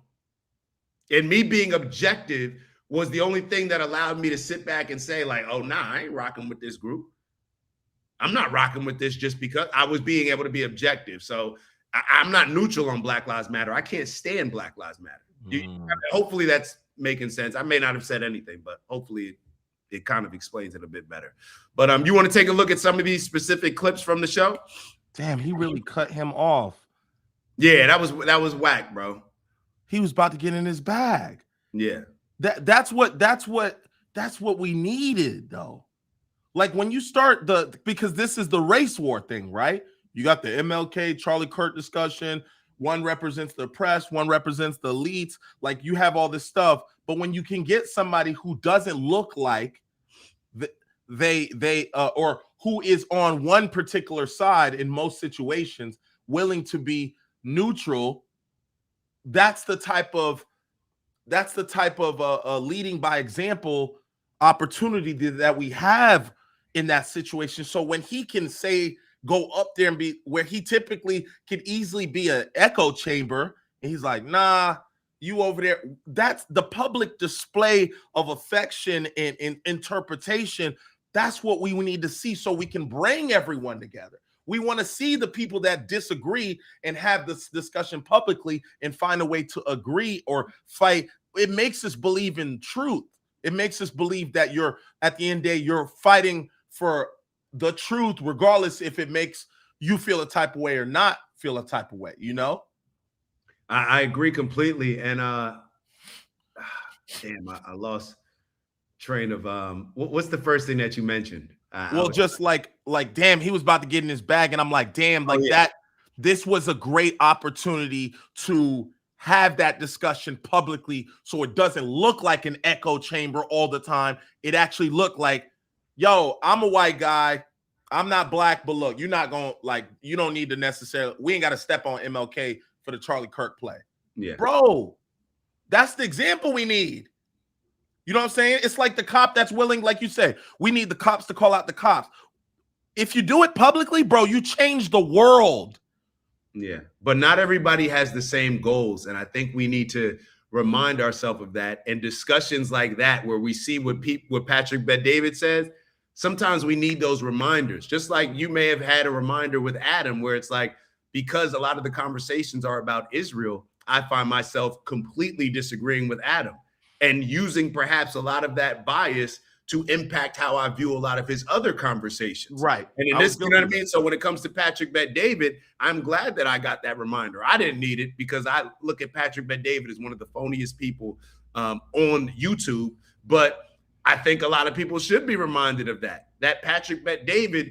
Speaker 1: And me being objective was the only thing that allowed me to sit back and say, like, oh, nah, I ain't rocking with this group. I'm not rocking with this just because I was being able to be objective. So I'm not neutral on Black Lives Matter. I can't stand Black Lives Matter. Hopefully that's making sense. I may not have said anything, but hopefully it kind of explains it a bit better. But you want to take a look at some of these specific clips from the show?
Speaker 2: Damn, he really cut him off.
Speaker 1: Yeah, that was whack, bro.
Speaker 2: He was about to get in his bag.
Speaker 1: Yeah.
Speaker 2: That's what we needed, though. Like when you start because this is the race war thing, right? You got the MLK Charlie Kirk discussion. One represents the press, one represents the elites. Like you have all this stuff, but when you can get somebody who doesn't look like they or who is on one particular side in most situations, willing to be neutral, that's the type of leading by example opportunity that we have in that situation. So when he can go up there and be where he typically could easily be an echo chamber, and he's like, nah, you over there. That's the public display of affection and interpretation. That's what we need to see so we can bring everyone together. We want to see the people that disagree and have this discussion publicly and find a way to agree or fight. It makes us believe in truth. It makes us believe that at the end of the day, you're fighting for the truth, regardless if it makes you feel a type of way or not feel a type of way, you know?
Speaker 1: I agree completely. And damn, I lost train of what's the first thing that you mentioned?
Speaker 2: Just like damn, he was about to get in his bag, and I'm like, damn, that this was a great opportunity to have that discussion publicly so it doesn't look like an echo chamber all the time. It actually looked like, yo, I'm a white guy. I'm not black, but look, you're not going you don't need to necessarily, we ain't got to step on MLK for the Charlie Kirk play.
Speaker 1: Yeah.
Speaker 2: Bro, that's the example we need. You know what I'm saying? It's like the cop that's willing, like you said, we need the cops to call out the cops. If you do it publicly, bro, you change the world.
Speaker 1: Yeah, but not everybody has the same goals. And I think we need to remind ourselves of that. And discussions like that, where we see what Patrick Bet-David says, sometimes we need those reminders. Just like you may have had a reminder with Adam, where it's like, because a lot of the conversations are about Israel, I find myself completely disagreeing with Adam and using perhaps a lot of that bias to impact how I view a lot of his other conversations.
Speaker 2: Right.
Speaker 1: And in this, you know what I mean? So when it comes to Patrick Bet-David, I'm glad that I got that reminder. I didn't need it because I look at Patrick Bet-David as one of the phoniest people on YouTube. But I think a lot of people should be reminded of that Patrick Bet-David,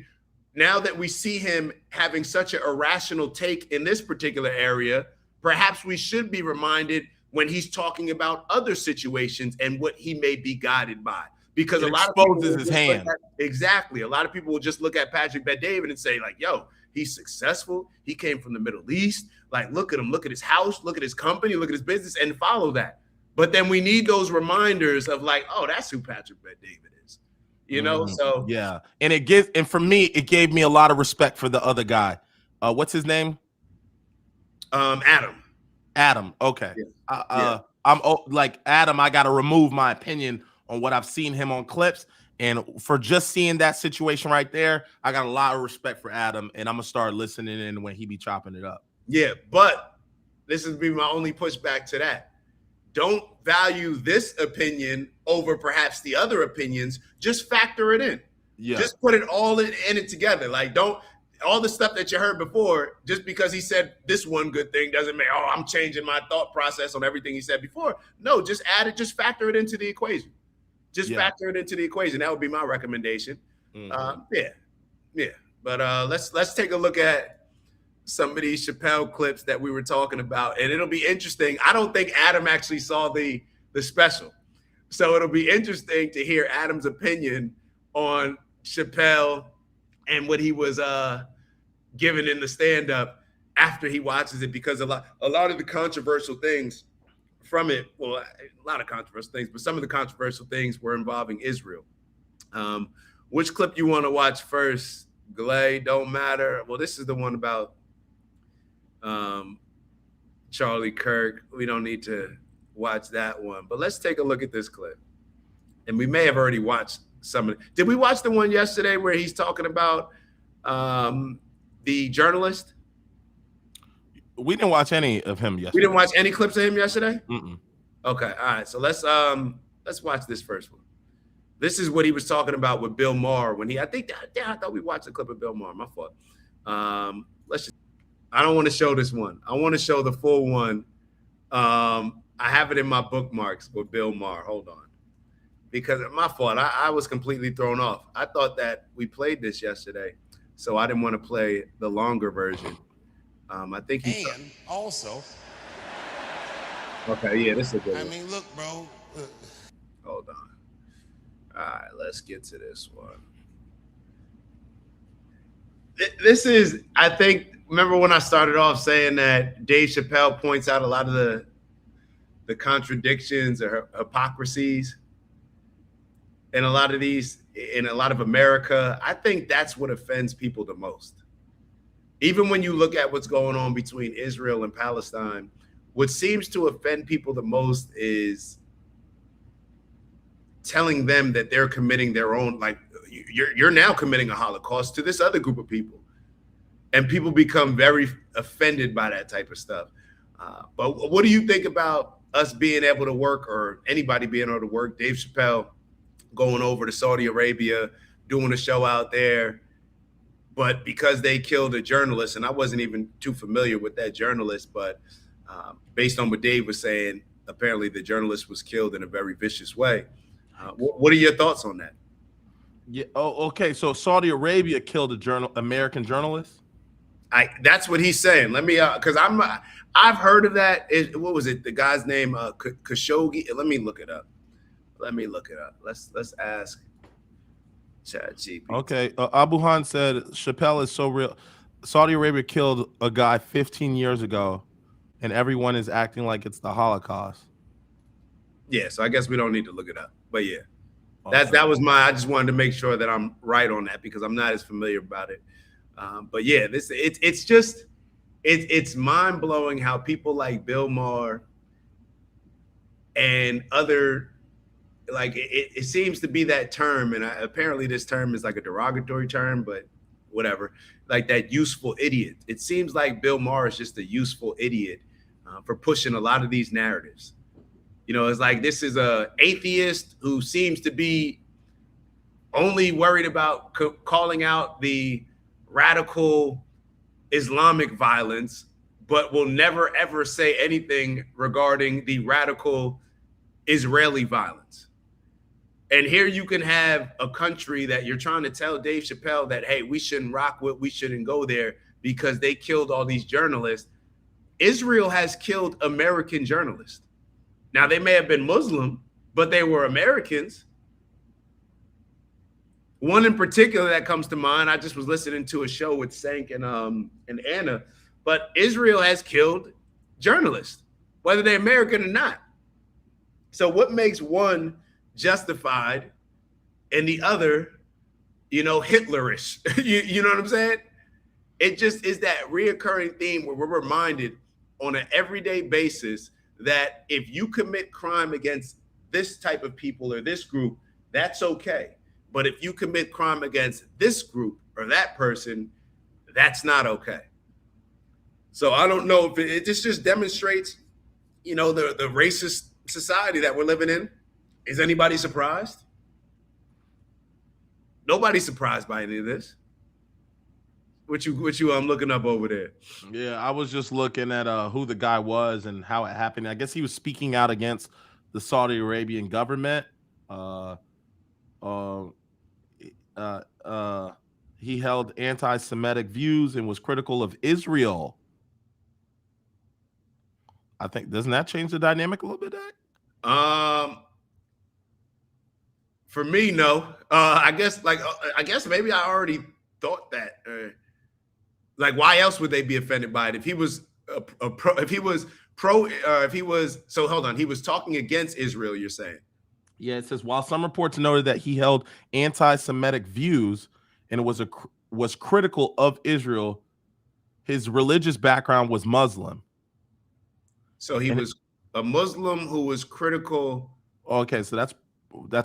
Speaker 1: now that we see him having such an irrational take in this particular area, perhaps we should be reminded when he's talking about other situations and what he may be guided by. because
Speaker 2: It
Speaker 1: a lot of people
Speaker 2: exposes
Speaker 1: will
Speaker 2: his
Speaker 1: just
Speaker 2: hand.
Speaker 1: exactly. A lot of people will just look at Patrick Bet-David and say like, yo, he's successful. He came from the Middle East. Like, look at him. Look at his house. Look at his company. Look at his business and follow that. But then we need those reminders of like, oh, that's who Patrick Bet-David is. You know, so
Speaker 2: yeah. And for me, it gave me a lot of respect for the other guy. What's his name?
Speaker 1: Adam.
Speaker 2: Adam. Okay.
Speaker 1: Yeah.
Speaker 2: I'm like Adam. I got to remove my opinion on what I've seen him on clips, and for just seeing that situation right there, I got a lot of respect for Adam, and I'm gonna start listening in when he be chopping it up.
Speaker 1: Yeah, but this is be my only pushback to that. Don't value this opinion over perhaps the other opinions. Just factor it in.
Speaker 2: Yeah.
Speaker 1: Just put it all in it together. Like, don't all the stuff that you heard before, just because he said this one good thing doesn't mean, oh, I'm changing my thought process on everything he said before. No, just add it, just factor it into the equation. Just factor it into the equation. That would be my recommendation. Yeah. But let's take a look at some of these Chappelle clips that we were talking about, and it'll be interesting. I don't think Adam actually saw the special, so it'll be interesting to hear Adam's opinion on Chappelle and what he was given in the stand-up after he watches it, because a lot of the controversial things from it, well, a lot of controversial things, but some of the controversial things were involving Israel. Which clip you want to watch first? Glay, don't matter. Well, this is the one about Charlie Kirk. We don't need to watch that one, but let's take a look at this clip. And we may have already watched some of it. Did we watch the one yesterday where he's talking about the journalist?
Speaker 2: We didn't watch any of him yesterday.
Speaker 1: We didn't watch any clips of him yesterday?
Speaker 2: Mm-mm.
Speaker 1: Okay, all right. So let's watch this first one. This is what he was talking about with Bill Maher when I thought we watched a clip of Bill Maher. My fault. I don't want to show this one. I want to show the full one. I have it in my bookmarks with Bill Maher. Hold on. Because my fault. I was completely thrown off. I thought that we played this yesterday, so I didn't want to play the longer version. I think he.
Speaker 8: And also.
Speaker 1: Okay, yeah, this is a good one.
Speaker 8: I mean, look, bro.
Speaker 1: Hold on. All right, let's get to this one. This is, I think, remember when I started off saying that Dave Chappelle points out a lot of the contradictions or hypocrisies in a lot of these, in a lot of America. I think that's what offends people the most. Even when you look at what's going on between Israel and Palestine, what seems to offend people the most is telling them that they're committing their own, like you're now committing a Holocaust to this other group of people. And people become very offended by that type of stuff. But what do you think about us being able to work, or anybody being able to work, Dave Chappelle going over to Saudi Arabia, doing a show out there, but because they killed a journalist, and I wasn't even too familiar with that journalist, but based on what Dave was saying, apparently the journalist was killed in a very vicious way. What are your thoughts on that?
Speaker 2: Yeah. Oh, okay. So Saudi Arabia killed American journalist.
Speaker 1: That's what he's saying. Let me, because I've heard of that. What was it? The guy's name, Khashoggi. Let me look it up. Let's ask ChatGPT.
Speaker 2: Okay. Abu Han said Chappelle is so real. Saudi Arabia killed a guy 15 years ago, and everyone is acting like it's the Holocaust.
Speaker 1: Yeah. So I guess we don't need to look it up. But yeah, that was I just wanted to make sure that I'm right on that because I'm not as familiar about it. But yeah, it's mind blowing how people like Bill Maher and other, like it seems to be that term, and apparently this term is like a derogatory term, but whatever, like that useful idiot. It seems like Bill Maher is just a useful idiot for pushing a lot of these narratives. You know, it's like this is a atheist who seems to be only worried about calling out the radical Islamic violence, but will never, ever say anything regarding the radical Israeli violence. And here you can have a country that you're trying to tell Dave Chappelle that, hey, we shouldn't rock with, we shouldn't go there because they killed all these journalists. Israel has killed American journalists. Now, they may have been Muslim, but they were Americans. One in particular that comes to mind, I just was listening to a show with Sank and Anna, but Israel has killed journalists, whether they're American or not. So what makes one justified and the other, Hitlerish? you know what I'm saying? It just is that reoccurring theme where we're reminded on an everyday basis that if you commit crime against this type of people or this group, that's okay. But if you commit crime against this group or that person, that's not okay. So I don't know if it just demonstrates, the racist society that we're living in. Is anybody surprised? Nobody's surprised by any of this. What you I'm looking up over there?
Speaker 2: Yeah, I was just looking at who the guy was and how it happened. I guess he was speaking out against the Saudi Arabian government. He held anti-Semitic views and was critical of Israel. I think, doesn't that change the dynamic a little bit, Dak?
Speaker 1: For me, no. I guess maybe I already thought that. Why else would they be offended by it? If he was he was talking against Israel, you're saying?
Speaker 2: Yeah, it says, while some reports noted that he held anti-Semitic views and was critical of Israel, his religious background was Muslim.
Speaker 1: So he was a Muslim who was critical.
Speaker 2: Okay, so that's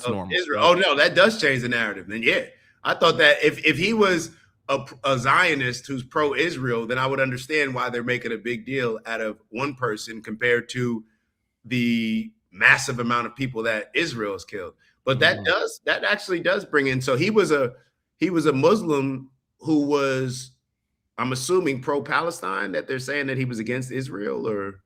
Speaker 2: normal.
Speaker 1: Israel. Oh no, that does change the narrative. Then yeah, I thought that if he was a Zionist who's pro-Israel, then I would understand why they're making a big deal out of one person compared to the massive amount of people that Israel has killed. But that actually does bring in. So he was a Muslim who was, I'm assuming, pro-Palestine, that they're saying that he was against Israel, or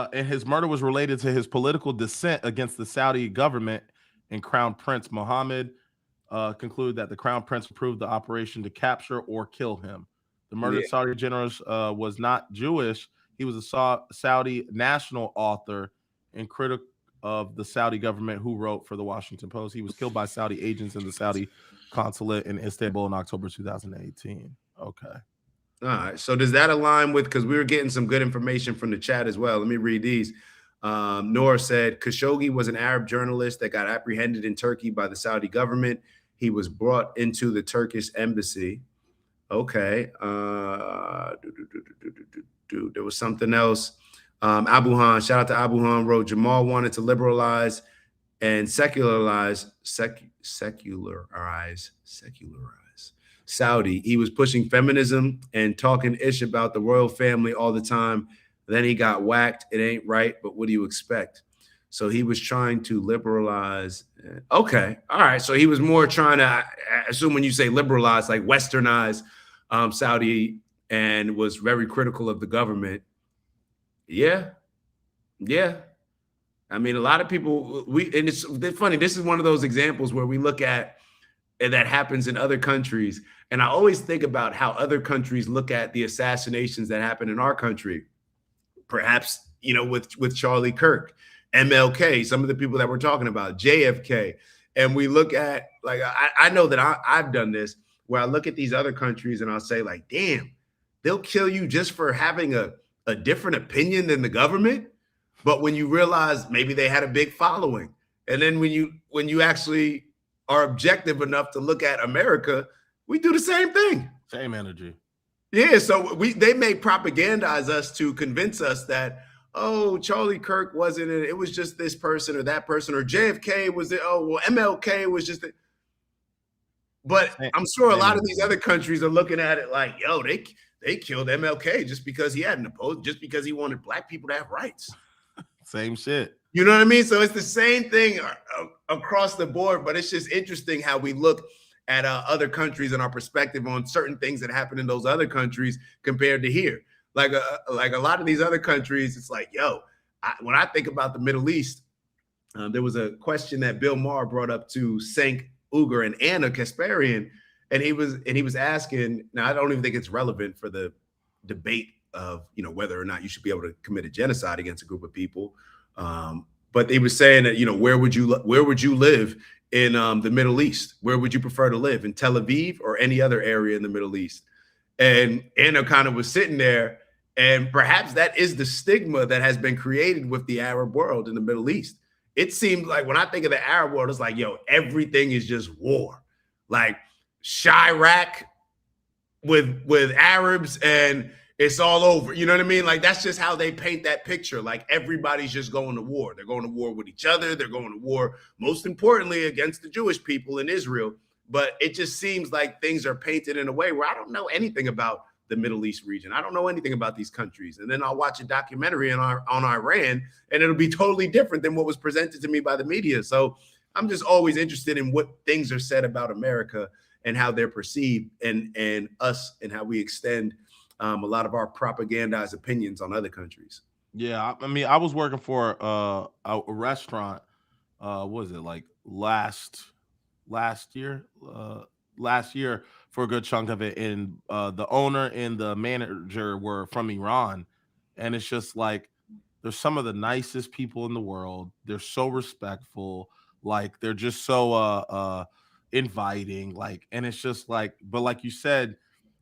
Speaker 2: and his murder was related to his political dissent against the Saudi government, and Crown Prince Mohammed concluded that the Crown Prince approved the operation to capture or kill him. The murdered Saudi general was not Jewish. He was a Saudi national author and critic of the Saudi government who wrote for the Washington Post. He was killed by Saudi agents in the Saudi consulate in Istanbul in October 2018. Okay.
Speaker 1: All right. So does that align with, because we were getting some good information from the chat as well. Let me read these. Nora said, Khashoggi was an Arab journalist that got apprehended in Turkey by the Saudi government. He was brought into the Turkish embassy. Okay. There was something else. Abuhan, shout out to Abuhan, wrote, Jamal wanted to liberalize and secularize Saudi. He was pushing feminism and talking ish about the royal family all the time. Then he got whacked. It ain't right, but what do you expect? So he was trying to liberalize. Okay. All right. So he was more trying to, I assume when you say liberalize, like westernize Saudi, and was very critical of the government. Yeah. Yeah. I mean, a lot of people, and it's funny. This is one of those examples where we look at, and that happens in other countries. And I always think about how other countries look at the assassinations that happen in our country. Perhaps, with Charlie Kirk, MLK, some of the people that we're talking about, JFK. And we look at, I know that I've done this, where I look at these other countries and I'll say, damn, they'll kill you just for having a different opinion than the government. But when you realize maybe they had a big following, and then when you actually are objective enough to look at America, we do the same thing.
Speaker 2: Same energy.
Speaker 1: Yeah, so they may propagandize us to convince us that, oh, Charlie Kirk wasn't it. It was just this person or that person, or JFK was it. Oh, well, MLK was just it. But I'm sure a lot of these other countries are looking at it like, yo, they killed MLK just because he hadn't opposed, just because he wanted black people to have rights.
Speaker 2: Same shit.
Speaker 1: You know what I mean? So it's the same thing across the board, but it's just interesting how we look at other countries and our perspective on certain things that happen in those other countries compared to here. Like a lot of these other countries, it's like, yo, when I think about the Middle East, there was a question that Bill Maher brought up to Sank Uger and Anna Kasparian, and he was asking. Now, I don't even think it's relevant for the debate of whether or not you should be able to commit a genocide against a group of people. but they were saying that, where would you live in the Middle East? Where would you prefer to live, in Tel Aviv or any other area in the Middle East? And Anna kind of was sitting there, and perhaps that is the stigma that has been created with the Arab world in the Middle East. It seems like when I think of the Arab world, it's like, everything is just war. Like Chirac with Arabs, and it's all over. You know what I mean? Like, that's just how they paint that picture. Like, everybody's just going to war. They're going to war with each other. They're going to war, most importantly, against the Jewish people in Israel. But it just seems like things are painted in a way where I don't know anything about the Middle East region. I don't know anything about these countries. And then I'll watch a documentary on Iran, and it'll be totally different than what was presented to me by the media. So I'm just always interested in what things are said about America and how they're perceived, and us, and how we extend a lot of our propagandized opinions on other countries.
Speaker 2: Yeah, I mean, I was working for a restaurant. What was it, like last year for a good chunk of it, and the owner and the manager were from Iran, and it's just like, they're some of the nicest people in the world. They're so respectful, like they're just so inviting, like, and it's just like, but like you said,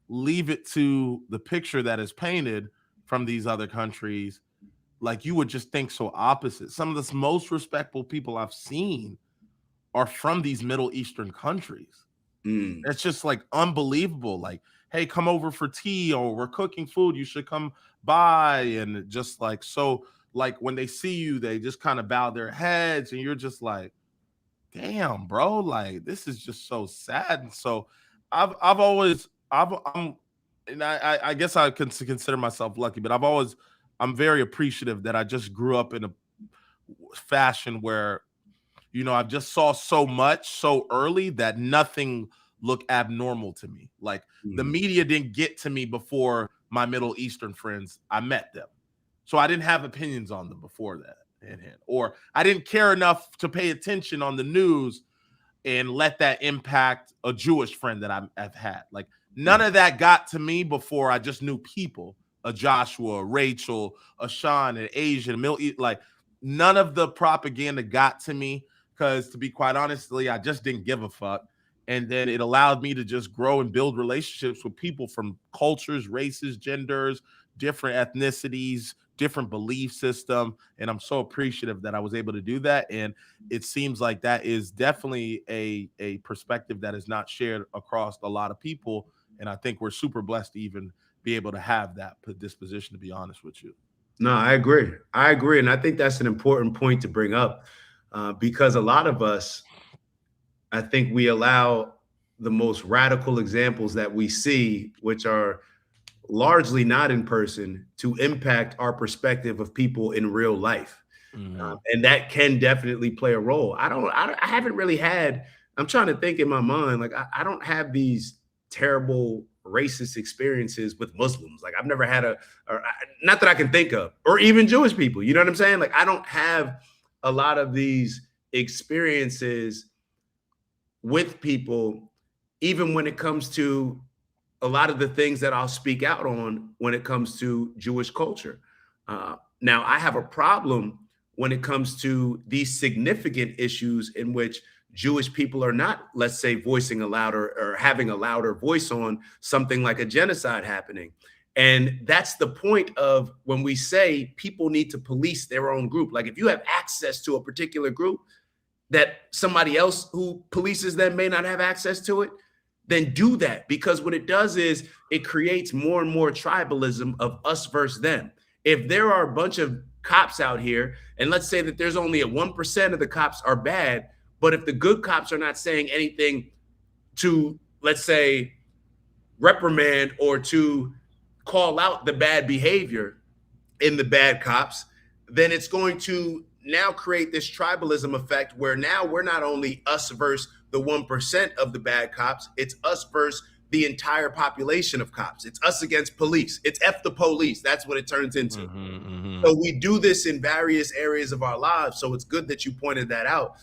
Speaker 2: leave it to the picture that is painted from these other countries. Like, you would just think so opposite. Some of the most respectful people I've seen are from these Middle Eastern countries. It's just like unbelievable. Like, hey, come over for tea, or we're cooking food, you should come by. And just like, so like when they see you, they just kind of bow their heads, and you're just like, damn, bro, like this is just so sad. And so I guess I can consider myself lucky, but I'm very appreciative that I just grew up in a fashion where, I just saw so much so early that nothing looked abnormal to me. Like, the media didn't get to me before my Middle Eastern friends. I met them. So I didn't have opinions on them before that. Or I didn't care enough to pay attention on the news and let that impact a Jewish friend that I've had. Like, none of that got to me before I just knew people, a Joshua, a Rachel, a Sean, an Asian, like none of the propaganda got to me, because to be quite honestly, I just didn't give a fuck. And then it allowed me to just grow and build relationships with people from cultures, races, genders, different ethnicities, different belief system. And I'm so appreciative that I was able to do that. And it seems like that is definitely a perspective that is not shared across a lot of people. And I think we're super blessed to even be able to have that disposition, to be honest with you.
Speaker 1: No, I agree. And I think that's an important point to bring up, because a lot of us, I think we allow the most radical examples that we see, which are largely not in person, to impact our perspective of people in real life. And that can definitely play a role. I haven't really had, I'm trying to think in my mind, like I don't have these terrible racist experiences with Muslims. Like, I've never had not that I can think of, or even Jewish people, you know what I'm saying? Like, I don't have a lot of these experiences with people, even when it comes to a lot of the things that I'll speak out on when it comes to Jewish culture. Now, I have a problem when it comes to these significant issues in which Jewish people are not, let's say, voicing a louder or having a louder voice on something like a genocide happening. And that's the point of when we say people need to police their own group. Like, if you have access to a particular group that somebody else who polices them may not have access to it, then do that. Because what it does is it creates more and more tribalism of us versus them. If there are a bunch of cops out here, and let's say that there's only 1% of the cops are bad, but if the good cops are not saying anything to, let's say, reprimand or to call out the bad behavior in the bad cops, then it's going to now create this tribalism effect where now we're not only us versus the 1% of the bad cops, it's us versus the entire population of cops. It's us against police. It's F the police. That's what it turns into. So we do this in various areas of our lives. So it's good that you pointed that out,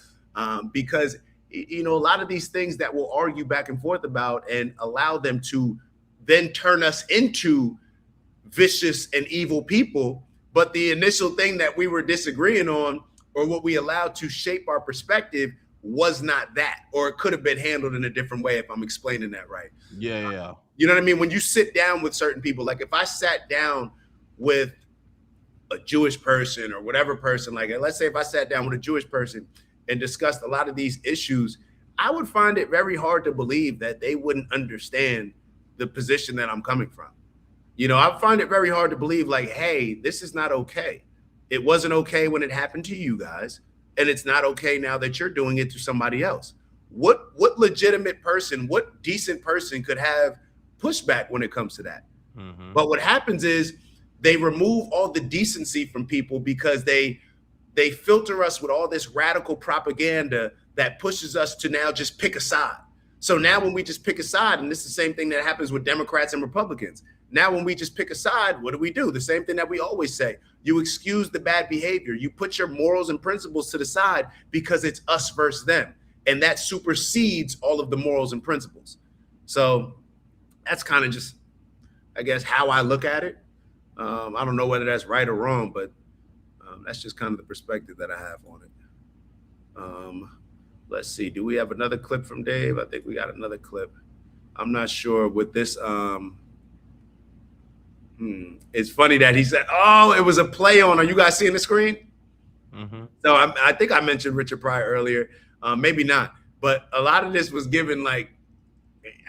Speaker 1: because, a lot of these things that we'll argue back and forth about and allow them to then turn us into vicious and evil people. But the initial thing that we were disagreeing on or what we allowed to shape our perspective was not that, or it could have been handled in a different way, if I'm explaining that right.
Speaker 2: Yeah.
Speaker 1: You know what I mean? When you sit down with certain people, like if I sat down with a Jewish person or whatever person, like let's say if I sat down with a Jewish person and discussed a lot of these issues, I would find it very hard to believe that they wouldn't understand the position that I'm coming from. You know, I find it very hard to believe, like, hey, this is not okay. It wasn't okay when it happened to you guys, and it's not okay now that you're doing it to somebody else. What legitimate person, what decent person could have pushback when it comes to that? Mm-hmm. But what happens is they remove all the decency from people because they filter us with all this radical propaganda that pushes us to now just pick a side. So now when we just pick a side, and this is the same thing that happens with Democrats and Republicans. Now when we just pick a side, what do? The same thing that we always say. You excuse the bad behavior. You put your morals and principles to the side because it's us versus them. And that supersedes all of the morals and principles. So that's kind of just, I guess, how I look at it. I don't know whether that's right or wrong, but that's just kind of the perspective that I have on it. Let's see. Do we have another clip from Dave? I think we got another clip. I'm not sure with this. It's funny that he said, oh, it was a play on. Are you guys seeing the screen? Mm-hmm. So I think I mentioned Richard Pryor earlier. Maybe not. But a lot of this was given, like,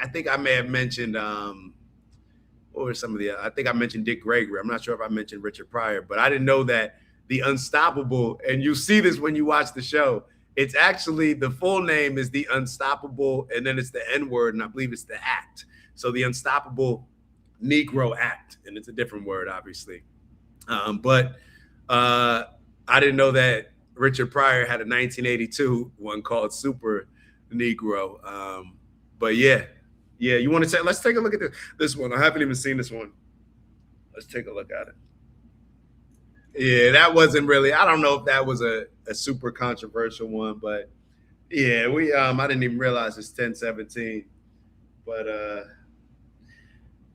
Speaker 1: I think I may have mentioned, what were some of the, I think I mentioned Dick Gregory. I'm not sure if I mentioned Richard Pryor, but I didn't know that The Unstoppable, and you see this when you watch the show, it's actually, the full name is The Unstoppable, and then it's the N-word, and I believe it's the act. So The Unstoppable Negro Act, and it's a different word, obviously. But I didn't know that Richard Pryor had a 1982 one called Super Negro. But yeah, you want to say, let's take a look at this one. I haven't even seen this one. Let's take a look at it. Yeah, that wasn't really, I don't know if that was a super controversial one, but yeah, I didn't even realize it's 10:17. But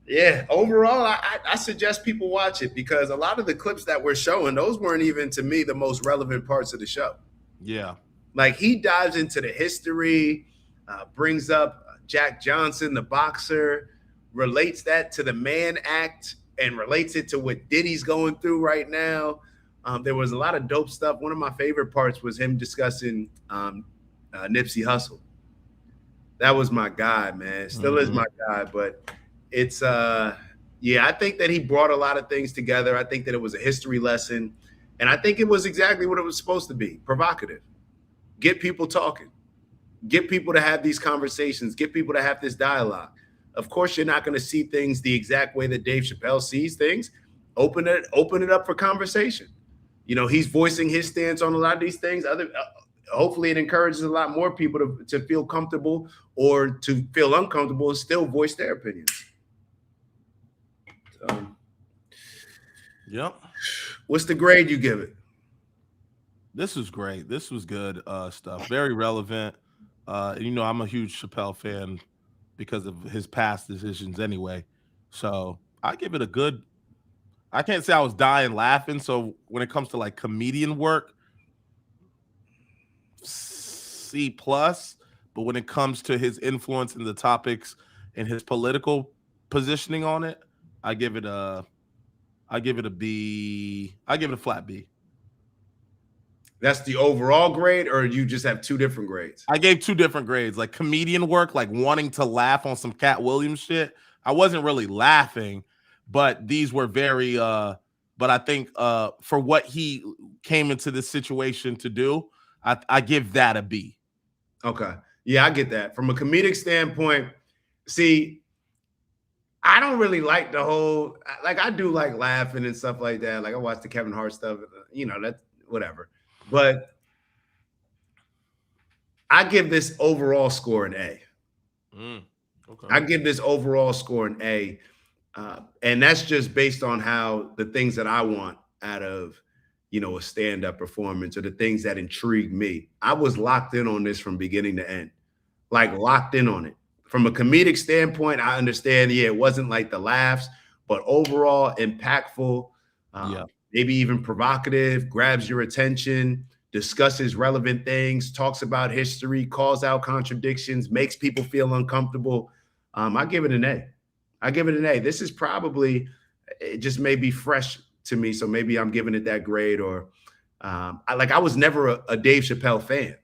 Speaker 1: yeah, overall, I suggest people watch it because a lot of the clips that we're showing, those weren't even, to me, the most relevant parts of the show.
Speaker 2: Yeah.
Speaker 1: Like, he dives into the history, brings up Jack Johnson, the boxer, relates that to the Mann Act, and relates it to what Diddy's going through right now. There was a lot of dope stuff. One of my favorite parts was him discussing Nipsey Hussle. That was my guy, man. Still is my guy, but it's I think that he brought a lot of things together. I think that it was a history lesson, and I think it was exactly what it was supposed to be: provocative. Get people talking, get people to have these conversations, get people to have this dialogue. Of course, you're not going to see things the exact way that Dave Chappelle sees things. Open it up for conversation. You know, he's voicing his stance on a lot of these things. Hopefully it encourages a lot more people to feel comfortable or to feel uncomfortable and still voice their opinions. So,
Speaker 2: yep.
Speaker 1: What's the grade you give it?
Speaker 2: This was great. This was good stuff. Very relevant. You know, I'm a huge Chappelle fan because of his past decisions anyway. So I give it a good, I can't say I was dying laughing. So when it comes to like comedian work, C+, but when it comes to his influence in the topics and his political positioning on it, I give it a B. I give it a flat B.
Speaker 1: That's the overall grade, or you just have two different grades?
Speaker 2: I gave two different grades. Like comedian work, like wanting to laugh on some Cat Williams shit. I wasn't really laughing, but these were very but I think for what he came into this situation to do, I give that a B.
Speaker 1: Okay. Yeah, I get that. From a comedic standpoint, see, I don't really like the whole, like, I do like laughing and stuff like that. Like, I watch the Kevin Hart stuff, you know, that's whatever. But I give this overall score an A.
Speaker 2: Okay.
Speaker 1: I give this overall score an A. And that's just based on how the things that I want out of, you know, a stand-up performance or the things that intrigue me. I was locked in on this from beginning to end, like locked in on it. From a comedic standpoint, I understand, yeah, it wasn't like the laughs, but overall impactful, maybe even provocative, grabs your attention, discusses relevant things, talks about history, calls out contradictions, makes people feel uncomfortable. I give it an A. I give it an A. This is probably, it just may be fresh to me, so maybe I'm giving it that grade. Or I was never a Dave Chappelle fan.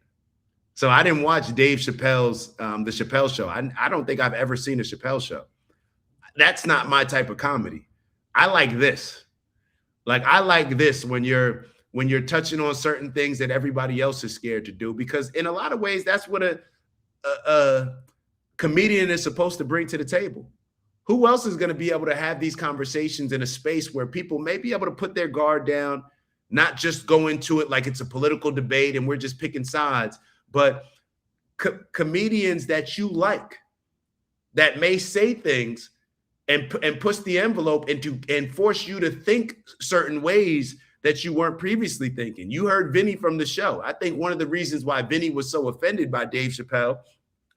Speaker 1: So I didn't watch Dave Chappelle's the Chappelle Show. I don't think I've ever seen a Chappelle show. That's not my type of comedy. I like this. Like, I like this when you're touching on certain things that everybody else is scared to do, because in a lot of ways, that's what a comedian is supposed to bring to the table. Who else is going to be able to have these conversations in a space where people may be able to put their guard down, not just go into it like it's a political debate and we're just picking sides, but comedians that you like, that may say things and push the envelope and force you to think certain ways that you weren't previously thinking. You heard Vinny from the show. I think one of the reasons why Vinny was so offended by Dave Chappelle,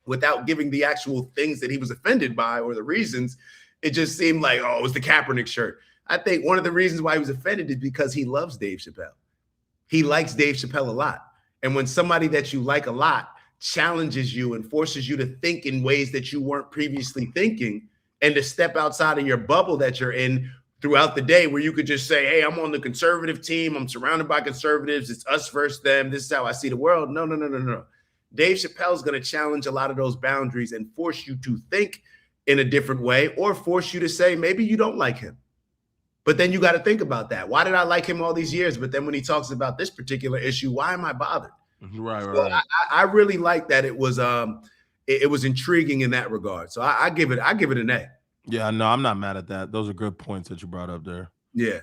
Speaker 1: without giving the actual things that he was offended by or the reasons, it just seemed like, oh, it was the Kaepernick shirt. I think one of the reasons why he was offended is because he loves Dave Chappelle. He likes Dave Chappelle a lot. And when somebody that you like a lot challenges you and forces you to think in ways that you weren't previously thinking, and to step outside of your bubble that you're in throughout the day, where you could just say, hey, I'm on the conservative team. I'm surrounded by conservatives. It's us versus them. This is how I see the world. No. Dave Chappelle is going to challenge a lot of those boundaries and force you to think in a different way, or force you to say, maybe you don't like him. But then you got to think about that. Why did I like him all these years? But then when he talks about this particular issue, why am I bothered?
Speaker 2: Right.
Speaker 1: I really like that. It was intriguing in that regard. So I give it an A.
Speaker 2: Yeah, no, I'm not mad at that. Those are good points that you brought up there.
Speaker 1: Yeah.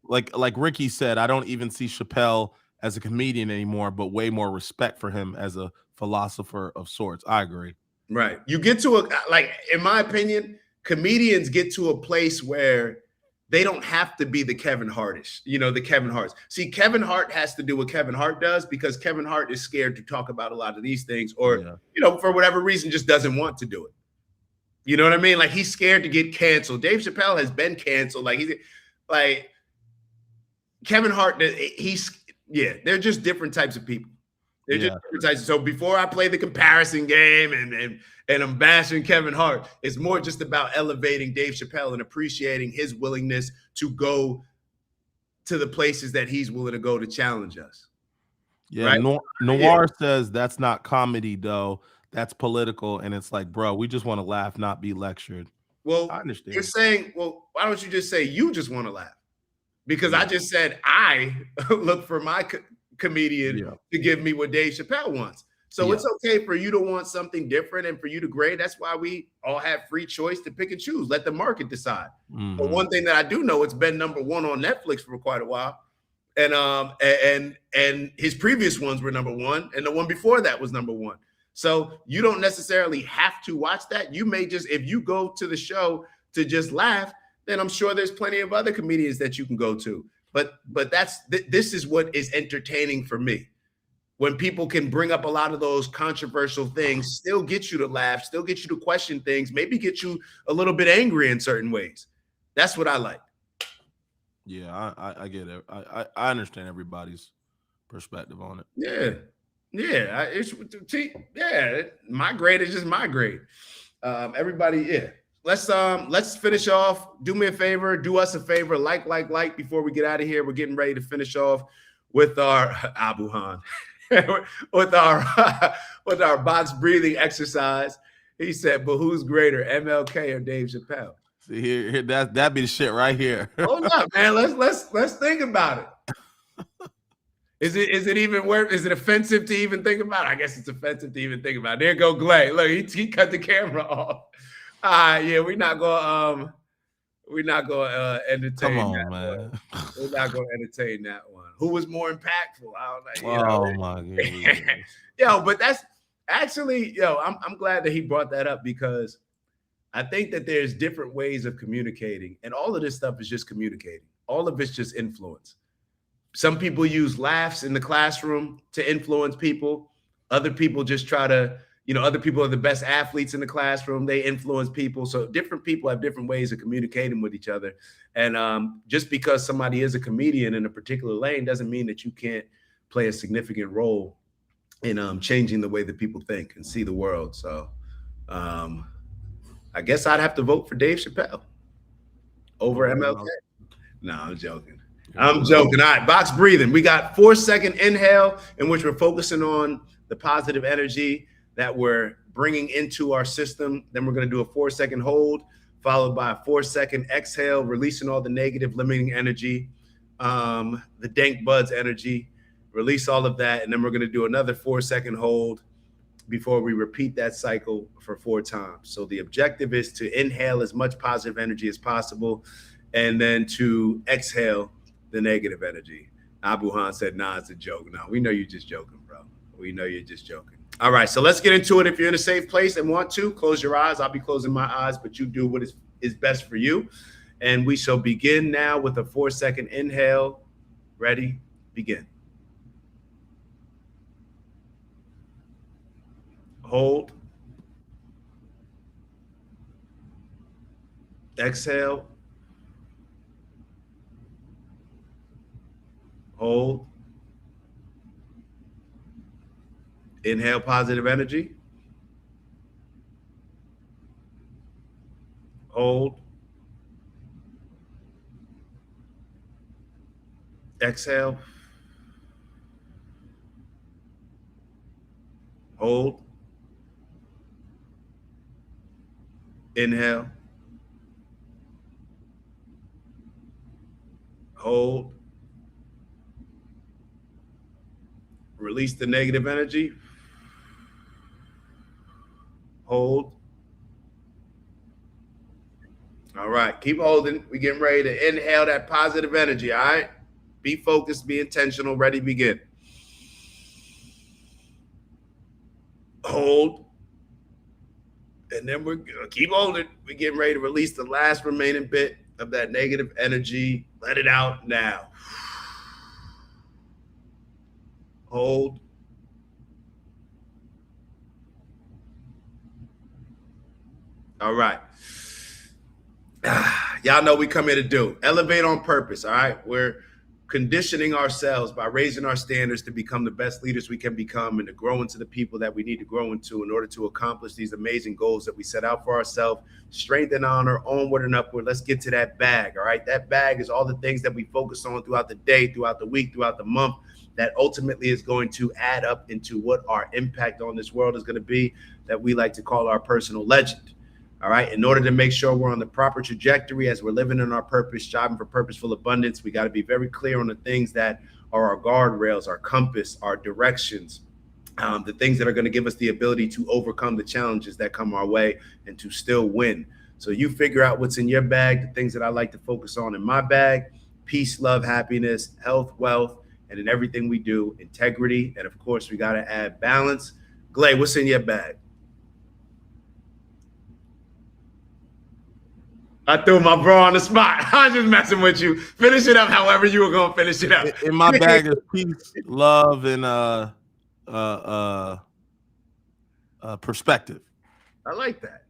Speaker 2: Like Ricky said, I don't even see Chappelle as a comedian anymore, but way more respect for him as a philosopher of sorts. I agree.
Speaker 1: Right. You get to in my opinion, comedians get to a place where they don't have to be the Kevin Hartish, the Kevin Harts. See, Kevin Hart has to do what Kevin Hart does because Kevin Hart is scared to talk about a lot of these things, or, for whatever reason, just doesn't want to do it. You know what I mean? Like, he's scared to get canceled. Dave Chappelle has been canceled. Like Kevin Hart, they're just different types of people. They're just different types. So before I play the comparison game and I'm bashing Kevin Hart, it's more just about elevating Dave Chappelle and appreciating his willingness to go to the places that he's willing to go to challenge us.
Speaker 2: Yeah,
Speaker 1: right?
Speaker 2: Noir says that's not comedy, though. That's political. And it's like, bro, we just want to laugh, not be lectured.
Speaker 1: Well,
Speaker 2: I understand.
Speaker 1: You're saying, well, why don't you just say you just want to laugh? Because I just said I look for my comedian to give me what Dave Chappelle wants. So it's okay for you to want something different and for you to grade. That's why we all have free choice to pick and choose. Let the market decide. Mm-hmm. But one thing that I do know, it's been #1 on Netflix for quite a while. And his previous ones were #1, and the one before that was #1. So you don't necessarily have to watch that. You may just, if you go to the show to just laugh, then I'm sure there's plenty of other comedians that you can go to. But this is what is entertaining for me. When people can bring up a lot of those controversial things, still get you to laugh, still get you to question things, maybe get you a little bit angry in certain ways. That's what I like.
Speaker 2: Yeah, I get it. I understand everybody's perspective on it.
Speaker 1: My grade is just my grade. Everybody, let's finish off. Do me a favor, do us a favor, like before we get out of here. We're getting ready to finish off with our Abuhan, with our box breathing exercise. He said, but who's greater, MLK or Dave Chappelle?
Speaker 2: See here that'd be the shit right here.
Speaker 1: Hold up, man. Let's think about it. Is it even worth? Is it offensive to even think about? I guess it's offensive to even think about. There go Glay. Look, he cut the camera off. We're not gonna entertain.
Speaker 2: Come on,
Speaker 1: that
Speaker 2: man.
Speaker 1: One. We're not gonna entertain that one. Who was more impactful? I don't know.
Speaker 2: Oh my god.
Speaker 1: But that's actually, I'm glad that he brought that up, because I think that there's different ways of communicating, and all of this stuff is just communicating. All of it's just influence. Some people use laughs in the classroom to influence people. Other people just try to, other people are the best athletes in the classroom. They influence people. So different people have different ways of communicating with each other. And just because somebody is a comedian in a particular lane doesn't mean that you can't play a significant role in changing the way that people think and see the world. So I guess I'd have to vote for Dave Chappelle over MLK. No, I'm joking. I'm joking. All right, box breathing. We got 4-second inhale in which we're focusing on the positive energy that we're bringing into our system. Then we're going to do a 4-second hold, followed by a 4-second exhale, releasing all the negative limiting energy, the dank buds energy, release all of that. And then we're going to do another 4-second hold before we repeat that cycle for 4 times. So the objective is to inhale as much positive energy as possible and then to exhale the negative energy. Abuhan said, nah, it's a joke. No, we know you're just joking, bro. We know you're just joking. All right, so let's get into it. If you're in a safe place and want to, close your eyes. I'll be closing my eyes, but you do what is best for you. And we shall begin now with a 4-second inhale. Ready? Begin. Hold. Exhale. Hold. Inhale positive energy. Hold. Exhale. Hold. Inhale. Hold. Release the negative energy. Hold. All right, keep holding. We're getting ready to inhale that positive energy, all right? Be focused, be intentional, ready, begin. Hold. And then we're gonna keep holding. We're getting ready to release the last remaining bit of that negative energy. Let it out now. Hold. All right. Y'all know we come here to do. Elevate on purpose, all right? We're conditioning ourselves by raising our standards to become the best leaders we can become and to grow into the people that we need to grow into in order to accomplish these amazing goals that we set out for ourselves. Strength and honor, onward and upward. Let's get to that bag, all right? That bag is all the things that we focus on throughout the day, throughout the week, throughout the month, that ultimately is going to add up into what our impact on this world is going to be, that we like to call our personal legend. All right. In order to make sure we're on the proper trajectory as we're living in our purpose, striving for purposeful abundance, we got to be very clear on the things that are our guardrails, our compass, our directions, the things that are going to give us the ability to overcome the challenges that come our way and to still win. So you figure out what's in your bag, the things that I like to focus on in my bag: peace, love, happiness, health, wealth, and in everything we do, integrity. And of course, we got to add balance. Glay, what's in your bag? I threw my bro on the spot. I'm just messing with you. Finish it up however you were going to finish it up.
Speaker 2: In my bag is peace, love, and perspective.
Speaker 1: I like that.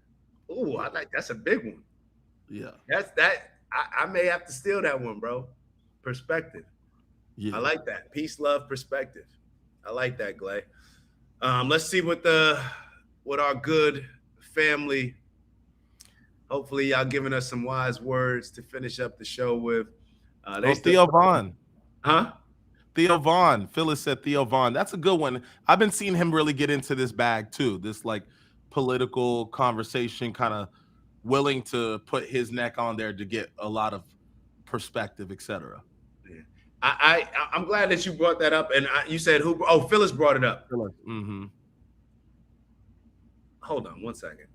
Speaker 1: Ooh, I like that's a big one.
Speaker 2: Yeah.
Speaker 1: That's that. I may have to steal that one, bro. Perspective.
Speaker 2: Yeah.
Speaker 1: I like that. Peace, love, perspective. I like that, Glay. Let's see what our good family. Hopefully, y'all giving us some wise words to finish up the show with.
Speaker 2: Theo Vaughn.
Speaker 1: Huh?
Speaker 2: Theo Vaughn. Phyllis said Theo Vaughn. That's a good one. I've been seeing him really get into this bag too. This like political conversation, kind of willing to put his neck on there to get a lot of perspective, etc.
Speaker 1: Yeah. I'm glad that you brought that up. And you said who? Oh, Phyllis brought it up.
Speaker 2: Phyllis. Mm-hmm.
Speaker 1: Hold on 1 second.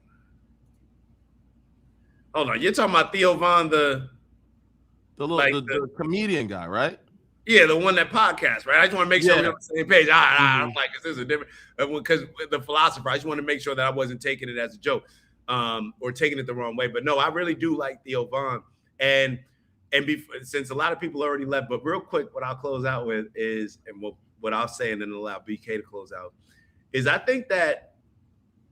Speaker 1: Hold on, you're talking about Theo Vaughn, the
Speaker 2: comedian guy, right?
Speaker 1: Yeah, the one that podcast, right? I just want to make sure we're on the same page. I'm like, this is a different, because the philosopher, I just want to make sure that I wasn't taking it as a joke or taking it the wrong way. But no, I really do like Theo Vaughn. And since a lot of people already left, but real quick, what I'll close out with is, and what I'll say and then allow BK to close out, is I think that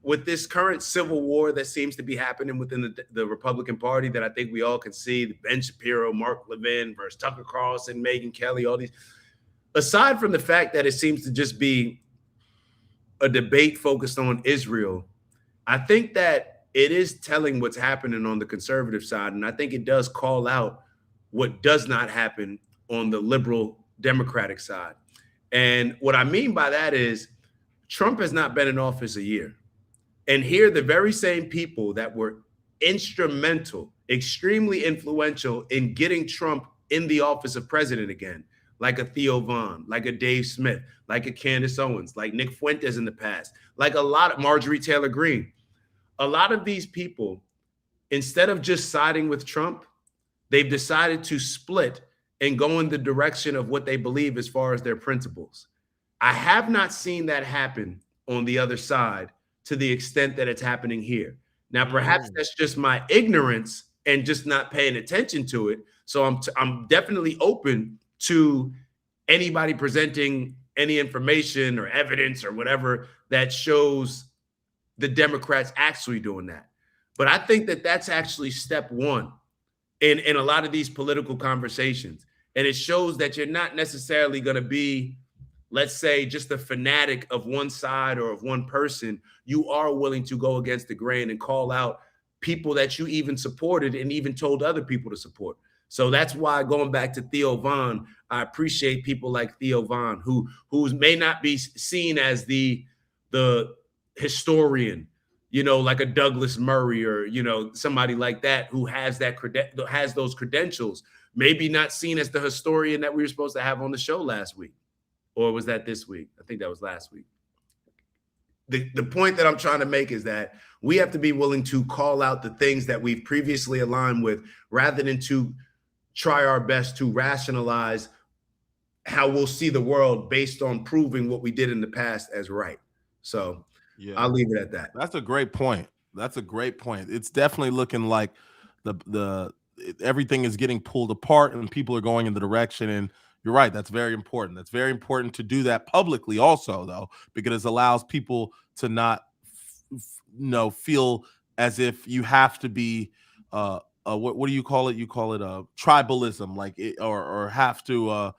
Speaker 1: with this current civil war that seems to be happening within the Republican Party, that I think we all can see, the Ben Shapiro, Mark Levin versus Tucker Carlson, Megyn Kelly, all these. aside from the fact that it seems to just be a debate focused on Israel, I think that it is telling what's happening on the conservative side. And I think it does call out what does not happen on the liberal Democratic side. And what I mean by that is Trump has not been in office a year. And here, the very same people that were instrumental, extremely influential in getting Trump in the office of president again, like a Theo Vaughn, like a Dave Smith, like a Candace Owens, like Nick Fuentes in the past, like a lot of Marjorie Taylor Greene. A lot of these people, instead of just siding with Trump, they've decided to split and go in the direction of what they believe as far as their principles. I have not seen that happen on the other side to the extent that it's happening here. Now, perhaps that's just my ignorance and just not paying attention to it. So I'm definitely open to anybody presenting any information or evidence or whatever that shows the Democrats actually doing that. But I think that that's actually step one in a lot of these political conversations. And it shows that you're not necessarily going to be, let's say, just a fanatic of one side or of one person. You are willing to go against the grain and call out people that you even supported and even told other people to support. So that's why, going back to Theo Vaughn, I appreciate people like Theo Vaughn, who may not be seen as the historian, you know, like a Douglas Murray or, you know, somebody like that who has those credentials, maybe not seen as the historian that we were supposed to have on the show last week. Or was that this week? I think that was last week. The point that I'm trying to make is that we have to be willing to call out the things that we've previously aligned with rather than to try our best to rationalize how we'll see the world based on proving what we did in the past as right. So yeah, I'll leave it at that.
Speaker 2: That's a great point. That's a great point. It's definitely looking like everything is getting pulled apart and people are going in the direction. And you're right. That's very important. That's very important to do that publicly also, though, because it allows people to not feel as if you have to be what do you call it? You call it tribalism, like it, or have to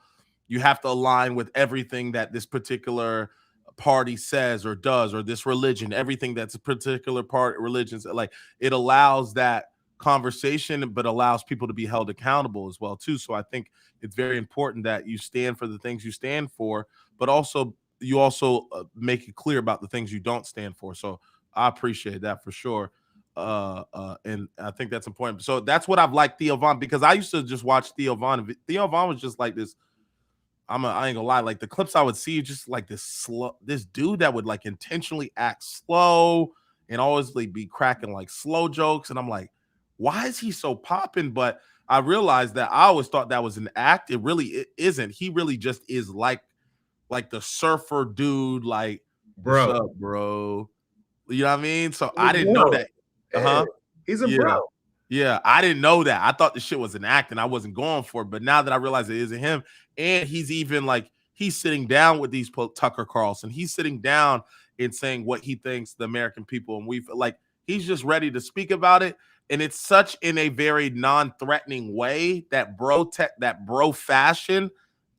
Speaker 2: you have to align with everything that this particular party says or does, or this religion, everything that's a particular religion. Like, it allows that conversation, but allows people to be held accountable as well too. So I think it's very important that you stand for the things you stand for, but also you make it clear about the things you don't stand for. So I appreciate that for sure. And I think that's important. So that's what I've liked Theo Vaughn, because I used to just watch Theo Vaughn. Theo Vaughn was just like this. I ain't gonna lie, like the clips I would see, just like this dude that would like intentionally act slow and always like be cracking like slow jokes. And I'm like, why is he so popping? But I realized that I always thought that was an act. It isn't. He really just is like the surfer dude, like,
Speaker 1: bro,
Speaker 2: what's up, bro? You know what I mean? So I didn't know that.
Speaker 1: He's a bro.
Speaker 2: Yeah, I didn't know that. I thought the shit was an act and I wasn't going for it. But now that I realize it isn't him, and he's even like, he's sitting down with these Tucker Carlson. He's sitting down and saying what he thinks the American people, and we've like, he's just ready to speak about it. And it's such in a very non-threatening way that bro fashion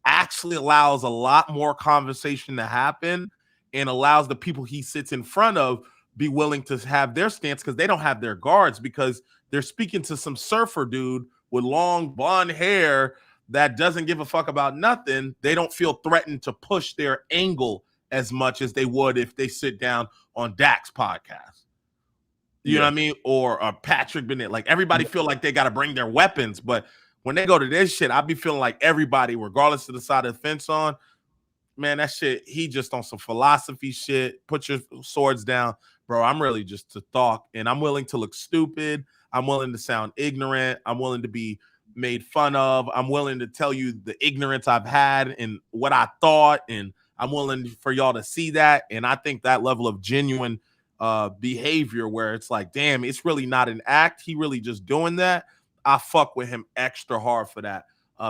Speaker 2: actually allows a lot more conversation to happen and allows the people he sits in front of be willing to have their stance, because they don't have their guards, because they're speaking to some surfer dude with long blonde hair that doesn't give a fuck about nothing. They don't feel threatened to push their angle as much as they would if they sit down on Dak's podcast. You know what I mean? Or Patrick Bennett. Like, everybody feel like they got to bring their weapons. But when they go to this shit, I be feeling like everybody, regardless of the side of the fence on, man, that shit, he just on some philosophy shit. Put your swords down. Bro, I'm really just to talk, and I'm willing to look stupid. I'm willing to sound ignorant. I'm willing to be made fun of. I'm willing to tell you the ignorance I've had and what I thought, and I'm willing for y'all to see that. And I think that level of genuine behavior where it's like, damn, it's really not an act. He really just doing that. I fuck with him extra hard for that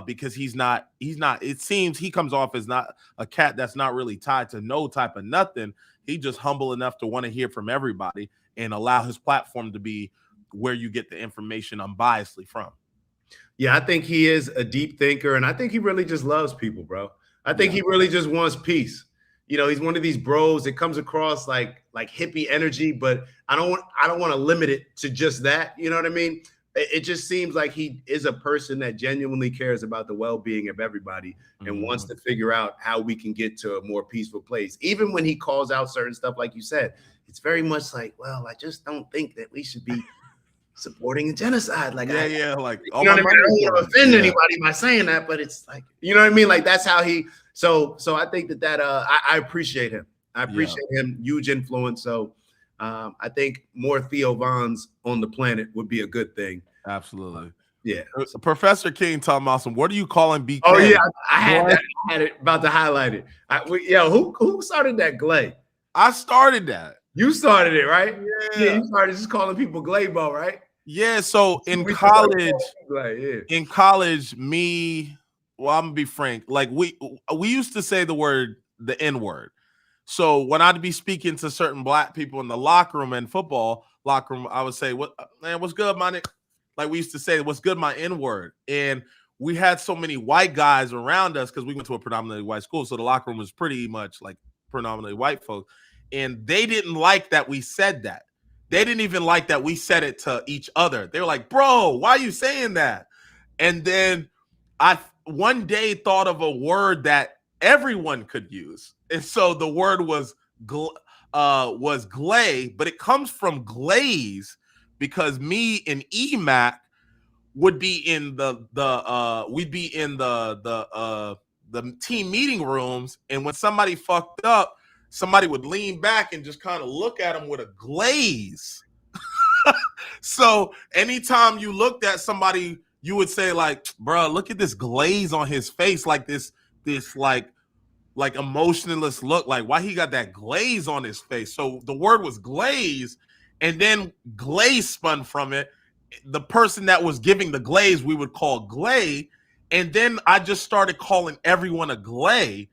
Speaker 2: because he's not, it seems he comes off as not a cat that's not really tied to no type of nothing. He just humble enough to want to hear from everybody and allow his platform to be where you get the information unbiasedly from.
Speaker 1: Yeah, I think he is a deep thinker, and I think he really just loves people, bro. I think he really just wants peace. You know, he's one of these bros. It comes across like hippie energy, but I don't want to limit it to just that. You know what I mean? It just seems like he is a person that genuinely cares about the well-being of everybody and wants to figure out how we can get to a more peaceful place. Even when he calls out certain stuff, like you said, it's very much like, well, I just don't think that we should be supporting a genocide. Like,
Speaker 2: like,
Speaker 1: you know what I mean? I don't want to offend anybody by saying that, but it's like, you know what I mean? Like, that's how he. So I think that I appreciate him. I appreciate him. Huge influence. So. I think more Theo Vons on the planet would be a good thing.
Speaker 2: Absolutely.
Speaker 1: Yeah.
Speaker 2: Professor King talking about some. What are you calling BK?
Speaker 1: Oh yeah, I had that. I had it about to highlight it. Who started that Glay?
Speaker 2: I started that.
Speaker 1: You started it, right?
Speaker 2: Yeah.
Speaker 1: You started just calling people Glaybo, right?
Speaker 2: Yeah. So in college, well, I'm gonna be frank. Like we used to say the N-word. So when I'd be speaking to certain black people in the locker room and football locker room, I would say, "What man? What's good, my nigga?" Like we used to say, "What's good, my N-word?" And we had so many white guys around us because we went to a predominantly white school, so the locker room was pretty much like predominantly white folks, and they didn't like that we said that. They didn't even like that we said it to each other. They were like, "Bro, why are you saying that?" And then I one day thought of a word that everyone could use. And so the word was glay, but it comes from glaze because me and EMAC would be in the team meeting rooms, and when somebody fucked up, somebody would lean back and just kind of look at them with a glaze. So anytime you looked at somebody, you would say like, "Bro, look at this glaze on his face, like this like emotionless look, like why he got that glaze on his face." So the word was glaze, and then glaze spun from it. The person that was giving the glaze we would call glay, and then I just started calling everyone a glay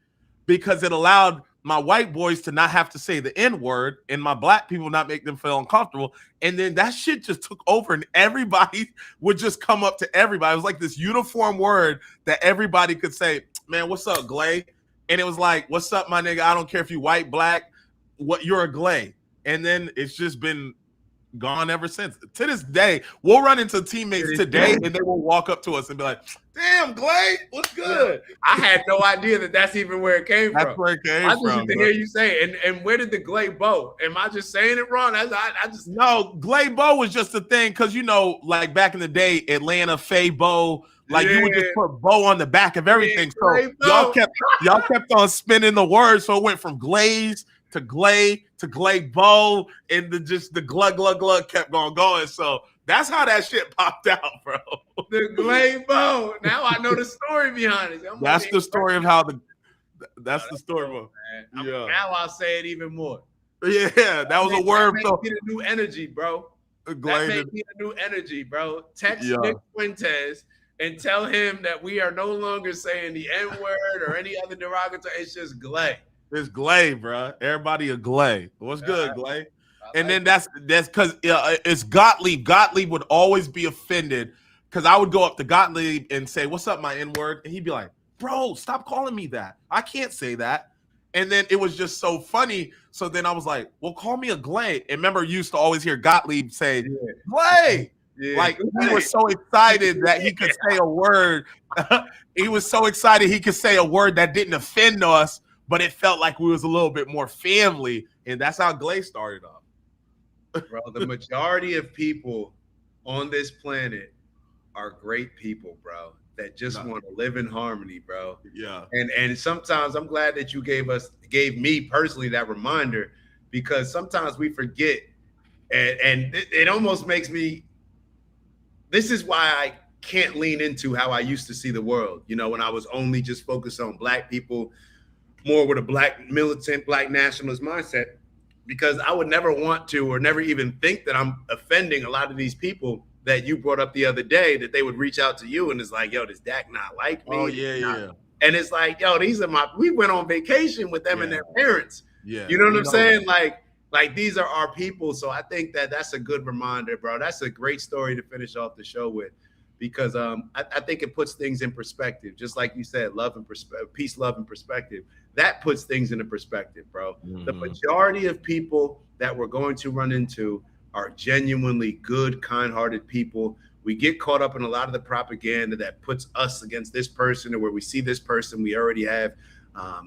Speaker 2: because it allowed my white boys to not have to say the N-word and my black people not make them feel uncomfortable. And then that shit just took over and everybody would just come up to everybody. It was like this uniform word that everybody could say, "Man, what's up, glay?" And it was like, "What's up, my nigga? I don't care if you white, black, what you're a glay." And then it's just been gone ever since. To this day, we'll run into teammates today and they will walk up to us and be like, "Damn, Glay, what's good?"
Speaker 1: I had no idea that that's even where it came from.
Speaker 2: That's where it came
Speaker 1: I just
Speaker 2: from.
Speaker 1: used to hear you say, and where did the Glaybo? Am I just saying it wrong?
Speaker 2: No, Glaybo was just a thing because, you know, like back in the day, Atlanta, Faybo, like you would just put bow on the back of everything. So y'all kept on spinning the word. So it went from glaze to glay to Glaybo, and the glug kept going. So that's how that shit popped out, bro.
Speaker 1: The Glaybo. Now I know the story behind it.
Speaker 2: That's the story of how that's the story, bro.
Speaker 1: Yeah. Now I'll say it even more.
Speaker 2: Yeah, that was a word.
Speaker 1: That made me the new energy, bro. That made me the new energy, bro. Text Nick Fuentes and tell him that we are no longer saying the N-word or any other derogatory. It's just Glay.
Speaker 2: It's Glay, bro. Everybody a Glay. What's good, Glay? And then that's because it's Gottlieb. Gottlieb would always be offended because I would go up to Gottlieb and say, "What's up, my N-word?" And he'd be like, "Bro, stop calling me that. I can't say that." And then it was just so funny. So then I was like, "Well, call me a Glay." And remember, you used to always hear Gottlieb say, "Glay." Yeah. Like he was so excited that he could say a word. He was so excited he could say a word that didn't offend us, but it felt like we was a little bit more family. And that's how Glay started off.
Speaker 1: Bro, the majority of people on this planet are great people, bro, that just want to live in harmony, bro.
Speaker 2: Yeah.
Speaker 1: And sometimes I'm glad that you gave me personally that reminder, because sometimes we forget, and it almost makes me. This is why I can't lean into how I used to see the world. You know, when I was only just focused on black people, more with a black militant, black nationalist mindset, because I would never want to or never even think that I'm offending a lot of these people that you brought up the other day, that they would reach out to you and it's like, "Yo, does Dak not like me?"
Speaker 2: Oh, yeah.
Speaker 1: And it's like, "Yo, we went on vacation with them and their parents."
Speaker 2: Yeah.
Speaker 1: You know what I'm saying? Like these are our people. So I think that that's a good reminder, bro. That's a great story to finish off the show with. because I think it puts things in perspective. Just like you said, love and peace, love, and perspective. That puts things into perspective, bro. The majority of people that we're going to run into are genuinely good, kind-hearted people. We get caught up in a lot of the propaganda that puts us against this person, or where we see this person, we already have, a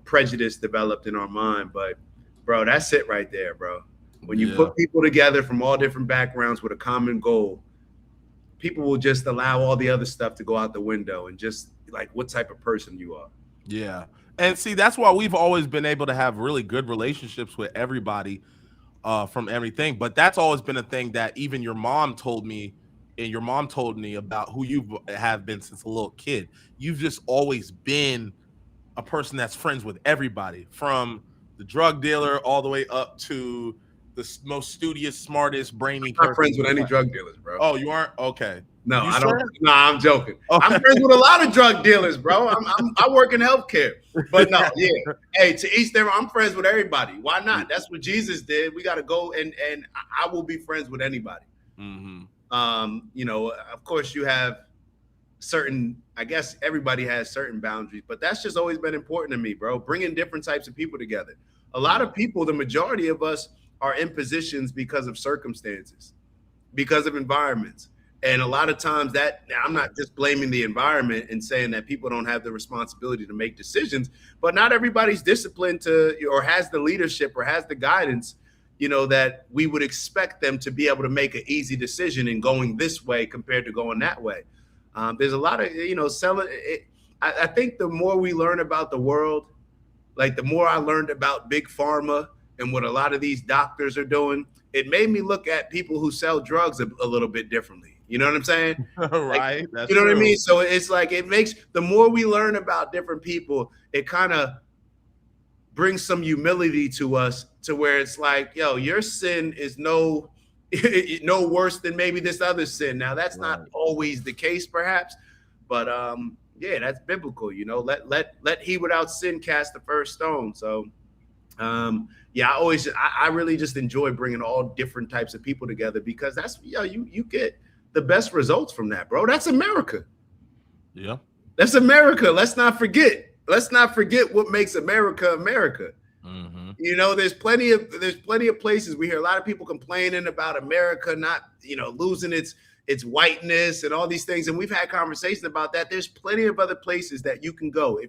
Speaker 1: prejudice developed in our mind. But, bro, that's it right there, bro. When you put people together from all different backgrounds with a common goal, people will just allow all the other stuff to go out the window and just like what type of person you are.
Speaker 2: Yeah. And see, that's why we've always been able to have really good relationships with everybody from everything. But that's always been a thing that even your mom told me, and your mom told me about who you have been since a little kid. You've just always been a person that's friends with everybody, from the drug dealer all the way up to the most studious, smartest, brainy person.
Speaker 1: I'm not friends with any drug dealers, bro.
Speaker 2: Oh, you aren't? Okay.
Speaker 1: No, I don't. No, I'm joking. Okay. I'm friends with a lot of drug dealers, bro. I work in healthcare, but no, yeah. Hey, to each their. I'm friends with everybody. Why not? That's what Jesus did. We got to go, and I will be friends with anybody. Of course, you have certain. I guess everybody has certain boundaries, but that's just always been important to me, bro. Bringing different types of people together. A lot of people, the majority of us, are in positions because of circumstances, because of environments. And a lot of times that, I'm not just blaming the environment and saying that people don't have the responsibility to make decisions, but not everybody's disciplined to, or has the leadership or has the guidance, that we would expect them to be able to make an easy decision in going this way compared to going that way. There's a lot of, selling it. I think the more we learn about the world, like the more I learned about big pharma and what a lot of these doctors are doing, it made me look at people who sell drugs a little bit differently. You know what I'm saying?
Speaker 2: Right.
Speaker 1: Like, you know what I mean? So it's like, it makes, the more we learn about different people, it kind of brings some humility to us, to where it's like, yo, your sin is no worse than maybe this other sin. Now, that's not always the case, perhaps, but yeah, that's biblical. Let he without sin cast the first stone. So yeah, I really just enjoy bringing all different types of people together, because that's, you get the best results from that, bro. That's America.
Speaker 2: Yeah,
Speaker 1: that's America. Let's not forget what makes America America. There's plenty of places we hear a lot of people complaining about America not, losing its whiteness and all these things, and we've had conversations about that. There's plenty of other places that you can go.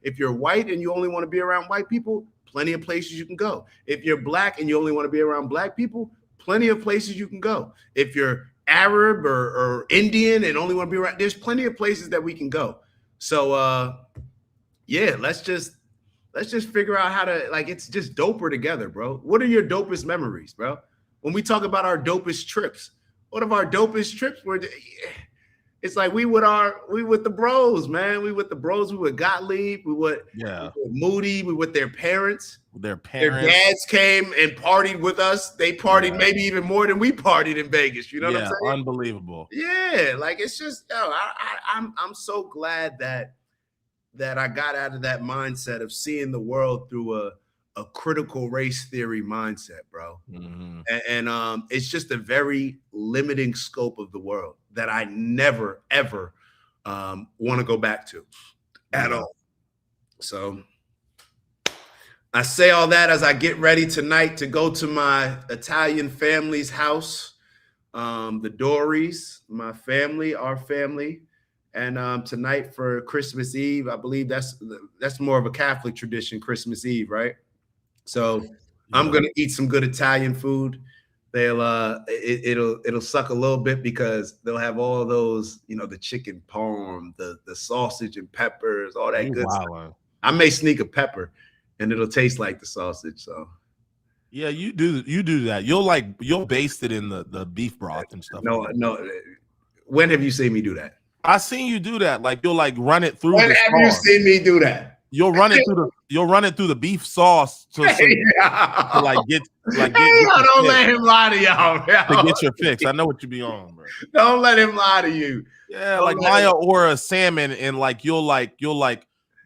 Speaker 1: If you're white and you only want to be around white people, plenty of places you can go. If you're black and you only want to be around black people, plenty of places you can go. If you're Arab or Indian and only want to be around, there's plenty of places that we can go. So yeah, let's just figure out how to, like, it's just doper together, bro. What are your dopest memories, bro? When we talk about our dopest trips, one of our dopest trips were, it's like we with the bros, man. We with the bros. We with Gottlieb. We with Moody. We with their parents.
Speaker 2: Their
Speaker 1: dads came and partied with us. They partied maybe even more than we partied in Vegas. You know what I'm saying?
Speaker 2: Unbelievable.
Speaker 1: Yeah, like, it's just, I'm so glad that I got out of that mindset of seeing the world through a critical race theory mindset, bro. And it's just a very limiting scope of the world that I never, ever want to go back to at all. So I say all that as I get ready tonight to go to my Italian family's house, the Dories, my family, our family. And tonight for Christmas Eve, I believe that's more of a Catholic tradition, Christmas Eve, right? So I'm gonna eat some good Italian food. It'll suck a little bit because they'll have all those, the chicken parm, the sausage and peppers, all that good stuff. I may sneak a pepper, and it'll taste like the sausage. So
Speaker 2: yeah, you do that. You'll baste it in the beef broth and stuff.
Speaker 1: No. When have you seen me do that?
Speaker 2: I seen you do that. Like, you'll run it through.
Speaker 1: When have you seen me do that?
Speaker 2: You'll run it through the beef sauce to get
Speaker 1: don't let him lie to y'all,
Speaker 2: to get your fix. I know what you be on, bro.
Speaker 1: Don't let him lie to you.
Speaker 2: Yeah, like Maya or a salmon, and you'll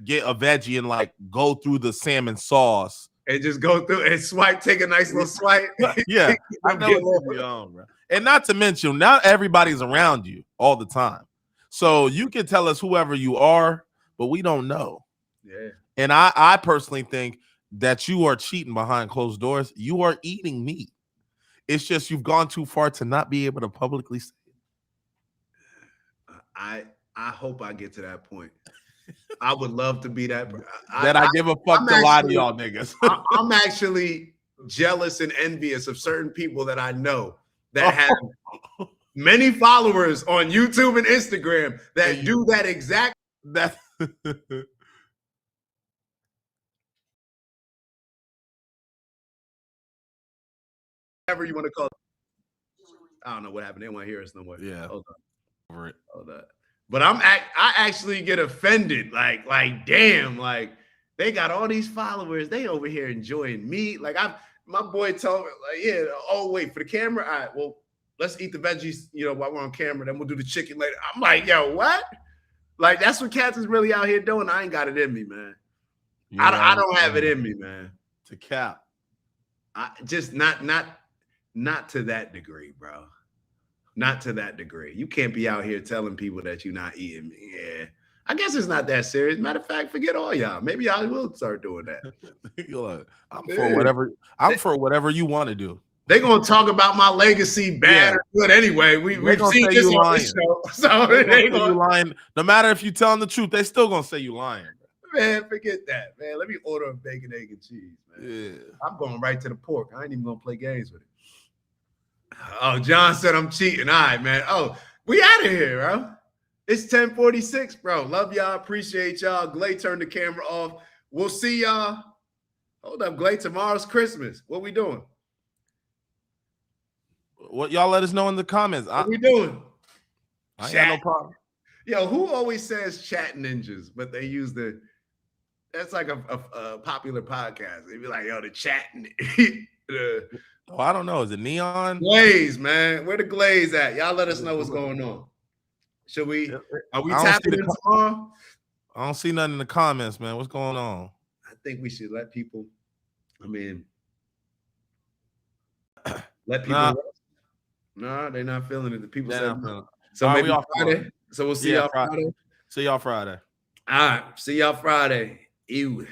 Speaker 2: get a veggie and go through the salmon sauce
Speaker 1: and just go through and swipe, take a nice little swipe.
Speaker 2: Yeah, I know what you be on, bro. And not to mention, not everybody's around you all the time. So you can tell us whoever you are, but we don't know.
Speaker 1: Yeah.
Speaker 2: And I personally think that you are cheating behind closed doors. You are eating meat. It's just you've gone too far to not be able to publicly say it.
Speaker 1: I hope I get to that point. I would love to be that.
Speaker 2: I give a fuck to lie to y'all niggas.
Speaker 1: I'm actually jealous and envious of certain people that I know that have many followers on YouTube and Instagram that do that exact.
Speaker 2: That
Speaker 1: whatever you want to call it. I don't know what happened. They don't want to hear us no more.
Speaker 2: Yeah.
Speaker 1: Hold on.
Speaker 2: Over it.
Speaker 1: Hold on. But I actually get offended. Like damn, like they got all these followers. They over here enjoying meat. Like my boy told me, like, yeah, oh, wait, for the camera. All right, well, let's eat the veggies, while we're on camera, then we'll do the chicken later. I'm like, yo, what? Like, that's what cats is really out here doing. I ain't got it in me, man. I don't have it in me, man.
Speaker 2: To cap.
Speaker 1: I just not to that degree, bro. Not to that degree. You can't be out here telling people that you're not eating. Yeah. I guess it's not that serious. Matter of fact, forget all y'all. Maybe I will start doing that.
Speaker 2: I'm for whatever you want to do.
Speaker 1: They're gonna talk about my legacy bad or good anyway. We've seen this on the show. So they gonna
Speaker 2: you lying. No matter if you're telling the truth, they still gonna say you lying.
Speaker 1: Man, forget that, man. Let me order a bacon, egg, and cheese, man.
Speaker 2: Yeah.
Speaker 1: I'm going right to the pork. I ain't even gonna play games with it. Oh, John said I'm cheating. All right, man. Oh, we out of here, bro. It's 10:46, bro. Love y'all. Appreciate y'all. Glay turned the camera off. We'll see y'all. Hold up, Glay. Tomorrow's Christmas. What we doing?
Speaker 2: What y'all let us know in the comments.
Speaker 1: What we doing?
Speaker 2: I ain't got no problem.
Speaker 1: Yo, who always says chat ninjas, but they use that's like a popular podcast. They be like, yo, the chat.
Speaker 2: I don't know. Is it Neon?
Speaker 1: Glaze, man. Where the Glaze at? Y'all let us know what's going on. Should we? Are we tapping in tomorrow?
Speaker 2: I don't see nothing in the comments, man. What's going on?
Speaker 1: I think we should let people. I mean, let people. No, they're not feeling it. The people said no. So maybe Friday. So we'll see y'all Friday.
Speaker 2: See y'all Friday.
Speaker 1: All right. See y'all Friday. Ew.